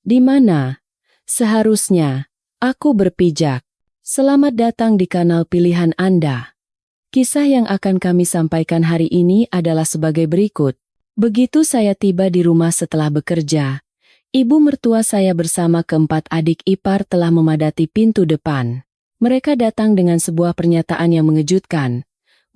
Di mana? Seharusnya aku berpijak. Selamat datang di kanal pilihan Anda. Kisah yang akan kami sampaikan hari ini adalah sebagai berikut. Begitu saya tiba di rumah setelah bekerja, ibu mertua saya bersama keempat adik ipar telah memadati pintu depan. Mereka datang dengan sebuah pernyataan yang mengejutkan.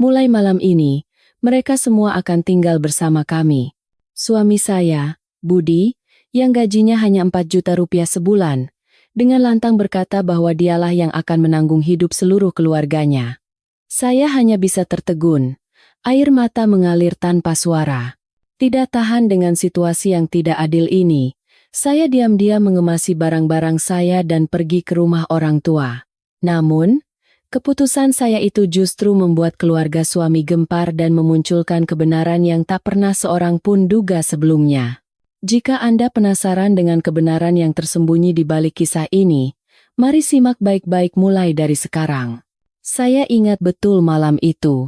Mulai malam ini, mereka semua akan tinggal bersama kami. Suami saya, Budi, yang gajinya hanya 4 juta rupiah sebulan, dengan lantang berkata bahwa dialah yang akan menanggung hidup seluruh keluarganya. Saya hanya bisa tertegun, air mata mengalir tanpa suara. Tidak tahan dengan situasi yang tidak adil ini, saya diam-diam mengemasi barang-barang saya dan pergi ke rumah orang tua. Namun, keputusan saya itu justru membuat keluarga suami gempar dan memunculkan kebenaran yang tak pernah seorang pun duga sebelumnya. Jika Anda penasaran dengan kebenaran yang tersembunyi di balik kisah ini, mari simak baik-baik mulai dari sekarang. Saya ingat betul malam itu.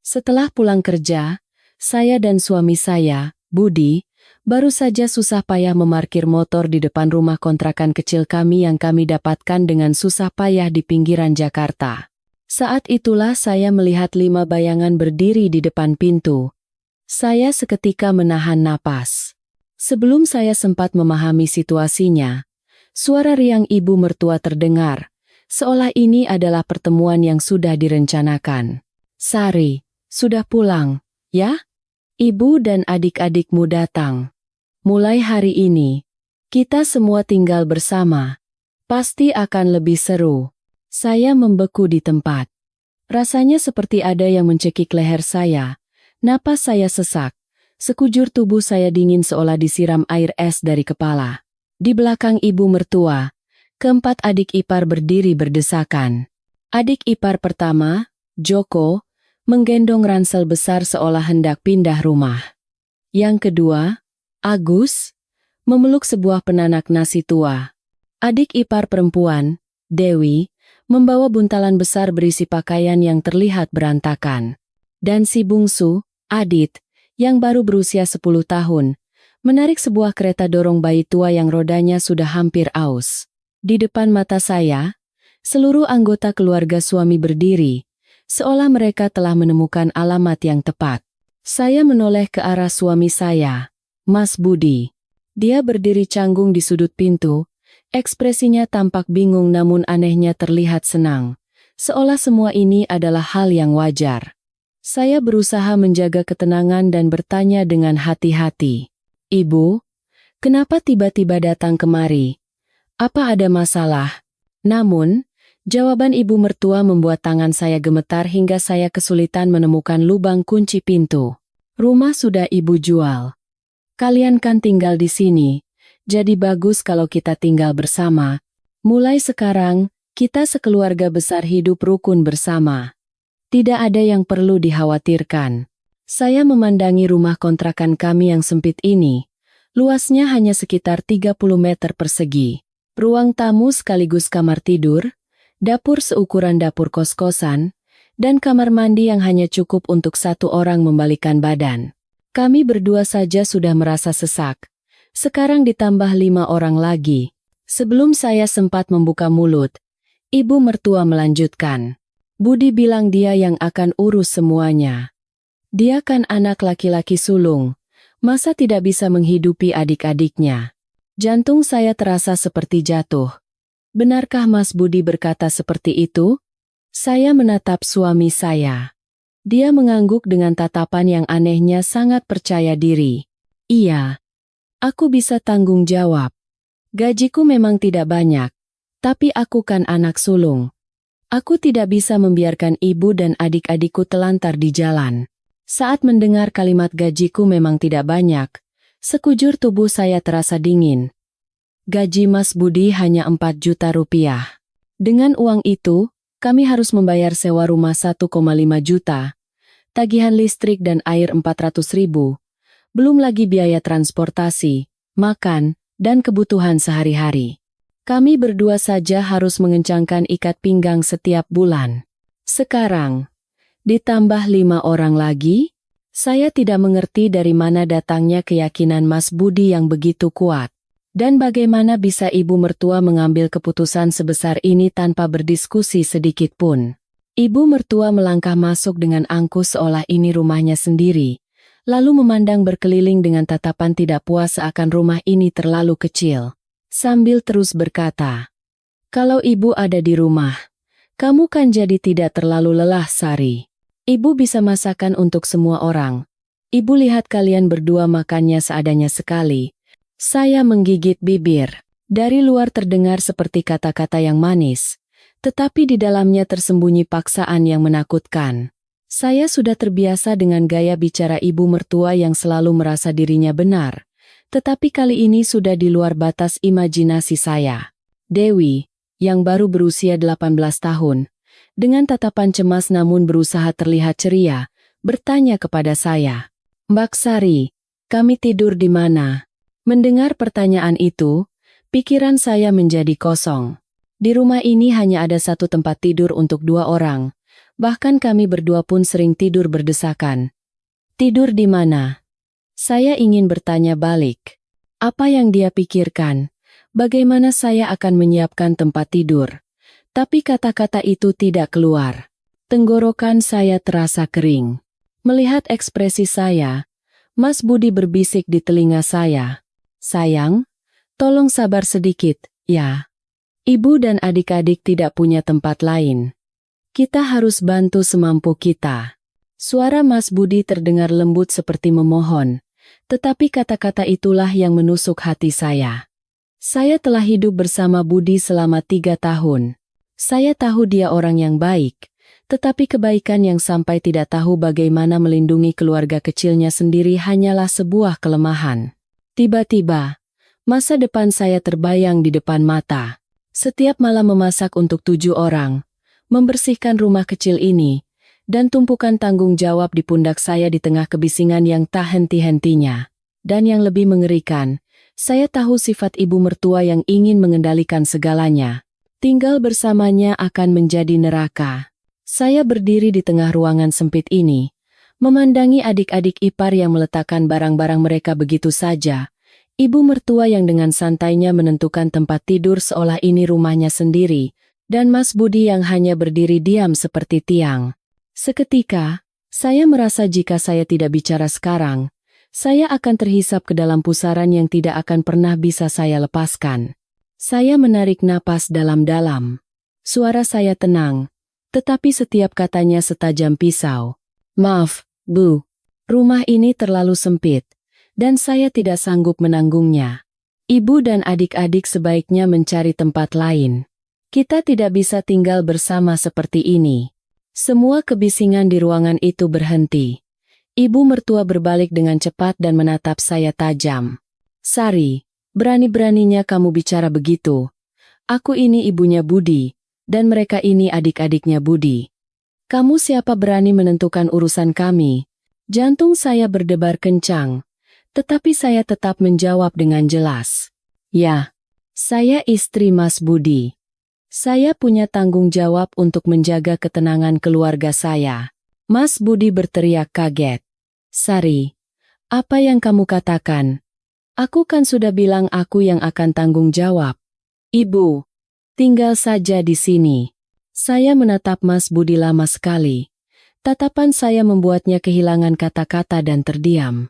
Setelah pulang kerja, saya dan suami saya, Budi, baru saja susah payah memarkir motor di depan rumah kontrakan kecil kami yang kami dapatkan dengan susah payah di pinggiran Jakarta. Saat itulah saya melihat 5 bayangan berdiri di depan pintu. Saya seketika menahan napas. Sebelum saya sempat memahami situasinya, suara riang ibu mertua terdengar, seolah ini adalah pertemuan yang sudah direncanakan. "Sari, sudah pulang, ya? Ibu dan adik-adikmu datang. Mulai hari ini, kita semua tinggal bersama. Pasti akan lebih seru." Saya membeku di tempat. Rasanya seperti ada yang mencekik leher saya. Napas saya sesak. Sekujur tubuh saya dingin seolah disiram air es dari kepala. Di belakang ibu mertua, keempat adik ipar berdiri berdesakan. Adik ipar pertama, Joko, menggendong ransel besar seolah hendak pindah rumah. Yang kedua, Agus, memeluk sebuah penanak nasi tua. Adik ipar perempuan, Dewi, membawa buntalan besar berisi pakaian yang terlihat berantakan. Dan si bungsu, Adit, yang baru berusia 10 tahun, menarik sebuah kereta dorong bayi tua yang rodanya sudah hampir aus. Di depan mata saya, seluruh anggota keluarga suami berdiri, seolah mereka telah menemukan alamat yang tepat. Saya menoleh ke arah suami saya, Mas Budi. Dia berdiri canggung di sudut pintu, ekspresinya tampak bingung namun anehnya terlihat senang, seolah semua ini adalah hal yang wajar. Saya berusaha menjaga ketenangan dan bertanya dengan hati-hati. "Ibu, kenapa tiba-tiba datang kemari? Apa ada masalah?" Namun, jawaban ibu mertua membuat tangan saya gemetar hingga saya kesulitan menemukan lubang kunci pintu. "Rumah sudah ibu jual. Kalian kan tinggal di sini, jadi bagus kalau kita tinggal bersama. Mulai sekarang, kita sekeluarga besar hidup rukun bersama. Tidak ada yang perlu dikhawatirkan." Saya memandangi rumah kontrakan kami yang sempit ini. Luasnya hanya sekitar 30 meter persegi. Ruang tamu sekaligus kamar tidur, dapur seukuran dapur kos-kosan, dan kamar mandi yang hanya cukup untuk satu orang membalikkan badan. Kami berdua saja sudah merasa sesak. Sekarang ditambah 5 orang lagi. Sebelum saya sempat membuka mulut, ibu mertua melanjutkan. "Budi bilang dia yang akan urus semuanya. Dia kan anak laki-laki sulung, masa tidak bisa menghidupi adik-adiknya?" Jantung saya terasa seperti jatuh. "Benarkah Mas Budi berkata seperti itu?" Saya menatap suami saya. Dia mengangguk dengan tatapan yang anehnya sangat percaya diri. "Iya, aku bisa tanggung jawab. Gajiku memang tidak banyak, tapi aku kan anak sulung. Aku tidak bisa membiarkan ibu dan adik-adikku telantar di jalan." Saat mendengar kalimat gajiku memang tidak banyak, sekujur tubuh saya terasa dingin. Gaji Mas Budi hanya 4 juta rupiah. Dengan uang itu, kami harus membayar sewa rumah 1,5 juta, tagihan listrik dan air 400 ribu, belum lagi biaya transportasi, makan, dan kebutuhan sehari-hari. Kami berdua saja harus mengencangkan ikat pinggang setiap bulan. Sekarang, ditambah 5 orang lagi, saya tidak mengerti dari mana datangnya keyakinan Mas Budi yang begitu kuat. Dan bagaimana bisa ibu mertua mengambil keputusan sebesar ini tanpa berdiskusi sedikit pun? Ibu mertua melangkah masuk dengan angkuh seolah ini rumahnya sendiri, lalu memandang berkeliling dengan tatapan tidak puas seakan rumah ini terlalu kecil. Sambil terus berkata, "Kalau ibu ada di rumah, kamu kan jadi tidak terlalu lelah, Sari. Ibu bisa masakan untuk semua orang. Ibu lihat kalian berdua makannya seadanya sekali." Saya menggigit bibir. Dari luar terdengar seperti kata-kata yang manis, tetapi di dalamnya tersembunyi paksaan yang menakutkan. Saya sudah terbiasa dengan gaya bicara ibu mertua yang selalu merasa dirinya benar, tetapi kali ini sudah di luar batas imajinasi saya. Dewi, yang baru berusia 18 tahun, dengan tatapan cemas namun berusaha terlihat ceria, bertanya kepada saya, "Mbak Sari, kami tidur di mana?" Mendengar pertanyaan itu, pikiran saya menjadi kosong. Di rumah ini hanya ada satu tempat tidur untuk 2 orang, bahkan kami berdua pun sering tidur berdesakan. "Tidur di mana?" Saya ingin bertanya balik. Apa yang dia pikirkan? Bagaimana saya akan menyiapkan tempat tidur? Tapi kata-kata itu tidak keluar. Tenggorokan saya terasa kering. Melihat ekspresi saya, Mas Budi berbisik di telinga saya, "Sayang, tolong sabar sedikit, ya. Ibu dan adik-adik tidak punya tempat lain. Kita harus bantu semampu kita." Suara Mas Budi terdengar lembut seperti memohon, tetapi kata-kata itulah yang menusuk hati saya. Saya telah hidup bersama Budi selama 3 tahun. Saya tahu dia orang yang baik, tetapi kebaikan yang sampai tidak tahu bagaimana melindungi keluarga kecilnya sendiri hanyalah sebuah kelemahan. Tiba-tiba, masa depan saya terbayang di depan mata. Setiap malam memasak untuk 7 orang, membersihkan rumah kecil ini, dan tumpukan tanggung jawab di pundak saya di tengah kebisingan yang tak henti-hentinya. Dan yang lebih mengerikan, saya tahu sifat ibu mertua yang ingin mengendalikan segalanya. Tinggal bersamanya akan menjadi neraka. Saya berdiri di tengah ruangan sempit ini, memandangi adik-adik ipar yang meletakkan barang-barang mereka begitu saja. Ibu mertua yang dengan santainya menentukan tempat tidur seolah ini rumahnya sendiri, dan Mas Budi yang hanya berdiri diam seperti tiang. Seketika, saya merasa jika saya tidak bicara sekarang, saya akan terhisap ke dalam pusaran yang tidak akan pernah bisa saya lepaskan. Saya menarik napas dalam-dalam. Suara saya tenang, tetapi setiap katanya setajam pisau. "Maaf, Bu. Rumah ini terlalu sempit, dan saya tidak sanggup menanggungnya. Ibu dan adik-adik sebaiknya mencari tempat lain. Kita tidak bisa tinggal bersama seperti ini." Semua kebisingan di ruangan itu berhenti. Ibu mertua berbalik dengan cepat dan menatap saya tajam. "Sari, berani-beraninya kamu bicara begitu. Aku ini ibunya Budi, dan mereka ini adik-adiknya Budi. Kamu siapa berani menentukan urusan kami?" Jantung saya berdebar kencang, tetapi saya tetap menjawab dengan jelas. "Ya, saya istri Mas Budi. Saya punya tanggung jawab untuk menjaga ketenangan keluarga saya." Mas Budi berteriak kaget. "Sari, apa yang kamu katakan? Aku kan sudah bilang aku yang akan tanggung jawab. Ibu, tinggal saja di sini." Saya menatap Mas Budi lama sekali. Tatapan saya membuatnya kehilangan kata-kata dan terdiam.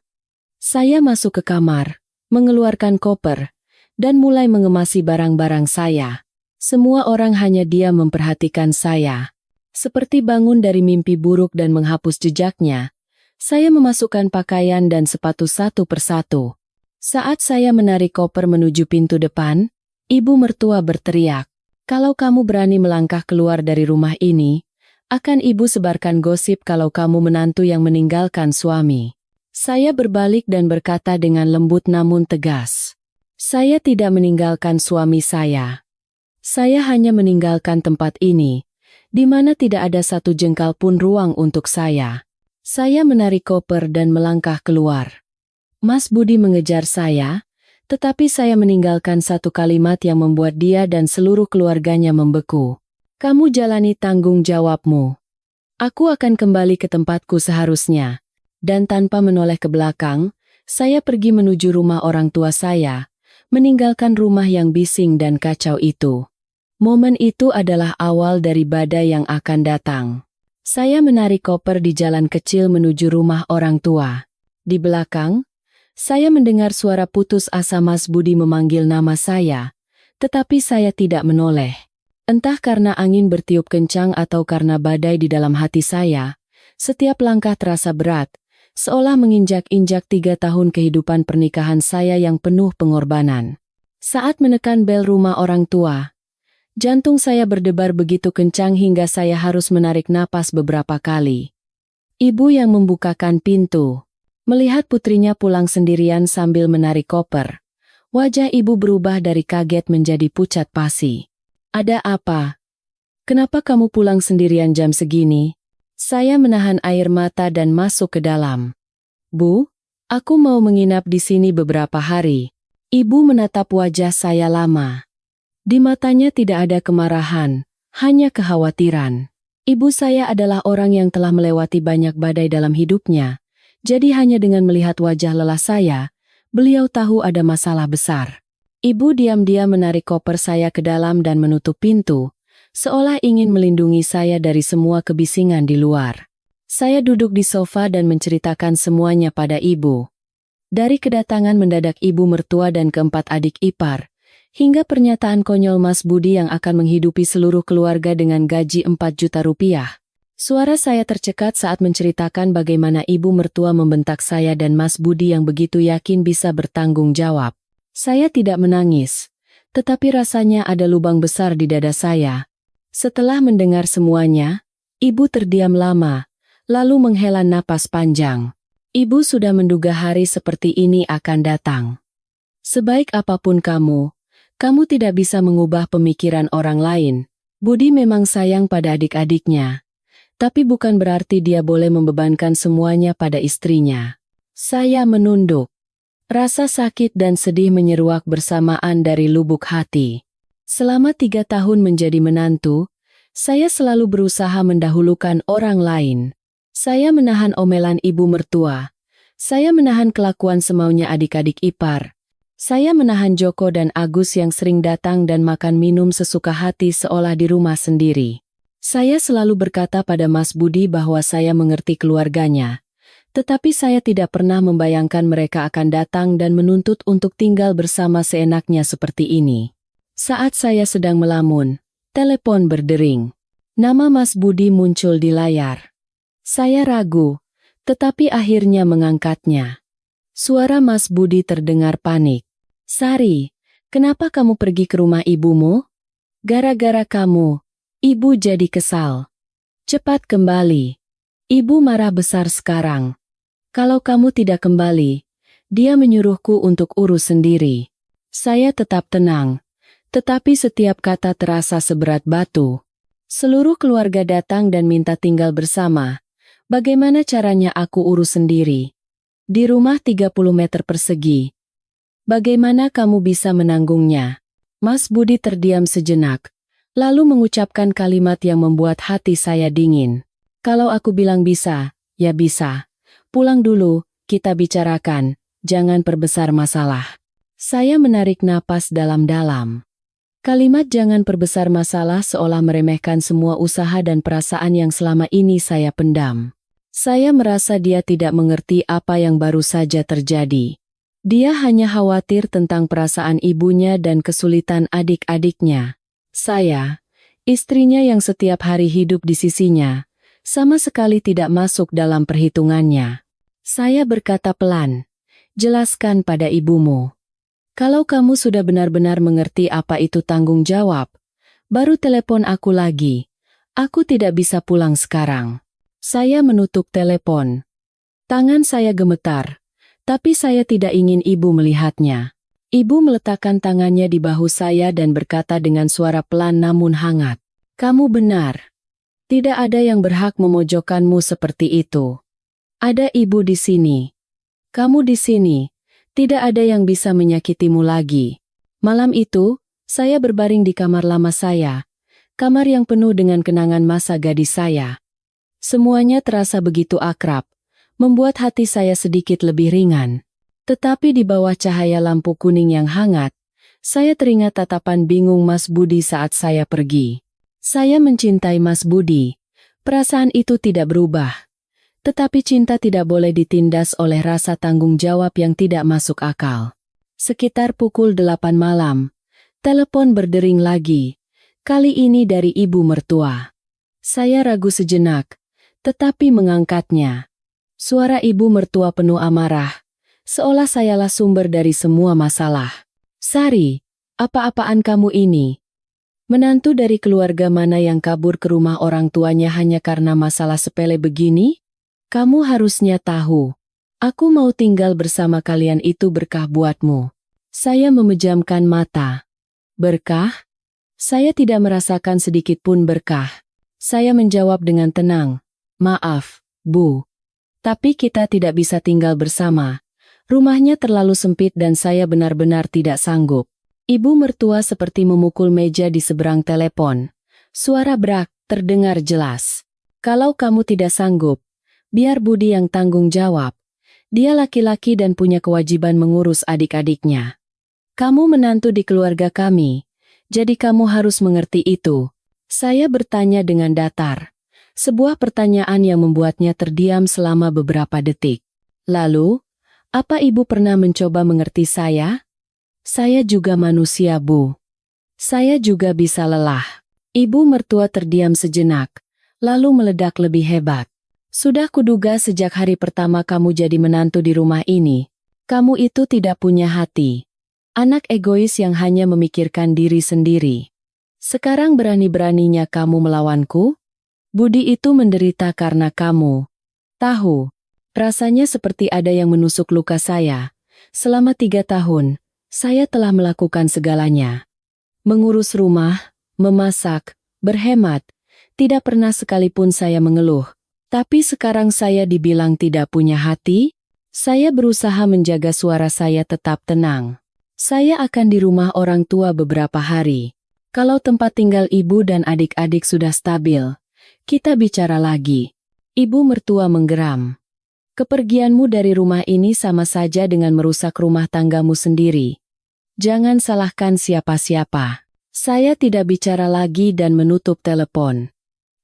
Saya masuk ke kamar, mengeluarkan koper, dan mulai mengemasi barang-barang saya. Semua orang hanya diam memperhatikan saya. Seperti bangun dari mimpi buruk dan menghapus jejaknya, saya memasukkan pakaian dan sepatu satu persatu. Saat saya menarik koper menuju pintu depan, ibu mertua berteriak, "Kalau kamu berani melangkah keluar dari rumah ini, akan ibu sebarkan gosip kalau kamu menantu yang meninggalkan suami." Saya berbalik dan berkata dengan lembut namun tegas, "Saya tidak meninggalkan suami saya. Saya hanya meninggalkan tempat ini, di mana tidak ada satu jengkal pun ruang untuk saya." Saya menarik koper dan melangkah keluar. Mas Budi mengejar saya, tetapi saya meninggalkan satu kalimat yang membuat dia dan seluruh keluarganya membeku. "Kamu jalani tanggung jawabmu. Aku akan kembali ke tempatku seharusnya." Dan tanpa menoleh ke belakang, saya pergi menuju rumah orang tua saya, meninggalkan rumah yang bising dan kacau itu. Momen itu adalah awal dari badai yang akan datang. Saya menarik koper di jalan kecil menuju rumah orang tua. Di belakang, saya mendengar suara putus asa Mas Budi memanggil nama saya, tetapi saya tidak menoleh. Entah karena angin bertiup kencang atau karena badai di dalam hati saya, setiap langkah terasa berat, seolah menginjak-injak 3 tahun kehidupan pernikahan saya yang penuh pengorbanan. Saat menekan bel rumah orang tua, jantung saya berdebar begitu kencang hingga saya harus menarik napas beberapa kali. Ibu yang membukakan pintu, melihat putrinya pulang sendirian sambil menarik koper. Wajah ibu berubah dari kaget menjadi pucat pasi. "Ada apa? Kenapa kamu pulang sendirian jam segini?" Saya menahan air mata dan masuk ke dalam. "Bu, aku mau menginap di sini beberapa hari." Ibu menatap wajah saya lama. Di matanya tidak ada kemarahan, hanya kekhawatiran. Ibu saya adalah orang yang telah melewati banyak badai dalam hidupnya, jadi hanya dengan melihat wajah lelah saya, beliau tahu ada masalah besar. Ibu diam-diam menarik koper saya ke dalam dan menutup pintu, seolah ingin melindungi saya dari semua kebisingan di luar. Saya duduk di sofa dan menceritakan semuanya pada ibu. Dari kedatangan mendadak ibu mertua dan keempat adik ipar, hingga pernyataan konyol Mas Budi yang akan menghidupi seluruh keluarga dengan gaji 4 juta rupiah. Suara saya tercekat saat menceritakan bagaimana ibu mertua membentak saya dan Mas Budi yang begitu yakin bisa bertanggung jawab. Saya tidak menangis, tetapi rasanya ada lubang besar di dada saya. Setelah mendengar semuanya, ibu terdiam lama, lalu menghela napas panjang. Ibu sudah menduga hari seperti ini akan datang. Sebaik apapun kamu tidak bisa mengubah pemikiran orang lain. Budi memang sayang pada adik-adiknya. Tapi bukan berarti dia boleh membebankan semuanya pada istrinya. Saya menunduk. Rasa sakit dan sedih menyeruak bersamaan dari lubuk hati. Selama 3 tahun menjadi menantu, saya selalu berusaha mendahulukan orang lain. Saya menahan omelan ibu mertua. Saya menahan kelakuan semaunya adik-adik ipar. Saya menahan Joko dan Agus yang sering datang dan makan minum sesuka hati seolah di rumah sendiri. Saya selalu berkata pada Mas Budi bahwa saya mengerti keluarganya, tetapi saya tidak pernah membayangkan mereka akan datang dan menuntut untuk tinggal bersama seenaknya seperti ini. Saat saya sedang melamun, telepon berdering. Nama Mas Budi muncul di layar. Saya ragu, tetapi akhirnya mengangkatnya. Suara Mas Budi terdengar panik. "Sari, kenapa kamu pergi ke rumah ibumu?" "Gara-gara kamu. Ibu jadi kesal. Cepat kembali. Ibu marah besar sekarang. Kalau kamu tidak kembali, dia menyuruhku untuk urus sendiri." Saya tetap tenang, tetapi setiap kata terasa seberat batu. Seluruh keluarga datang dan minta tinggal bersama. Bagaimana caranya aku urus sendiri? Di rumah 30 meter persegi. Bagaimana kamu bisa menanggungnya? Mas Budi terdiam sejenak, lalu mengucapkan kalimat yang membuat hati saya dingin. "Kalau aku bilang bisa, ya bisa. Pulang dulu, kita bicarakan, jangan perbesar masalah." Saya menarik napas dalam-dalam. Kalimat "jangan perbesar masalah" seolah meremehkan semua usaha dan perasaan yang selama ini saya pendam. Saya merasa dia tidak mengerti apa yang baru saja terjadi. Dia hanya khawatir tentang perasaan ibunya dan kesulitan adik-adiknya. Saya, istrinya yang setiap hari hidup di sisinya, sama sekali tidak masuk dalam perhitungannya. Saya berkata pelan, "Jelaskan pada ibumu. Kalau kamu sudah benar-benar mengerti apa itu tanggung jawab, baru telepon aku lagi. Aku tidak bisa pulang sekarang." Saya menutup telepon. Tangan saya gemetar, tapi saya tidak ingin ibu melihatnya. Ibu meletakkan tangannya di bahu saya dan berkata dengan suara pelan namun hangat, "Kamu benar. Tidak ada yang berhak memojokkanmu seperti itu. Ada ibu di sini. Kamu di sini. Tidak ada yang bisa menyakitimu lagi." Malam itu, saya berbaring di kamar lama saya, kamar yang penuh dengan kenangan masa gadis saya. Semuanya terasa begitu akrab, membuat hati saya sedikit lebih ringan. Tetapi di bawah cahaya lampu kuning yang hangat, Saya teringat tatapan bingung Mas Budi saat saya pergi. Saya mencintai Mas Budi. Perasaan itu tidak berubah. Tetapi cinta tidak boleh ditindas oleh rasa tanggung jawab yang tidak masuk akal. Sekitar pukul 8 malam, telepon berdering lagi. Kali ini dari ibu mertua. Saya ragu sejenak, tetapi mengangkatnya. Suara ibu mertua penuh amarah, seolah sayalah sumber dari semua masalah. Sari, apa-apaan kamu ini? Menantu dari keluarga mana yang kabur ke rumah orang tuanya hanya karena masalah sepele begini? Kamu harusnya tahu. Aku mau tinggal bersama kalian itu berkah buatmu. Saya memejamkan mata. Berkah? Saya tidak merasakan sedikit pun berkah. Saya menjawab dengan tenang. Maaf, Bu. Tapi kita tidak bisa tinggal bersama. Rumahnya terlalu sempit dan saya benar-benar tidak sanggup. Ibu mertua seperti memukul meja di seberang telepon. Suara brak terdengar jelas. Kalau kamu tidak sanggup, biar Budi yang tanggung jawab. Dia laki-laki dan punya kewajiban mengurus adik-adiknya. Kamu menantu di keluarga kami, jadi kamu harus mengerti itu. Saya bertanya dengan datar. Sebuah pertanyaan yang membuatnya terdiam selama beberapa detik. Lalu, apa ibu pernah mencoba mengerti saya? Saya juga manusia, Bu. Saya juga bisa lelah. Ibu mertua terdiam sejenak, lalu meledak lebih hebat. Sudah kuduga sejak hari pertama kamu jadi menantu di rumah ini. Kamu itu tidak punya hati. Anak egois yang hanya memikirkan diri sendiri. Sekarang berani-beraninya kamu melawanku? Budi itu menderita karena kamu. Tahu. Rasanya seperti ada yang menusuk luka saya. Selama 3 tahun, saya telah melakukan segalanya. Mengurus rumah, memasak, berhemat. Tidak pernah sekalipun saya mengeluh. Tapi sekarang saya dibilang tidak punya hati? Saya berusaha menjaga suara saya tetap tenang. Saya akan di rumah orang tua beberapa hari. Kalau tempat tinggal ibu dan adik-adik sudah stabil, kita bicara lagi. Ibu mertua menggeram. Kepergianmu dari rumah ini sama saja dengan merusak rumah tanggamu sendiri. Jangan salahkan siapa-siapa. Saya tidak bicara lagi dan menutup telepon.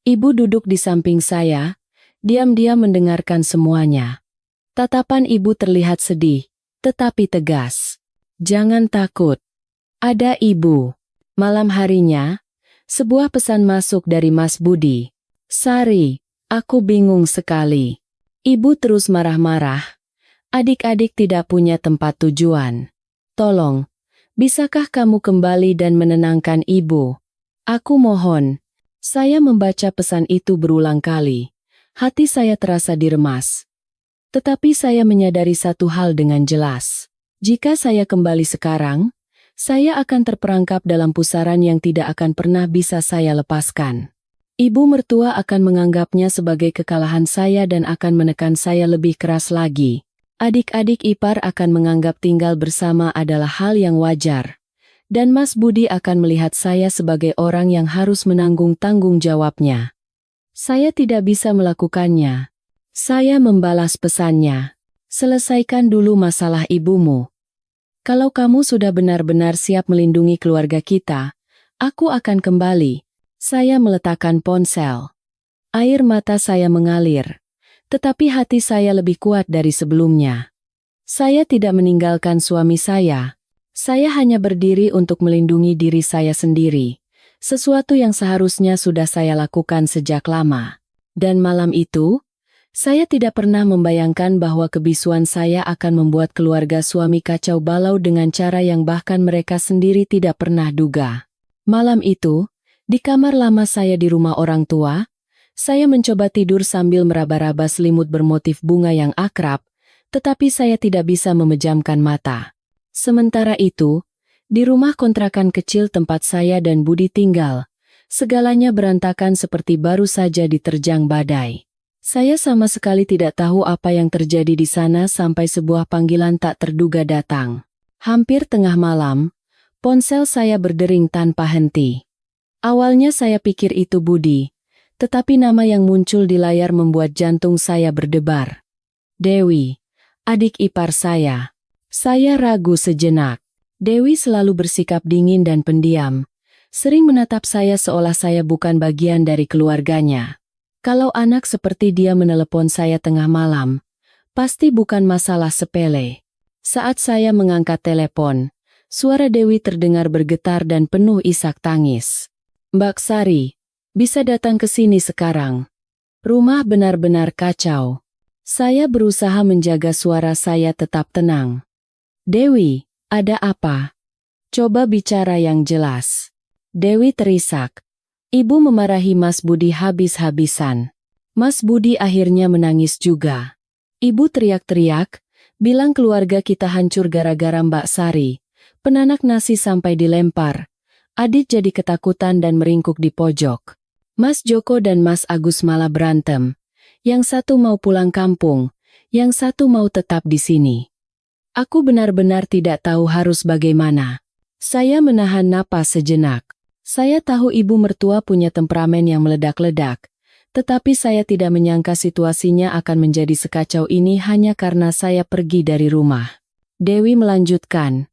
Ibu duduk di samping saya, diam-diam mendengarkan semuanya. Tatapan ibu terlihat sedih, tetapi tegas. Jangan takut. Ada ibu. Malam harinya, sebuah pesan masuk dari Mas Budi. Sari, aku bingung sekali. Ibu terus marah-marah. Adik-adik tidak punya tempat tujuan. Tolong, bisakah kamu kembali dan menenangkan ibu? Aku mohon. Saya membaca pesan itu berulang kali. Hati saya terasa diremas. Tetapi saya menyadari satu hal dengan jelas. Jika saya kembali sekarang, saya akan terperangkap dalam pusaran yang tidak akan pernah bisa saya lepaskan. Ibu mertua akan menganggapnya sebagai kekalahan saya dan akan menekan saya lebih keras lagi. Adik-adik ipar akan menganggap tinggal bersama adalah hal yang wajar. Dan Mas Budi akan melihat saya sebagai orang yang harus menanggung tanggung jawabnya. Saya tidak bisa melakukannya. Saya membalas pesannya. Selesaikan dulu masalah ibumu. Kalau kamu sudah benar-benar siap melindungi keluarga kita, aku akan kembali. Saya meletakkan ponsel. Air mata saya mengalir. Tetapi hati saya lebih kuat dari sebelumnya. Saya tidak meninggalkan suami saya. Saya hanya berdiri untuk melindungi diri saya sendiri. Sesuatu yang seharusnya sudah saya lakukan sejak lama. Dan malam itu, saya tidak pernah membayangkan bahwa kebisuan saya akan membuat keluarga suami kacau balau dengan cara yang bahkan mereka sendiri tidak pernah duga. Malam itu, di kamar lama saya di rumah orang tua, saya mencoba tidur sambil meraba-raba selimut bermotif bunga yang akrab, tetapi saya tidak bisa memejamkan mata. Sementara itu, di rumah kontrakan kecil tempat saya dan Budi tinggal, segalanya berantakan seperti baru saja diterjang badai. Saya sama sekali tidak tahu apa yang terjadi di sana sampai sebuah panggilan tak terduga datang. Hampir tengah malam, ponsel saya berdering tanpa henti. Awalnya saya pikir itu Budi, tetapi nama yang muncul di layar membuat jantung saya berdebar. Dewi, adik ipar saya. Saya ragu sejenak. Dewi selalu bersikap dingin dan pendiam, sering menatap saya seolah saya bukan bagian dari keluarganya. Kalau anak seperti dia menelepon saya tengah malam, pasti bukan masalah sepele. Saat saya mengangkat telepon, suara Dewi terdengar bergetar dan penuh isak tangis. "Mbak Sari, bisa datang ke sini sekarang. Rumah benar-benar kacau." Saya berusaha menjaga suara saya tetap tenang. "Dewi, ada apa? Coba bicara yang jelas." Dewi terisak. Ibu memarahi Mas Budi habis-habisan. Mas Budi akhirnya menangis juga. Ibu teriak-teriak, bilang keluarga kita hancur gara-gara Mbak Sari. Penanak nasi sampai dilempar. Adit jadi ketakutan dan meringkuk di pojok. Mas Joko dan Mas Agus malah berantem. Yang satu mau pulang kampung, yang satu mau tetap di sini. Aku benar-benar tidak tahu harus bagaimana. Saya menahan napas sejenak. Saya tahu ibu mertua punya temperamen yang meledak-ledak, tetapi saya tidak menyangka situasinya akan menjadi sekacau ini hanya karena saya pergi dari rumah. Dewi melanjutkan.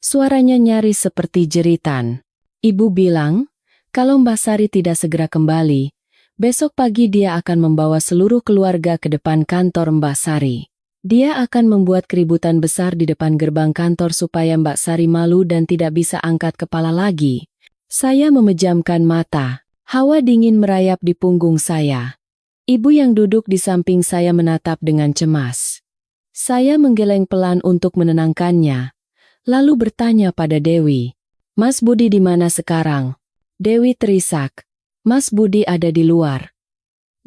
Suaranya nyaris seperti jeritan. Ibu bilang, kalau Mbak Sari tidak segera kembali, besok pagi dia akan membawa seluruh keluarga ke depan kantor Mbak Sari. Dia akan membuat keributan besar di depan gerbang kantor supaya Mbak Sari malu dan tidak bisa angkat kepala lagi. Saya memejamkan mata. Hawa dingin merayap di punggung saya. Ibu yang duduk di samping saya menatap dengan cemas. Saya menggeleng pelan untuk menenangkannya, lalu bertanya pada Dewi, "Mas Budi di mana sekarang?" Dewi terisak. "Mas Budi ada di luar.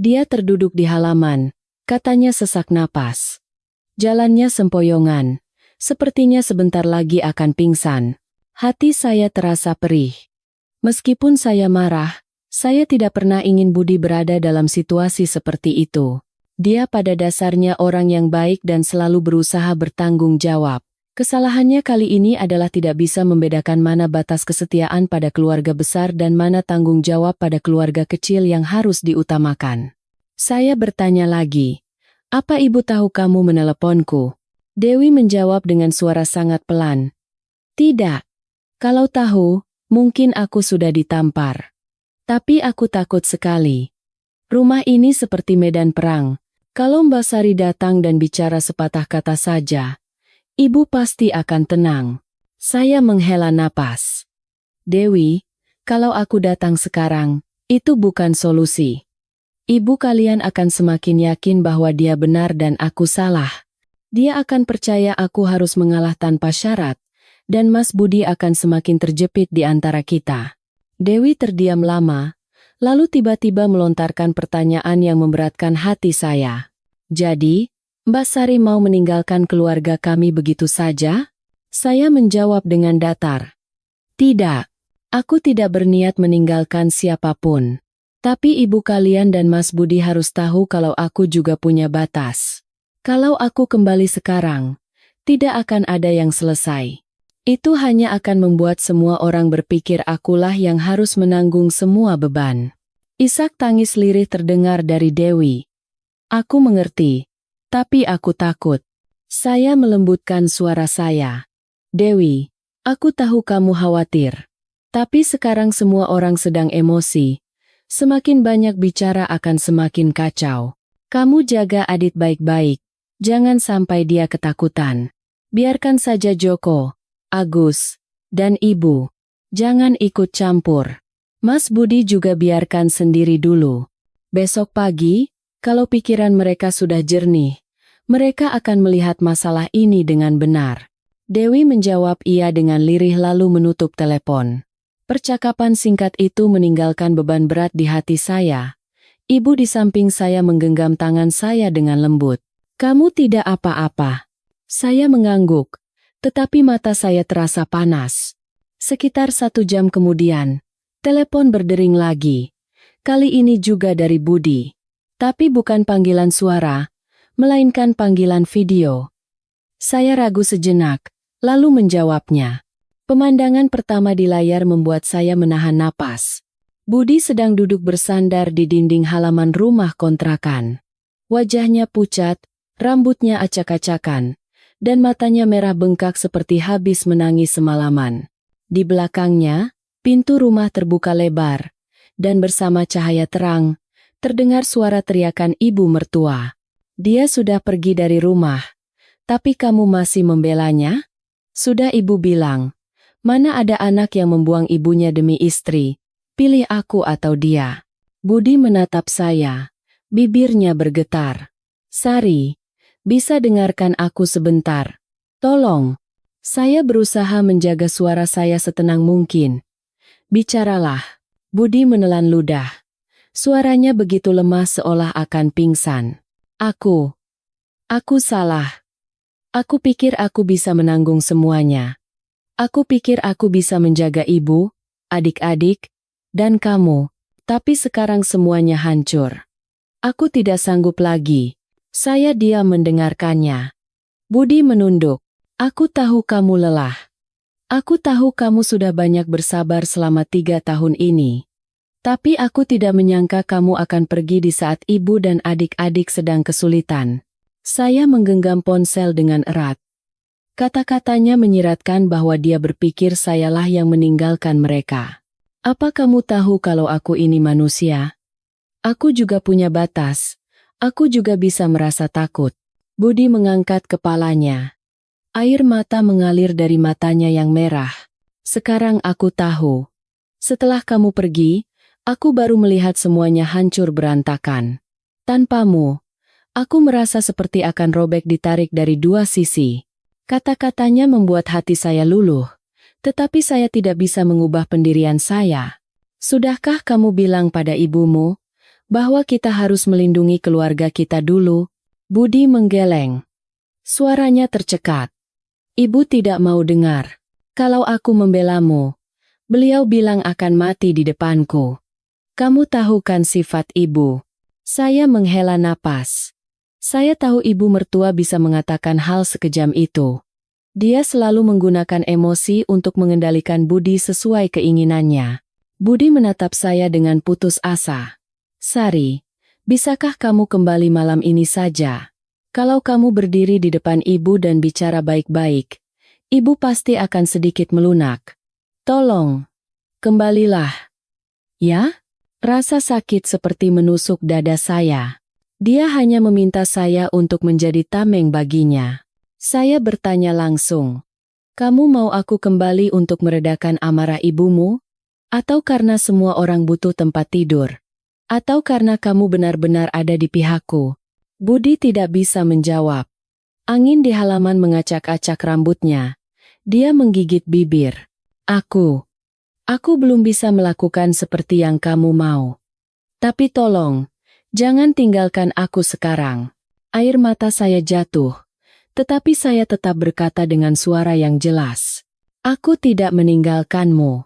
Dia terduduk di halaman," katanya sesak napas. Jalannya sempoyongan, sepertinya sebentar lagi akan pingsan. Hati saya terasa perih. Meskipun saya marah, saya tidak pernah ingin Budi berada dalam situasi seperti itu. Dia pada dasarnya orang yang baik dan selalu berusaha bertanggung jawab. Kesalahannya kali ini adalah tidak bisa membedakan mana batas kesetiaan pada keluarga besar dan mana tanggung jawab pada keluarga kecil yang harus diutamakan. Saya bertanya lagi, "Apa ibu tahu kamu meneleponku?" Dewi menjawab dengan suara sangat pelan, "Tidak. Kalau tahu, mungkin aku sudah ditampar. Tapi aku takut sekali. Rumah ini seperti medan perang. Kalau Mbak Sari datang dan bicara sepatah kata saja, ibu pasti akan tenang." Saya menghela napas. "Dewi, kalau aku datang sekarang, itu bukan solusi. Ibu kalian akan semakin yakin bahwa dia benar dan aku salah. Dia akan percaya aku harus mengalah tanpa syarat, dan Mas Budi akan semakin terjepit di antara kita." Dewi terdiam lama, lalu tiba-tiba melontarkan pertanyaan yang memberatkan hati saya. "Jadi, Mbak Sari mau meninggalkan keluarga kami begitu saja?" Saya menjawab dengan datar. "Tidak, aku tidak berniat meninggalkan siapapun. Tapi ibu kalian dan Mas Budi harus tahu kalau aku juga punya batas. Kalau aku kembali sekarang, tidak akan ada yang selesai. Itu hanya akan membuat semua orang berpikir akulah yang harus menanggung semua beban." Isak tangis lirih terdengar dari Dewi. "Aku mengerti, tapi aku takut." Saya melembutkan suara saya. "Dewi, aku tahu kamu khawatir. Tapi sekarang semua orang sedang emosi. Semakin banyak bicara akan semakin kacau. Kamu jaga Adit baik-baik. Jangan sampai dia ketakutan. Biarkan saja Joko, Agus, dan Ibu. Jangan ikut campur. Mas Budi juga biarkan sendiri dulu. Besok pagi, kalau pikiran mereka sudah jernih, mereka akan melihat masalah ini dengan benar." Dewi menjawab iya dengan lirih lalu menutup telepon. Percakapan singkat itu meninggalkan beban berat di hati saya. Ibu di samping saya menggenggam tangan saya dengan lembut. "Kamu tidak apa-apa." Saya mengangguk, tetapi mata saya terasa panas. Sekitar 1 jam kemudian, telepon berdering lagi. Kali ini juga dari Budi. Tapi bukan panggilan suara, melainkan panggilan video. Saya ragu sejenak, lalu menjawabnya. Pemandangan pertama di layar membuat saya menahan napas. Budi sedang duduk bersandar di dinding halaman rumah kontrakan. Wajahnya pucat, rambutnya acak-acakan, dan matanya merah bengkak seperti habis menangis semalaman. Di belakangnya, pintu rumah terbuka lebar, dan bersama cahaya terang, terdengar suara teriakan ibu mertua. Dia sudah pergi dari rumah, tapi kamu masih membelanya? Sudah ibu bilang, mana ada anak yang membuang ibunya demi istri, pilih aku atau dia. Budi menatap saya, bibirnya bergetar. Sari, bisa dengarkan aku sebentar? Tolong. Saya berusaha menjaga suara saya setenang mungkin. Bicaralah. Budi menelan ludah. Suaranya begitu lemah seolah akan pingsan. Aku salah. Aku pikir aku bisa menanggung semuanya. Aku pikir aku bisa menjaga ibu, adik-adik, dan kamu. Tapi sekarang semuanya hancur. Aku tidak sanggup lagi. Saya diam mendengarkannya. Budi menunduk. Aku tahu kamu lelah. Aku tahu kamu sudah banyak bersabar selama 3 tahun ini. Tapi aku tidak menyangka kamu akan pergi di saat ibu dan adik-adik sedang kesulitan. Saya menggenggam ponsel dengan erat. Kata-katanya menyiratkan bahwa dia berpikir sayalah yang meninggalkan mereka. Apa kamu tahu kalau aku ini manusia? Aku juga punya batas. Aku juga bisa merasa takut. Budi mengangkat kepalanya. Air mata mengalir dari matanya yang merah. Sekarang aku tahu. Setelah kamu pergi, aku baru melihat semuanya hancur berantakan. Tanpamu, aku merasa seperti akan robek ditarik dari 2 sisi. Kata-katanya membuat hati saya luluh. Tetapi saya tidak bisa mengubah pendirian saya. Sudahkah kamu bilang pada ibumu bahwa kita harus melindungi keluarga kita dulu? Budi menggeleng. Suaranya tercekat. Ibu tidak mau dengar. Kalau aku membelamu, beliau bilang akan mati di depanku. Kamu tahu kan sifat ibu? Saya menghela napas. Saya tahu ibu mertua bisa mengatakan hal sekejam itu. Dia selalu menggunakan emosi untuk mengendalikan Budi sesuai keinginannya. Budi menatap saya dengan putus asa. Sari, bisakah kamu kembali malam ini saja? Kalau kamu berdiri di depan ibu dan bicara baik-baik, ibu pasti akan sedikit melunak. Tolong, kembalilah. Ya? Rasa sakit seperti menusuk dada saya. Dia hanya meminta saya untuk menjadi tameng baginya. Saya bertanya langsung, kamu mau aku kembali untuk meredakan amarah ibumu? Atau karena semua orang butuh tempat tidur? Atau karena kamu benar-benar ada di pihakku? Budi tidak bisa menjawab. Angin di halaman mengacak-acak rambutnya. Dia menggigit bibir. Aku belum bisa melakukan seperti yang kamu mau. Tapi tolong, jangan tinggalkan aku sekarang. Air mata saya jatuh. Tetapi saya tetap berkata dengan suara yang jelas. Aku tidak meninggalkanmu.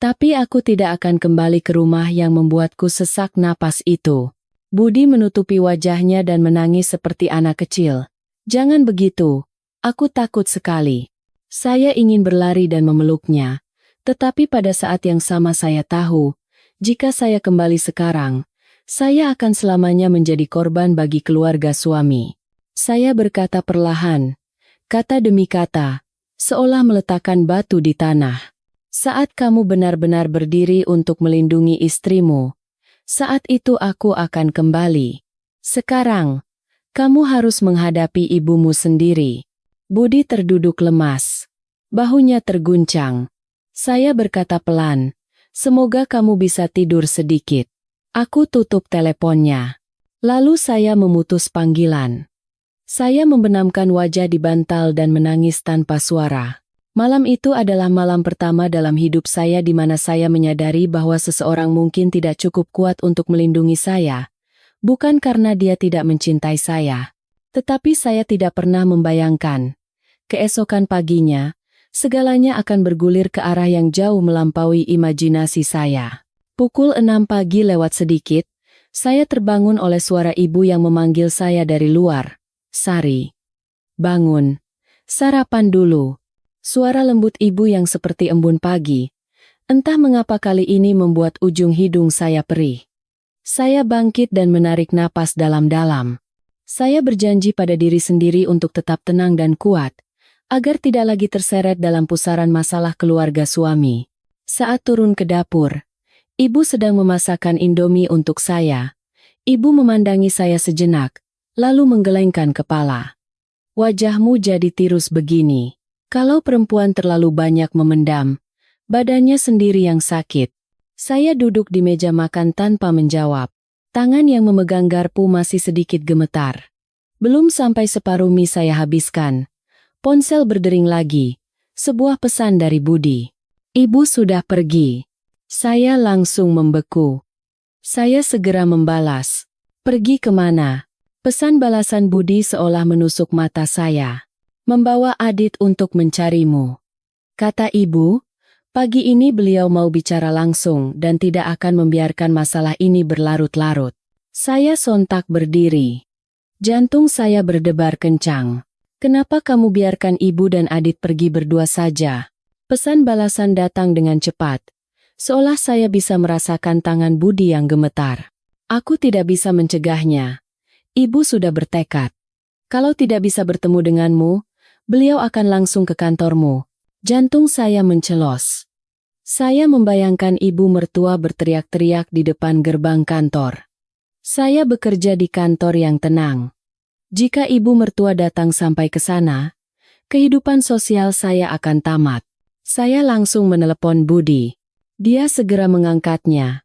Tapi aku tidak akan kembali ke rumah yang membuatku sesak napas itu. Budi menutupi wajahnya dan menangis seperti anak kecil. Jangan begitu. Aku takut sekali. Saya ingin berlari dan memeluknya. Tetapi pada saat yang sama saya tahu, jika saya kembali sekarang, saya akan selamanya menjadi korban bagi keluarga suami. Saya berkata perlahan, kata demi kata, seolah meletakkan batu di tanah. Saat kamu benar-benar berdiri untuk melindungi istrimu, saat itu aku akan kembali. Sekarang, kamu harus menghadapi ibumu sendiri. Budi terduduk lemas. Bahunya terguncang. Saya berkata pelan, semoga kamu bisa tidur sedikit. Aku tutup teleponnya. Lalu saya memutus panggilan. Saya membenamkan wajah di bantal dan menangis tanpa suara. Malam itu adalah malam pertama dalam hidup saya di mana saya menyadari bahwa seseorang mungkin tidak cukup kuat untuk melindungi saya. Bukan karena dia tidak mencintai saya. Tetapi saya tidak pernah membayangkan. Keesokan paginya, segalanya akan bergulir ke arah yang jauh melampaui imajinasi saya. Pukul 6 pagi lewat sedikit, saya terbangun oleh suara ibu yang memanggil saya dari luar. Sari, bangun. Sarapan dulu. Suara lembut ibu yang seperti embun pagi. Entah mengapa kali ini membuat ujung hidung saya perih. Saya bangkit dan menarik napas dalam-dalam. Saya berjanji pada diri sendiri untuk tetap tenang dan kuat, agar tidak lagi terseret dalam pusaran masalah keluarga suami. Saat turun ke dapur, ibu sedang memasakkan Indomie untuk saya. Ibu memandangi saya sejenak, lalu menggelengkan kepala. Wajahmu jadi tirus begini. Kalau perempuan terlalu banyak memendam, badannya sendiri yang sakit. Saya duduk di meja makan tanpa menjawab. Tangan yang memegang garpu masih sedikit gemetar. Belum sampai separuh mie saya habiskan. Ponsel berdering lagi. Sebuah pesan dari Budi. Ibu sudah pergi. Saya langsung membeku. Saya segera membalas. Pergi kemana? Pesan balasan Budi seolah menusuk mata saya. Membawa Adit untuk mencarimu. Kata ibu, pagi ini beliau mau bicara langsung dan tidak akan membiarkan masalah ini berlarut-larut. Saya sontak berdiri. Jantung saya berdebar kencang. Kenapa kamu biarkan ibu dan Adit pergi berdua saja? Pesan balasan datang dengan cepat. Seolah saya bisa merasakan tangan Budi yang gemetar. Aku tidak bisa mencegahnya. Ibu sudah bertekad. Kalau tidak bisa bertemu denganmu, beliau akan langsung ke kantormu. Jantung saya mencelos. Saya membayangkan ibu mertua berteriak-teriak di depan gerbang kantor. Saya bekerja di kantor yang tenang. Jika ibu mertua datang sampai ke sana, kehidupan sosial saya akan tamat. Saya langsung menelepon Budi. Dia segera mengangkatnya.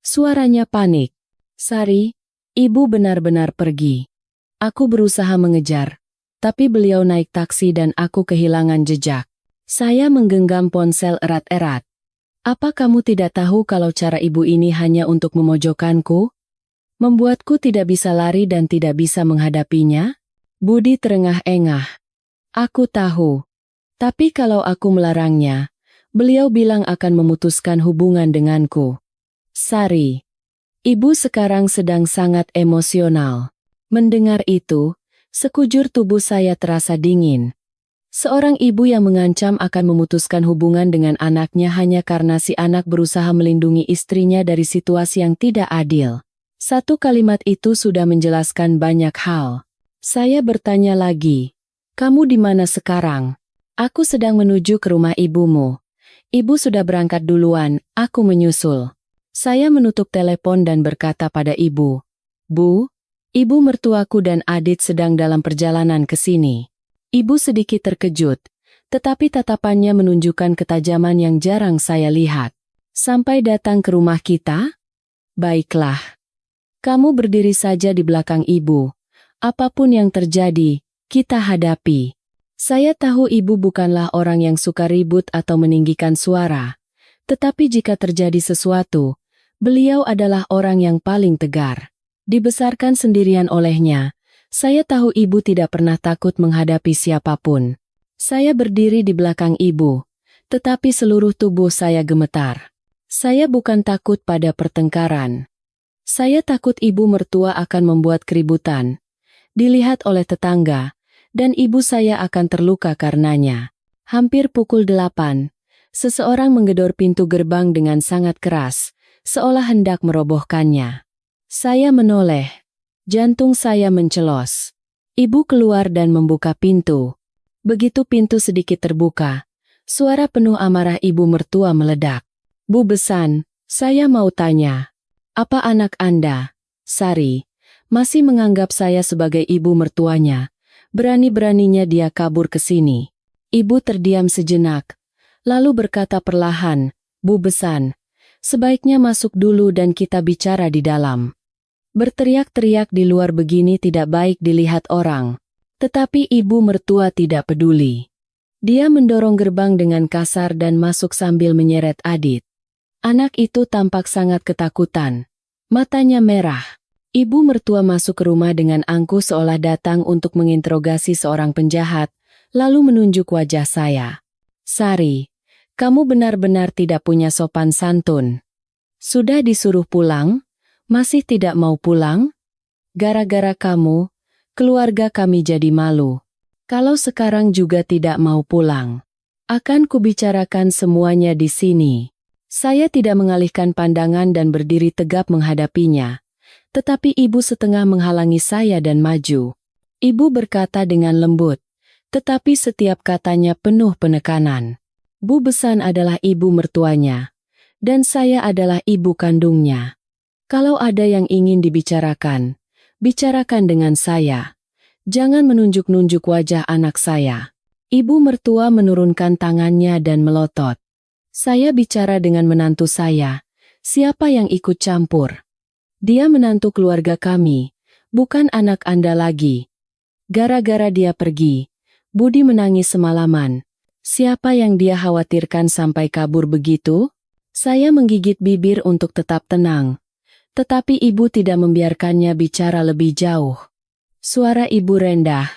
Suaranya panik. Sari, ibu benar-benar pergi. Aku berusaha mengejar, tapi beliau naik taksi dan aku kehilangan jejak. Saya menggenggam ponsel erat-erat. Apa kamu tidak tahu kalau cara ibu ini hanya untuk memojokkanku? Membuatku tidak bisa lari dan tidak bisa menghadapinya? Budi terengah-engah. Aku tahu. Tapi kalau aku melarangnya, beliau bilang akan memutuskan hubungan denganku. Sari, ibu sekarang sedang sangat emosional. Mendengar itu, sekujur tubuh saya terasa dingin. Seorang ibu yang mengancam akan memutuskan hubungan dengan anaknya hanya karena si anak berusaha melindungi istrinya dari situasi yang tidak adil. Satu kalimat itu sudah menjelaskan banyak hal. Saya bertanya lagi, kamu di mana sekarang? Aku sedang menuju ke rumah ibumu. Ibu sudah berangkat duluan, aku menyusul. Saya menutup telepon dan berkata pada ibu, Bu, ibu mertuaku dan Adit sedang dalam perjalanan ke sini. Ibu sedikit terkejut, tetapi tatapannya menunjukkan ketajaman yang jarang saya lihat. Sampai datang ke rumah kita? Baiklah. Kamu berdiri saja di belakang ibu. Apapun yang terjadi, kita hadapi. Saya tahu ibu bukanlah orang yang suka ribut atau meninggikan suara. Tetapi jika terjadi sesuatu, beliau adalah orang yang paling tegar. Dibesarkan sendirian olehnya. Saya tahu ibu tidak pernah takut menghadapi siapapun. Saya berdiri di belakang ibu, tetapi seluruh tubuh saya gemetar. Saya bukan takut pada pertengkaran. Saya takut ibu mertua akan membuat keributan, dilihat oleh tetangga, dan ibu saya akan terluka karenanya. Hampir pukul 8, seseorang menggedor pintu gerbang dengan sangat keras, seolah hendak merobohkannya. Saya menoleh. Jantung saya mencelos. Ibu keluar dan membuka pintu. Begitu pintu sedikit terbuka, suara penuh amarah ibu mertua meledak. Bu Besan, saya mau tanya. Apa anak Anda, Sari, masih menganggap saya sebagai ibu mertuanya? Berani-beraninya dia kabur ke sini. Ibu terdiam sejenak, lalu berkata perlahan, Bu Besan, sebaiknya masuk dulu dan kita bicara di dalam. Berteriak-teriak di luar begini tidak baik dilihat orang. Tetapi ibu mertua tidak peduli. Dia mendorong gerbang dengan kasar dan masuk sambil menyeret Adit. Anak itu tampak sangat ketakutan. Matanya merah. Ibu mertua masuk ke rumah dengan angkuh seolah datang untuk menginterogasi seorang penjahat, lalu menunjuk wajah saya. Sari, kamu benar-benar tidak punya sopan santun. Sudah disuruh pulang? Masih tidak mau pulang? Gara-gara kamu, keluarga kami jadi malu. Kalau sekarang juga tidak mau pulang, akan kubicarakan semuanya di sini. Saya tidak mengalihkan pandangan dan berdiri tegap menghadapinya. Tetapi ibu setengah menghalangi saya dan maju. Ibu berkata dengan lembut, tetapi setiap katanya penuh penekanan. Bu Besan adalah ibu mertuanya, dan saya adalah ibu kandungnya. Kalau ada yang ingin dibicarakan, bicarakan dengan saya. Jangan menunjuk-nunjuk wajah anak saya. Ibu mertua menurunkan tangannya dan melotot. Saya bicara dengan menantu saya. Siapa yang ikut campur? Dia menantu keluarga kami, bukan anak Anda lagi. Gara-gara dia pergi, Budi menangis semalaman. Siapa yang dia khawatirkan sampai kabur begitu? Saya menggigit bibir untuk tetap tenang. Tetapi ibu tidak membiarkannya bicara lebih jauh. Suara ibu rendah,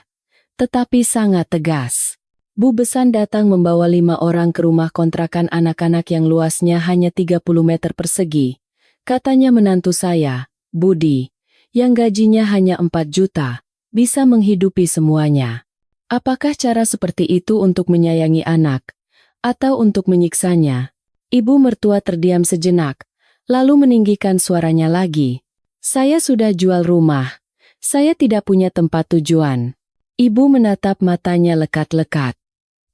tetapi sangat tegas. Bu Besan datang membawa 5 orang ke rumah kontrakan anak-anak yang luasnya hanya 30 meter persegi. Katanya menantu saya, Budi, yang gajinya hanya 4 juta, bisa menghidupi semuanya. Apakah cara seperti itu untuk menyayangi anak, atau untuk menyiksanya? Ibu mertua terdiam sejenak, lalu meninggikan suaranya lagi. Saya sudah jual rumah. Saya tidak punya tempat tujuan. Ibu menatap matanya lekat-lekat.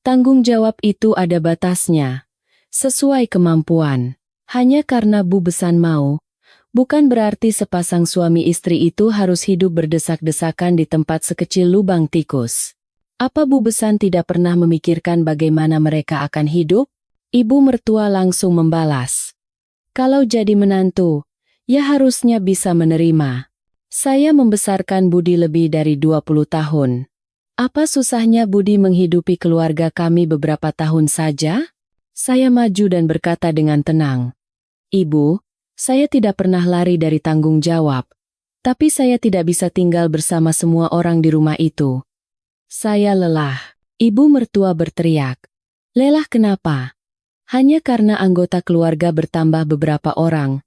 Tanggung jawab itu ada batasnya. Sesuai kemampuan. Hanya karena Bu Besan mau, bukan berarti sepasang suami istri itu harus hidup berdesak-desakan di tempat sekecil lubang tikus. Apa Bu Besan tidak pernah memikirkan bagaimana mereka akan hidup? Ibu mertua langsung membalas. Kalau jadi menantu, ya harusnya bisa menerima. Saya membesarkan Budi lebih dari 20 tahun. Apa susahnya Budi menghidupi keluarga kami beberapa tahun saja? Saya maju dan berkata dengan tenang. Ibu, saya tidak pernah lari dari tanggung jawab. Tapi saya tidak bisa tinggal bersama semua orang di rumah itu. Saya lelah. Ibu mertua berteriak. Lelah kenapa? Hanya karena anggota keluarga bertambah beberapa orang.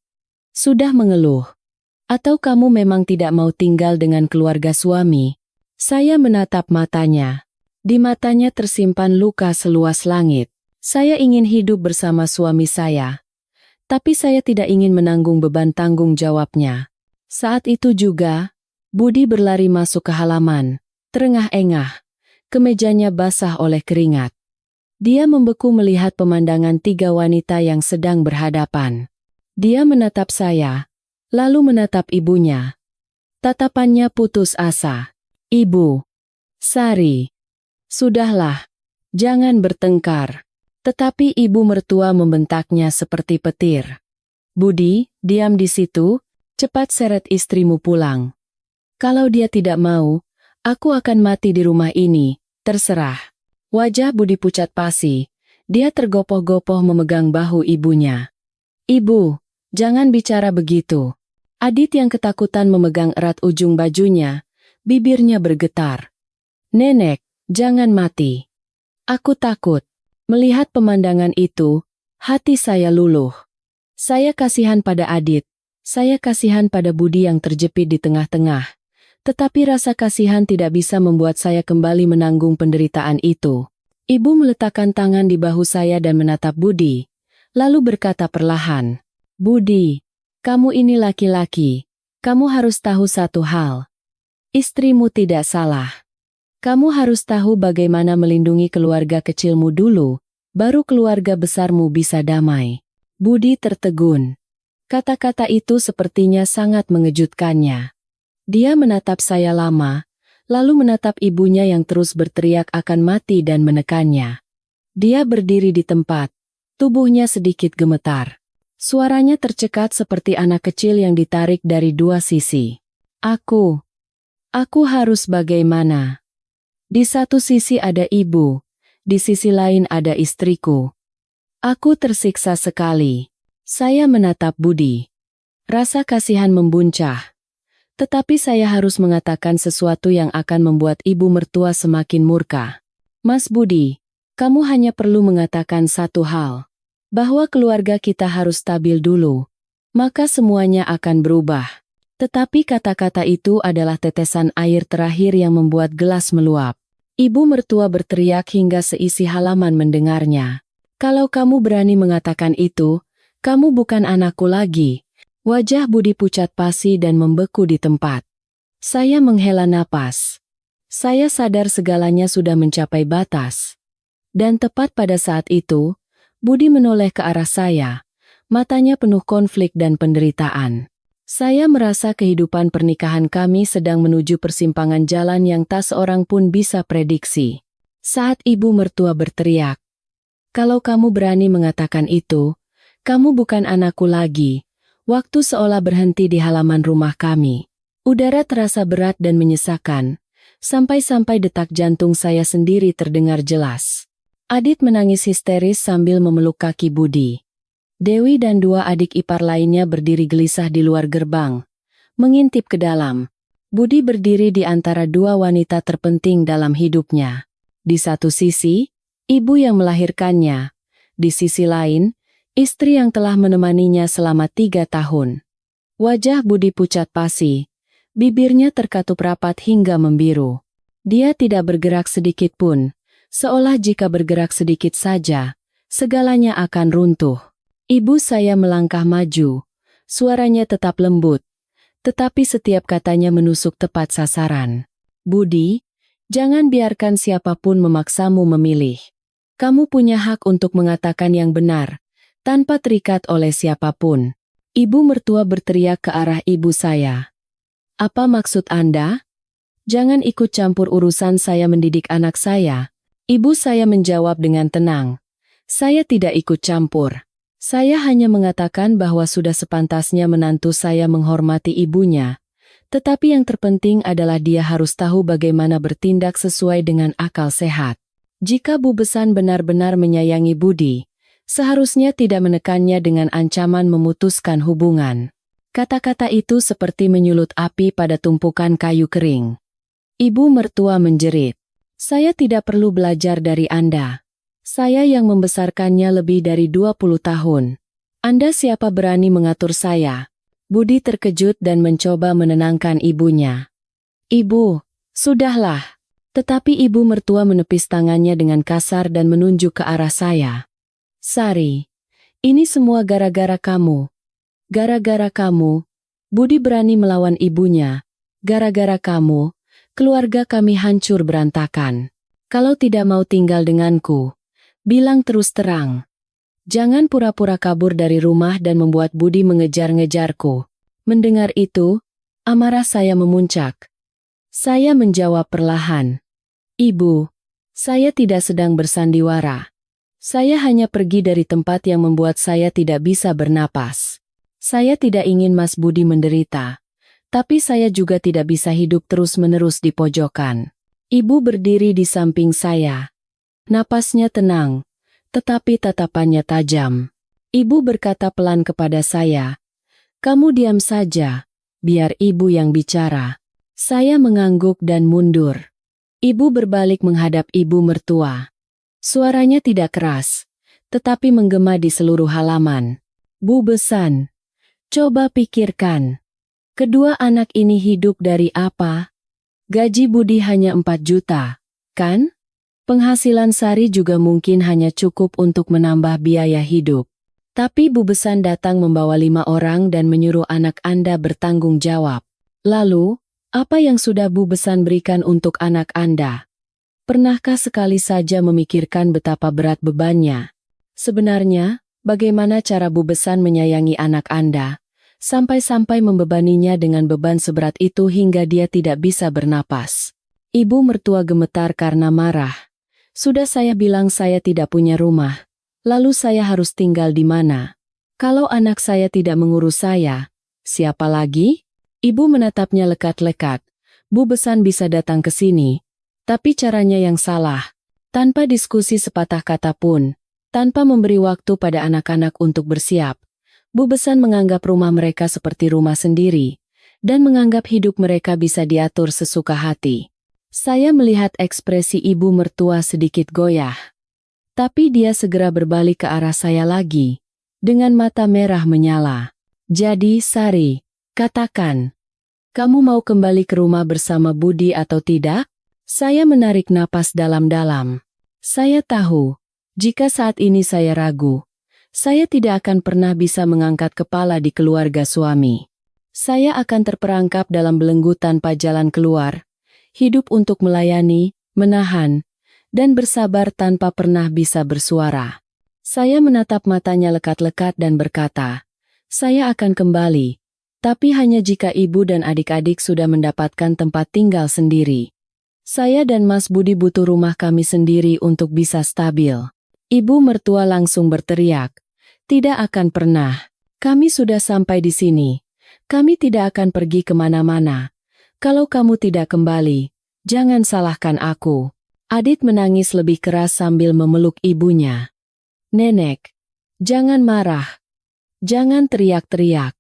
Sudah mengeluh. Atau kamu memang tidak mau tinggal dengan keluarga suami? Saya menatap matanya. Di matanya tersimpan luka seluas langit. Saya ingin hidup bersama suami saya. Tapi saya tidak ingin menanggung beban tanggung jawabnya. Saat itu juga, Budi berlari masuk ke halaman. Terengah-engah. Kemejanya basah oleh keringat. Dia membeku melihat pemandangan 3 wanita yang sedang berhadapan. Dia menatap saya, lalu menatap ibunya. Tatapannya putus asa. Ibu, Sari, sudahlah, jangan bertengkar. Tetapi ibu mertua membentaknya seperti petir. Budi, diam di situ, cepat seret istrimu pulang. Kalau dia tidak mau, aku akan mati di rumah ini, terserah. Wajah Budi pucat pasi, dia tergopoh-gopoh memegang bahu ibunya. Ibu, jangan bicara begitu. Adit yang ketakutan memegang erat ujung bajunya, bibirnya bergetar. Nenek, jangan mati. Aku takut. Melihat pemandangan itu, hati saya luluh. Saya kasihan pada Adit. Saya kasihan pada Budi yang terjepit di tengah-tengah. Tetapi rasa kasihan tidak bisa membuat saya kembali menanggung penderitaan itu. Ibu meletakkan tangan di bahu saya dan menatap Budi, lalu berkata perlahan, Budi, kamu ini laki-laki. Kamu harus tahu satu hal. Istrimu tidak salah. Kamu harus tahu bagaimana melindungi keluarga kecilmu dulu, baru keluarga besarmu bisa damai. Budi tertegun. Kata-kata itu sepertinya sangat mengejutkannya. Dia menatap saya lama, lalu menatap ibunya yang terus berteriak akan mati dan menekannya. Dia berdiri di tempat, tubuhnya sedikit gemetar. Suaranya tercekat seperti anak kecil yang ditarik dari 2 sisi. Aku harus bagaimana? Di satu sisi ada ibu, di sisi lain ada istriku. Aku tersiksa sekali. Saya menatap Budi. Rasa kasihan membuncah. Tetapi saya harus mengatakan sesuatu yang akan membuat ibu mertua semakin murka. Mas Budi, kamu hanya perlu mengatakan satu hal. Bahwa keluarga kita harus stabil dulu. Maka semuanya akan berubah. Tetapi kata-kata itu adalah tetesan air terakhir yang membuat gelas meluap. Ibu mertua berteriak hingga seisi halaman mendengarnya. Kalau kamu berani mengatakan itu, kamu bukan anakku lagi. Wajah Budi pucat pasi dan membeku di tempat. Saya menghela napas. Saya sadar segalanya sudah mencapai batas. Dan tepat pada saat itu, Budi menoleh ke arah saya. Matanya penuh konflik dan penderitaan. Saya merasa kehidupan pernikahan kami sedang menuju persimpangan jalan yang tak seorang pun bisa prediksi. Saat ibu mertua berteriak, "Kalau kamu berani mengatakan itu, kamu bukan anakku lagi." Waktu seolah berhenti di halaman rumah kami. Udara terasa berat dan menyesakan, sampai-sampai detak jantung saya sendiri terdengar jelas. Adit menangis histeris sambil memeluk kaki Budi. Dewi dan dua adik ipar lainnya berdiri gelisah di luar gerbang, mengintip ke dalam. Budi berdiri di antara dua wanita terpenting dalam hidupnya. Di satu sisi, ibu yang melahirkannya. Di sisi lain, istri yang telah menemaninya selama 3 tahun. Wajah Budi pucat pasi, bibirnya terkatup rapat hingga membiru. Dia tidak bergerak sedikit pun, seolah jika bergerak sedikit saja, segalanya akan runtuh. Ibu saya melangkah maju, suaranya tetap lembut, tetapi setiap katanya menusuk tepat sasaran. "Budi, jangan biarkan siapapun memaksamu memilih. Kamu punya hak untuk mengatakan yang benar, tanpa terikat oleh siapapun." Ibu mertua berteriak ke arah ibu saya. "Apa maksud Anda? Jangan ikut campur urusan saya mendidik anak saya." Ibu saya menjawab dengan tenang. "Saya tidak ikut campur. Saya hanya mengatakan bahwa sudah sepantasnya menantu saya menghormati ibunya. Tetapi yang terpenting adalah dia harus tahu bagaimana bertindak sesuai dengan akal sehat. Jika Bu Besan benar-benar menyayangi Budi, seharusnya tidak menekannya dengan ancaman memutuskan hubungan." Kata-kata itu seperti menyulut api pada tumpukan kayu kering. Ibu mertua menjerit, "Saya tidak perlu belajar dari Anda. Saya yang membesarkannya lebih dari 20 tahun. Anda siapa berani mengatur saya?" Budi terkejut dan mencoba menenangkan ibunya. "Ibu, sudahlah." Tetapi ibu mertua menepis tangannya dengan kasar dan menunjuk ke arah saya. "Sari, ini semua gara-gara kamu. Gara-gara kamu." Budi berani melawan ibunya. "Gara-gara kamu, keluarga kami hancur berantakan. Kalau tidak mau tinggal denganku, bilang terus terang. Jangan pura-pura kabur dari rumah dan membuat Budi mengejar-ngejarku." Mendengar itu, amarah saya memuncak. Saya menjawab perlahan, "Ibu, saya tidak sedang bersandiwara. Saya hanya pergi dari tempat yang membuat saya tidak bisa bernapas. Saya tidak ingin Mas Budi menderita, tapi saya juga tidak bisa hidup terus-menerus di pojokan." Ibu berdiri di samping saya. Napasnya tenang, tetapi tatapannya tajam. Ibu berkata pelan kepada saya, "Kamu diam saja, biar ibu yang bicara." Saya mengangguk dan mundur. Ibu berbalik menghadap ibu mertua. Suaranya tidak keras, tetapi menggema di seluruh halaman. "Bu Besan, coba pikirkan. Kedua anak ini hidup dari apa? Gaji Budi hanya 4 juta, kan? Penghasilan Sari juga mungkin hanya cukup untuk menambah biaya hidup. Tapi Bu Besan datang membawa 5 orang dan menyuruh anak Anda bertanggung jawab. Lalu, apa yang sudah Bu Besan berikan untuk anak Anda? Pernahkah sekali saja memikirkan betapa berat bebannya? Sebenarnya, bagaimana cara Bu Besan menyayangi anak Anda, sampai-sampai membebaninya dengan beban seberat itu hingga dia tidak bisa bernapas?" Ibu mertua gemetar karena marah. "Sudah saya bilang saya tidak punya rumah. Lalu saya harus tinggal di mana? Kalau anak saya tidak mengurus saya, siapa lagi?" Ibu menatapnya lekat-lekat. "Bu Besan bisa datang ke sini, tapi caranya yang salah. Tanpa diskusi sepatah kata pun, tanpa memberi waktu pada anak-anak untuk bersiap. Bu Besan menganggap rumah mereka seperti rumah sendiri, dan menganggap hidup mereka bisa diatur sesuka hati." Saya melihat ekspresi ibu mertua sedikit goyah. Tapi dia segera berbalik ke arah saya lagi, dengan mata merah menyala. "Jadi, Sari, katakan, kamu mau kembali ke rumah bersama Budi atau tidak?" Saya menarik napas dalam-dalam. Saya tahu, jika saat ini saya ragu, Saya tidak akan pernah bisa mengangkat kepala di keluarga suami. Saya akan terperangkap dalam belenggu tanpa jalan keluar, hidup untuk melayani, menahan, dan bersabar tanpa pernah bisa bersuara. Saya menatap matanya lekat-lekat dan berkata, saya akan kembali, tapi hanya jika ibu dan adik-adik sudah mendapatkan tempat tinggal sendiri. Saya dan Mas Budi butuh rumah kami sendiri untuk bisa stabil. Ibu mertua langsung berteriak, tidak akan pernah. Kami sudah sampai di sini. Kami tidak akan pergi kemana-mana. Kalau kamu tidak kembali, jangan salahkan aku. Adit menangis lebih keras sambil memeluk ibunya. Nenek, jangan marah. Jangan teriak-teriak.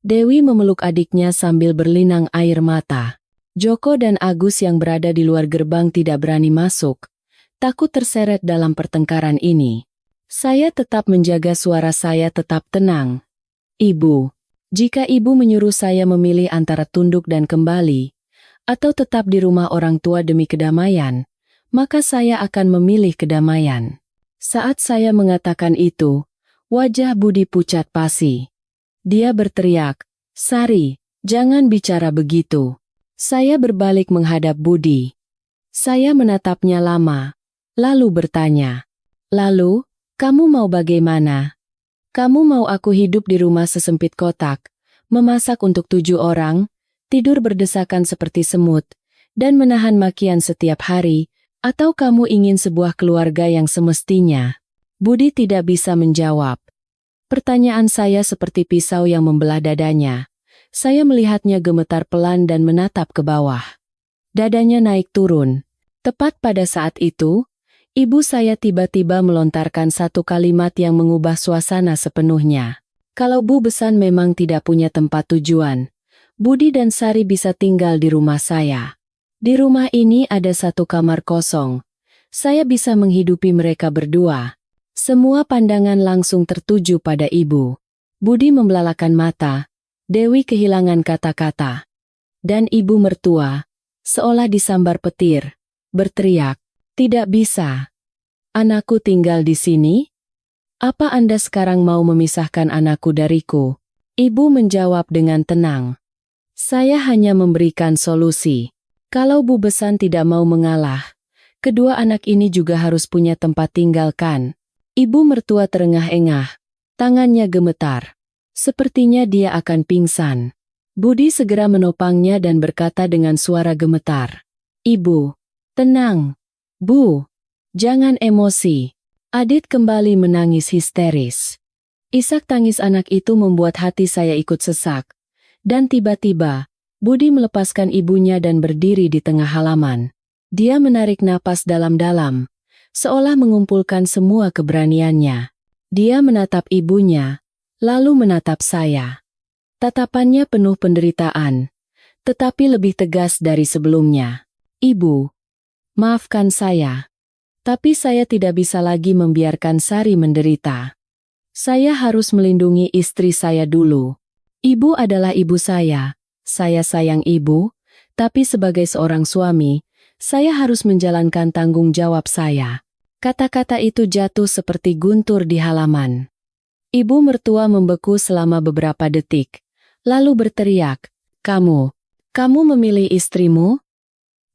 Dewi memeluk adiknya sambil berlinang air mata. Joko dan Agus yang berada di luar gerbang tidak berani masuk, takut terseret dalam pertengkaran ini. Saya tetap menjaga suara saya tetap tenang. Ibu, jika ibu menyuruh saya memilih antara tunduk dan kembali, atau tetap di rumah orang tua demi kedamaian, maka saya akan memilih kedamaian. Saat saya mengatakan itu, wajah Budi pucat pasi. Dia berteriak, Sari, jangan bicara begitu. Saya berbalik menghadap Budi. Saya menatapnya lama, lalu bertanya, lalu, kamu mau bagaimana? Kamu mau aku hidup di rumah sesempit kotak, memasak untuk 7 orang, tidur berdesakan seperti semut, dan menahan makian setiap hari, atau kamu ingin sebuah keluarga yang semestinya? Budi tidak bisa menjawab. Pertanyaan saya seperti pisau yang membelah dadanya. Saya melihatnya gemetar pelan dan menatap ke bawah. Dadanya naik turun. Tepat pada saat itu, ibu saya tiba-tiba melontarkan satu kalimat yang mengubah suasana sepenuhnya. Kalau Bu Besan memang tidak punya tempat tujuan, Budi dan Sari bisa tinggal di rumah saya. Di rumah ini ada satu kamar kosong. Saya bisa menghidupi mereka berdua. Semua pandangan langsung tertuju pada ibu. Budi membelalakan mata. Dewi kehilangan kata-kata. Dan ibu mertua, seolah disambar petir, berteriak, tidak bisa. Anakku tinggal di sini? Apa Anda sekarang mau memisahkan anakku dariku? Ibu menjawab dengan tenang. Saya hanya memberikan solusi. Kalau Bu Besan tidak mau mengalah, kedua anak ini juga harus punya tempat tinggal kan? Ibu mertua terengah-engah. Tangannya gemetar. Sepertinya dia akan pingsan. Budi segera menopangnya dan berkata dengan suara gemetar. Ibu, tenang. Bu, jangan emosi. Adit kembali menangis histeris. Isak tangis anak itu membuat hati saya ikut sesak. Dan tiba-tiba, Budi melepaskan ibunya dan berdiri di tengah halaman. Dia menarik napas dalam-dalam, seolah mengumpulkan semua keberaniannya. Dia menatap ibunya, lalu menatap saya. Tatapannya penuh penderitaan, tetapi lebih tegas dari sebelumnya. Ibu, maafkan saya. Tapi saya tidak bisa lagi membiarkan Sari menderita. Saya harus melindungi istri saya dulu. Ibu adalah ibu saya sayang ibu, tapi sebagai seorang suami, saya harus menjalankan tanggung jawab saya. Kata-kata itu jatuh seperti guntur di halaman. Ibu mertua membeku selama beberapa detik, lalu berteriak, kamu memilih istrimu?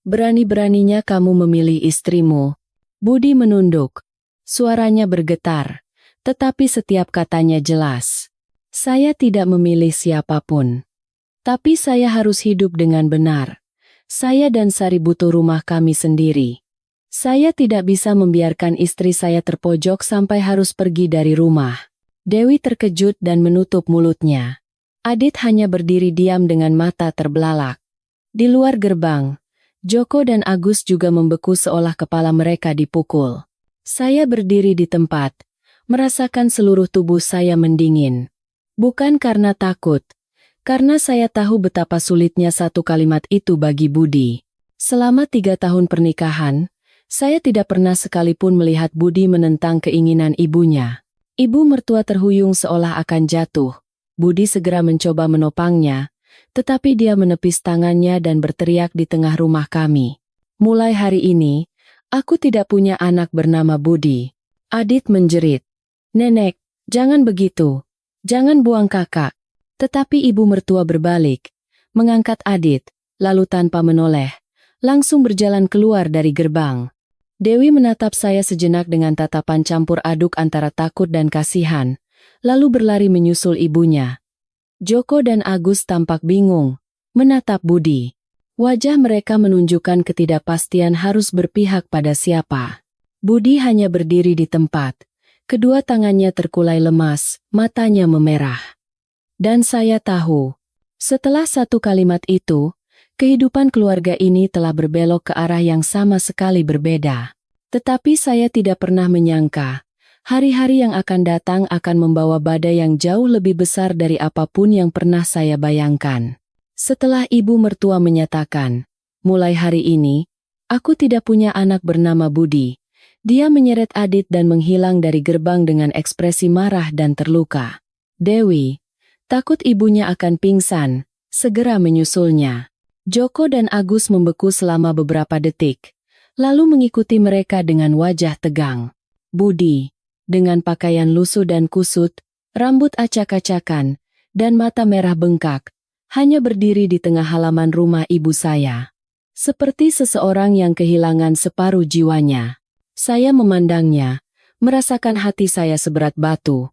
Berani-beraninya kamu memilih istrimu. Budi menunduk. Suaranya bergetar, tetapi setiap katanya jelas. Saya tidak memilih siapapun. Tapi saya harus hidup dengan benar. Saya dan Sari butuh rumah kami sendiri. Saya tidak bisa membiarkan istri saya terpojok sampai harus pergi dari rumah. Dewi terkejut dan menutup mulutnya. Adit hanya berdiri diam dengan mata terbelalak. Di luar gerbang, Joko dan Agus juga membeku seolah kepala mereka dipukul. Saya berdiri di tempat, merasakan seluruh tubuh saya mendingin. Bukan karena takut, karena saya tahu betapa sulitnya satu kalimat itu bagi Budi. Selama 3 tahun pernikahan, saya tidak pernah sekalipun melihat Budi menentang keinginan ibunya. Ibu mertua terhuyung seolah akan jatuh. Budi segera mencoba menopangnya, tetapi dia menepis tangannya dan berteriak di tengah rumah kami. Mulai hari ini, aku tidak punya anak bernama Budi. Adit menjerit. Nenek, Jangan begitu. Jangan buang kakak. Tetapi ibu mertua berbalik, mengangkat Adit, lalu tanpa menoleh, langsung berjalan keluar dari gerbang. Dewi menatap saya sejenak dengan tatapan campur aduk antara takut dan kasihan, lalu berlari menyusul ibunya. Joko dan Agus tampak bingung, menatap Budi. Wajah mereka menunjukkan ketidakpastian harus berpihak pada siapa. Budi hanya berdiri di tempat. Kedua tangannya terkulai lemas, matanya memerah. Dan saya tahu, setelah satu kalimat itu, kehidupan keluarga ini telah berbelok ke arah yang sama sekali berbeda. Tetapi saya tidak pernah menyangka, hari-hari yang akan datang akan membawa badai yang jauh lebih besar dari apapun yang pernah saya bayangkan. Setelah ibu mertua menyatakan, mulai hari ini, aku tidak punya anak bernama Budi. Dia menyeret Adit dan menghilang dari gerbang dengan ekspresi marah dan terluka. Dewi, takut ibunya akan pingsan, segera menyusulnya. Joko dan Agus membeku selama beberapa detik, lalu mengikuti mereka dengan wajah tegang. Budi, dengan pakaian lusuh dan kusut, rambut acak-acakan, dan mata merah bengkak, hanya berdiri di tengah halaman rumah ibu saya. Seperti seseorang yang kehilangan separuh jiwanya. Saya memandangnya, merasakan hati saya seberat batu.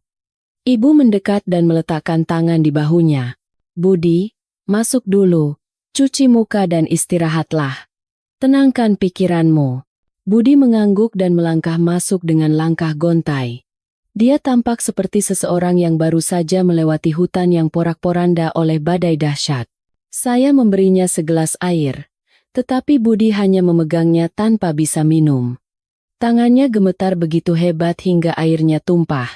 Ibu mendekat dan meletakkan tangan di bahunya. Budi, masuk dulu, cuci muka dan istirahatlah. Tenangkan pikiranmu. Budi mengangguk dan melangkah masuk dengan langkah gontai. Dia tampak seperti seseorang yang baru saja melewati hutan yang porak-poranda oleh badai dahsyat. Saya memberinya segelas air, tetapi Budi hanya memegangnya tanpa bisa minum. Tangannya gemetar begitu hebat hingga airnya tumpah.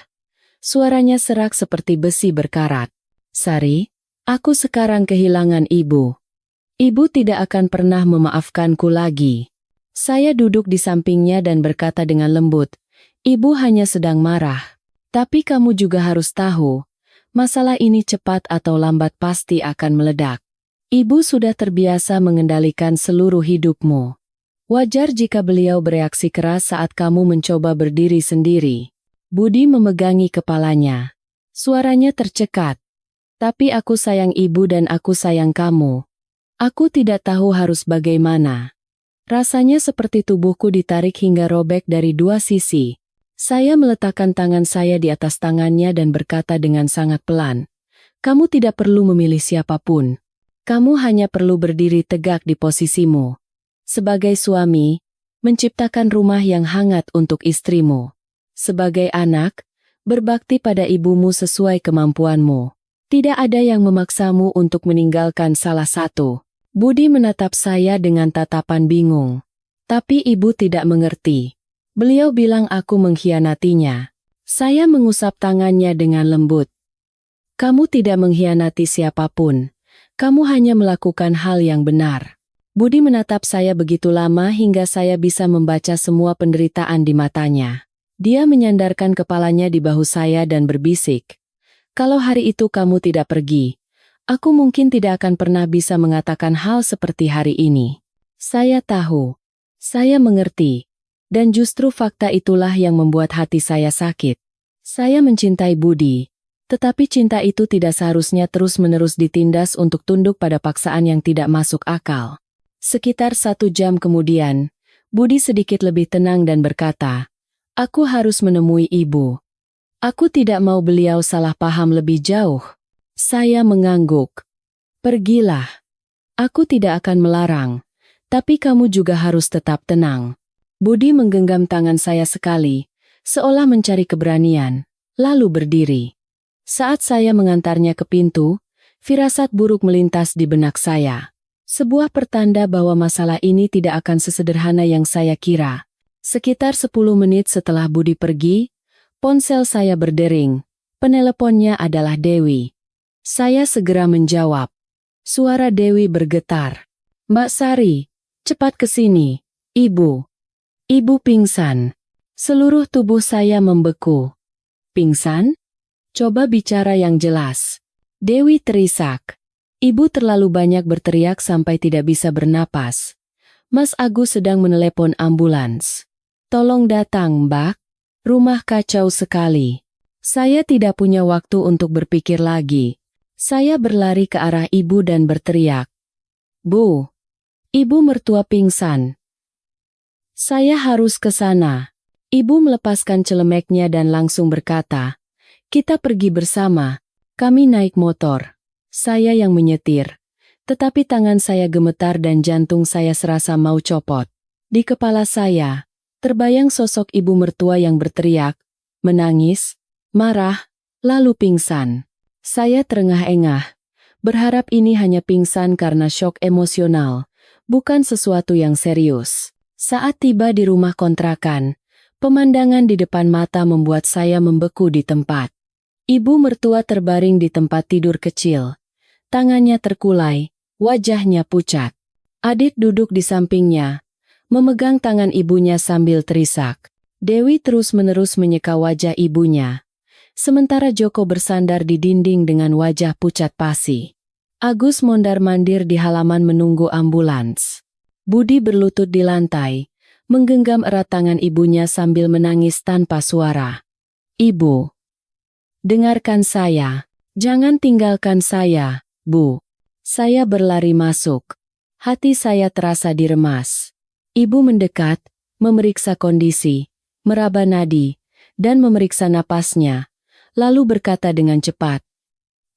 Suaranya serak seperti besi berkarat. Sari, aku sekarang kehilangan ibu. Ibu tidak akan pernah memaafkanku lagi. Saya duduk di sampingnya dan berkata dengan lembut, ibu hanya sedang marah. Tapi kamu juga harus tahu, masalah ini cepat atau lambat pasti akan meledak. Ibu sudah terbiasa mengendalikan seluruh hidupmu. Wajar jika beliau bereaksi keras saat kamu mencoba berdiri sendiri. Budi memegangi kepalanya. Suaranya tercekat. Tapi aku sayang ibu dan aku sayang kamu. Aku tidak tahu harus bagaimana. Rasanya seperti tubuhku ditarik hingga robek dari dua sisi. Saya meletakkan tangan saya di atas tangannya dan berkata dengan sangat pelan. Kamu tidak perlu memilih siapapun. Kamu hanya perlu berdiri tegak di posisimu. Sebagai suami, menciptakan rumah yang hangat untuk istrimu. Sebagai anak, berbakti pada ibumu sesuai kemampuanmu. Tidak ada yang memaksamu untuk meninggalkan salah satu. Budi menatap saya dengan tatapan bingung. Tapi ibu tidak mengerti. Beliau bilang aku mengkhianatinya. Saya mengusap tangannya dengan lembut. Kamu tidak mengkhianati siapapun. Kamu hanya melakukan hal yang benar. Budi menatap saya begitu lama hingga saya bisa membaca semua penderitaan di matanya. Dia menyandarkan kepalanya di bahu saya dan berbisik. Kalau hari itu kamu tidak pergi, aku mungkin tidak akan pernah bisa mengatakan hal seperti hari ini. Saya tahu. Saya mengerti. Dan justru fakta itulah yang membuat hati saya sakit. Saya mencintai Budi. Tetapi cinta itu tidak seharusnya terus-menerus ditindas untuk tunduk pada paksaan yang tidak masuk akal. Sekitar 1 jam kemudian, Budi sedikit lebih tenang dan berkata, aku harus menemui ibu. Aku tidak mau beliau salah paham lebih jauh. Saya mengangguk. Pergilah. Aku tidak akan melarang, tapi kamu juga harus tetap tenang. Budi menggenggam tangan saya sekali, seolah mencari keberanian, lalu berdiri. Saat saya mengantarnya ke pintu, firasat buruk melintas di benak saya. Sebuah pertanda bahwa masalah ini tidak akan sesederhana yang saya kira. Sekitar 10 menit setelah Budi pergi, ponsel saya berdering. Peneleponnya adalah Dewi. Saya segera menjawab. Suara Dewi bergetar. Mbak Sari, cepat ke sini. Ibu. Ibu pingsan. Seluruh tubuh saya membeku. Pingsan? Coba bicara yang jelas. Dewi terisak. Ibu terlalu banyak berteriak sampai tidak bisa bernapas. Mas Agus sedang menelepon ambulans. Tolong datang, Mbak. Rumah kacau sekali. Saya tidak punya waktu untuk berpikir lagi. Saya berlari ke arah ibu dan berteriak, "Bu, ibu mertua pingsan. Saya harus ke sana." Ibu melepaskan celemeknya dan langsung berkata, "Kita pergi bersama." Kami naik motor. Saya yang menyetir. Tetapi tangan saya gemetar dan jantung saya serasa mau copot. Di kepala saya, terbayang sosok ibu mertua yang berteriak, menangis, marah, lalu pingsan. Saya terengah-engah, berharap ini hanya pingsan karena syok emosional, bukan sesuatu yang serius. Saat tiba di rumah kontrakan, pemandangan di depan mata membuat saya membeku di tempat. Ibu mertua terbaring di tempat tidur kecil. Tangannya terkulai, wajahnya pucat. Adit duduk di sampingnya, memegang tangan ibunya sambil terisak. Dewi terus-menerus menyeka wajah ibunya. Sementara Joko bersandar di dinding dengan wajah pucat pasi. Agus mondar-mandir di halaman menunggu ambulans. Budi berlutut di lantai, menggenggam erat tangan ibunya sambil menangis tanpa suara. "Ibu, dengarkan saya. Jangan tinggalkan saya, Bu." Saya berlari masuk. Hati saya terasa diremas. Ibu mendekat, memeriksa kondisi, meraba nadi, dan memeriksa napasnya, lalu berkata dengan cepat,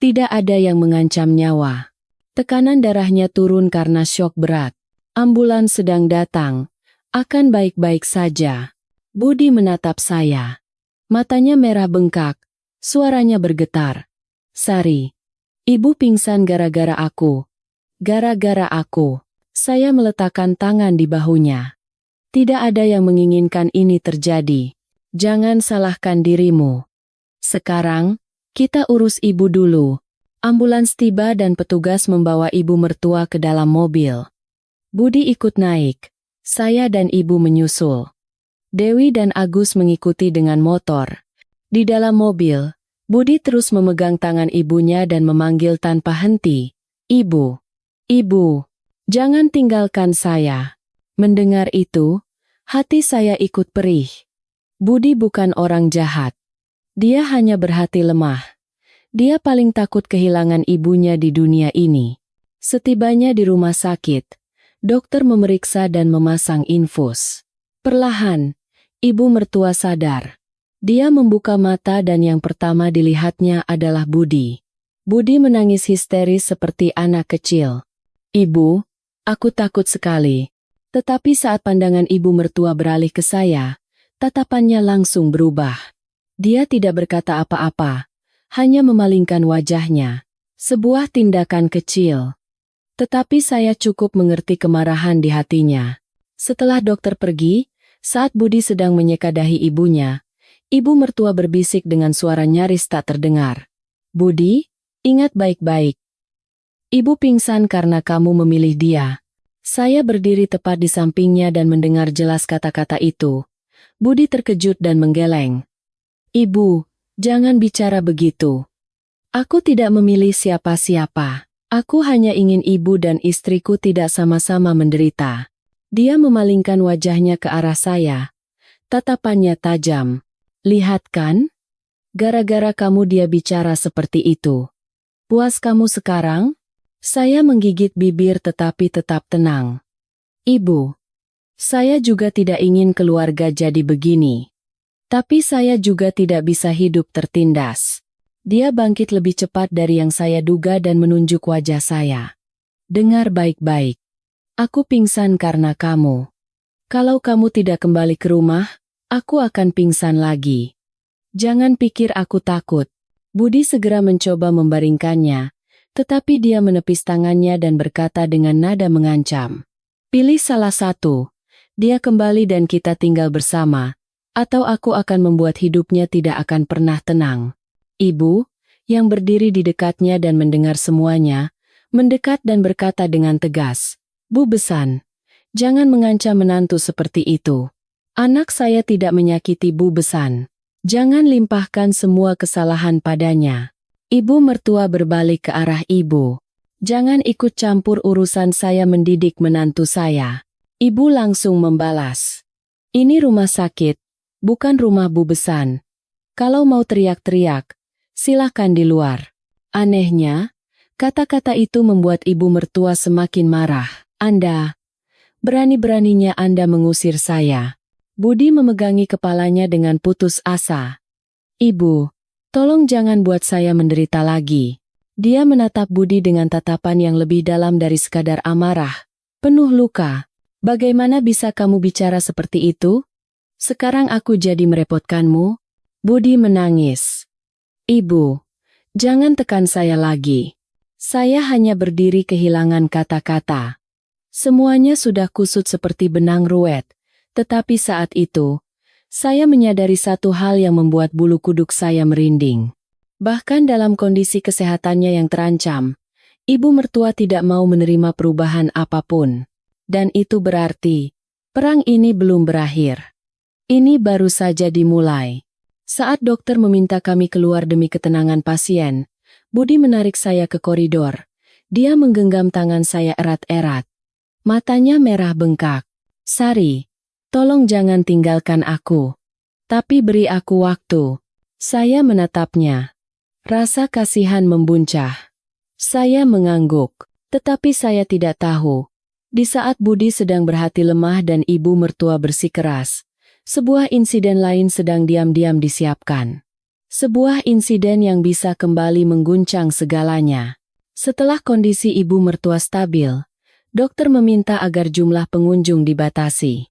"Tidak ada yang mengancam nyawa." Tekanan darahnya turun karena syok berat. "Ambulans sedang datang. Akan baik-baik saja." Budi menatap saya. Matanya merah bengkak. Suaranya bergetar. "Sari, ibu pingsan gara-gara aku. Gara-gara aku." Saya meletakkan tangan di bahunya. "Tidak ada yang menginginkan ini terjadi. Jangan salahkan dirimu. Sekarang, kita urus ibu dulu." Ambulans tiba dan petugas membawa ibu mertua ke dalam mobil. Budi ikut naik. Saya dan ibu menyusul. Dewi dan Agus mengikuti dengan motor. Di dalam mobil, Budi terus memegang tangan ibunya dan memanggil tanpa henti, "Ibu, ibu, jangan tinggalkan saya." Mendengar itu, hati saya ikut perih. Budi bukan orang jahat. Dia hanya berhati lemah. Dia paling takut kehilangan ibunya di dunia ini. Setibanya di rumah sakit, dokter memeriksa dan memasang infus. Perlahan, ibu mertua sadar. Dia membuka mata dan yang pertama dilihatnya adalah Budi. Budi menangis histeris seperti anak kecil. "Ibu, aku takut sekali." Tetapi saat pandangan ibu mertua beralih ke saya, tatapannya langsung berubah. Dia tidak berkata apa-apa, hanya memalingkan wajahnya. Sebuah tindakan kecil. Tetapi saya cukup mengerti kemarahan di hatinya. Setelah dokter pergi, saat Budi sedang menyeka dahi ibunya, ibu mertua berbisik dengan suara nyaris tak terdengar. "Budi, ingat baik-baik. Ibu pingsan karena kamu memilih dia." Saya berdiri tepat di sampingnya dan mendengar jelas kata-kata itu. Budi terkejut dan menggeleng. "Ibu, jangan bicara begitu. Aku tidak memilih siapa-siapa. Aku hanya ingin ibu dan istriku tidak sama-sama menderita." Dia memalingkan wajahnya ke arah saya. Tatapannya tajam. "Lihat kan? Gara-gara kamu dia bicara seperti itu. Puas kamu sekarang?" Saya menggigit bibir tetapi tetap tenang. "Ibu, saya juga tidak ingin keluarga jadi begini. Tapi saya juga tidak bisa hidup tertindas." Dia bangkit lebih cepat dari yang saya duga dan menunjuk wajah saya. "Dengar baik-baik. Aku pingsan karena kamu. Kalau kamu tidak kembali ke rumah, aku akan pingsan lagi. Jangan pikir aku takut." Budi segera mencoba membaringkannya, tetapi dia menepis tangannya dan berkata dengan nada mengancam, "Pilih salah satu. Dia kembali dan kita tinggal bersama, atau aku akan membuat hidupnya tidak akan pernah tenang." Ibu, yang berdiri di dekatnya dan mendengar semuanya, mendekat dan berkata dengan tegas, "Bu Besan, jangan mengancam menantu seperti itu. Anak saya tidak menyakiti Bu Besan. Jangan limpahkan semua kesalahan padanya." Ibu mertua berbalik ke arah ibu. "Jangan ikut campur urusan saya mendidik menantu saya." Ibu langsung membalas, "Ini rumah sakit, bukan rumah Bu Besan. Kalau mau teriak-teriak, silakan di luar. Anehnya, kata-kata itu membuat ibu mertua semakin marah. Anda, berani-beraninya Anda mengusir saya. Budi memegangi kepalanya dengan putus asa. Ibu, tolong jangan buat saya menderita lagi. Dia menatap Budi dengan tatapan yang lebih dalam dari sekadar amarah. Penuh luka. Bagaimana bisa kamu bicara seperti itu? Sekarang aku jadi merepotkanmu? Budi menangis. Ibu, jangan tekan saya lagi. Saya hanya berdiri kehilangan kata-kata. Semuanya sudah kusut seperti benang ruwet. Tetapi saat itu, saya menyadari satu hal yang membuat bulu kuduk saya merinding. Bahkan dalam kondisi kesehatannya yang terancam, ibu mertua tidak mau menerima perubahan apapun. Dan itu berarti, perang ini belum berakhir. Ini baru saja dimulai. Saat dokter meminta kami keluar demi ketenangan pasien, Budi menarik saya ke koridor. Dia menggenggam tangan saya erat-erat. Matanya merah bengkak. Sari, tolong jangan tinggalkan aku. Tapi beri aku waktu. Saya menatapnya. Rasa kasihan membuncah. Saya mengangguk, tetapi saya tidak tahu. Di saat Budi sedang berhati lemah dan ibu mertua bersikeras, sebuah insiden lain sedang diam-diam disiapkan. Sebuah insiden yang bisa kembali mengguncang segalanya. Setelah kondisi ibu mertua stabil, dokter meminta agar jumlah pengunjung dibatasi.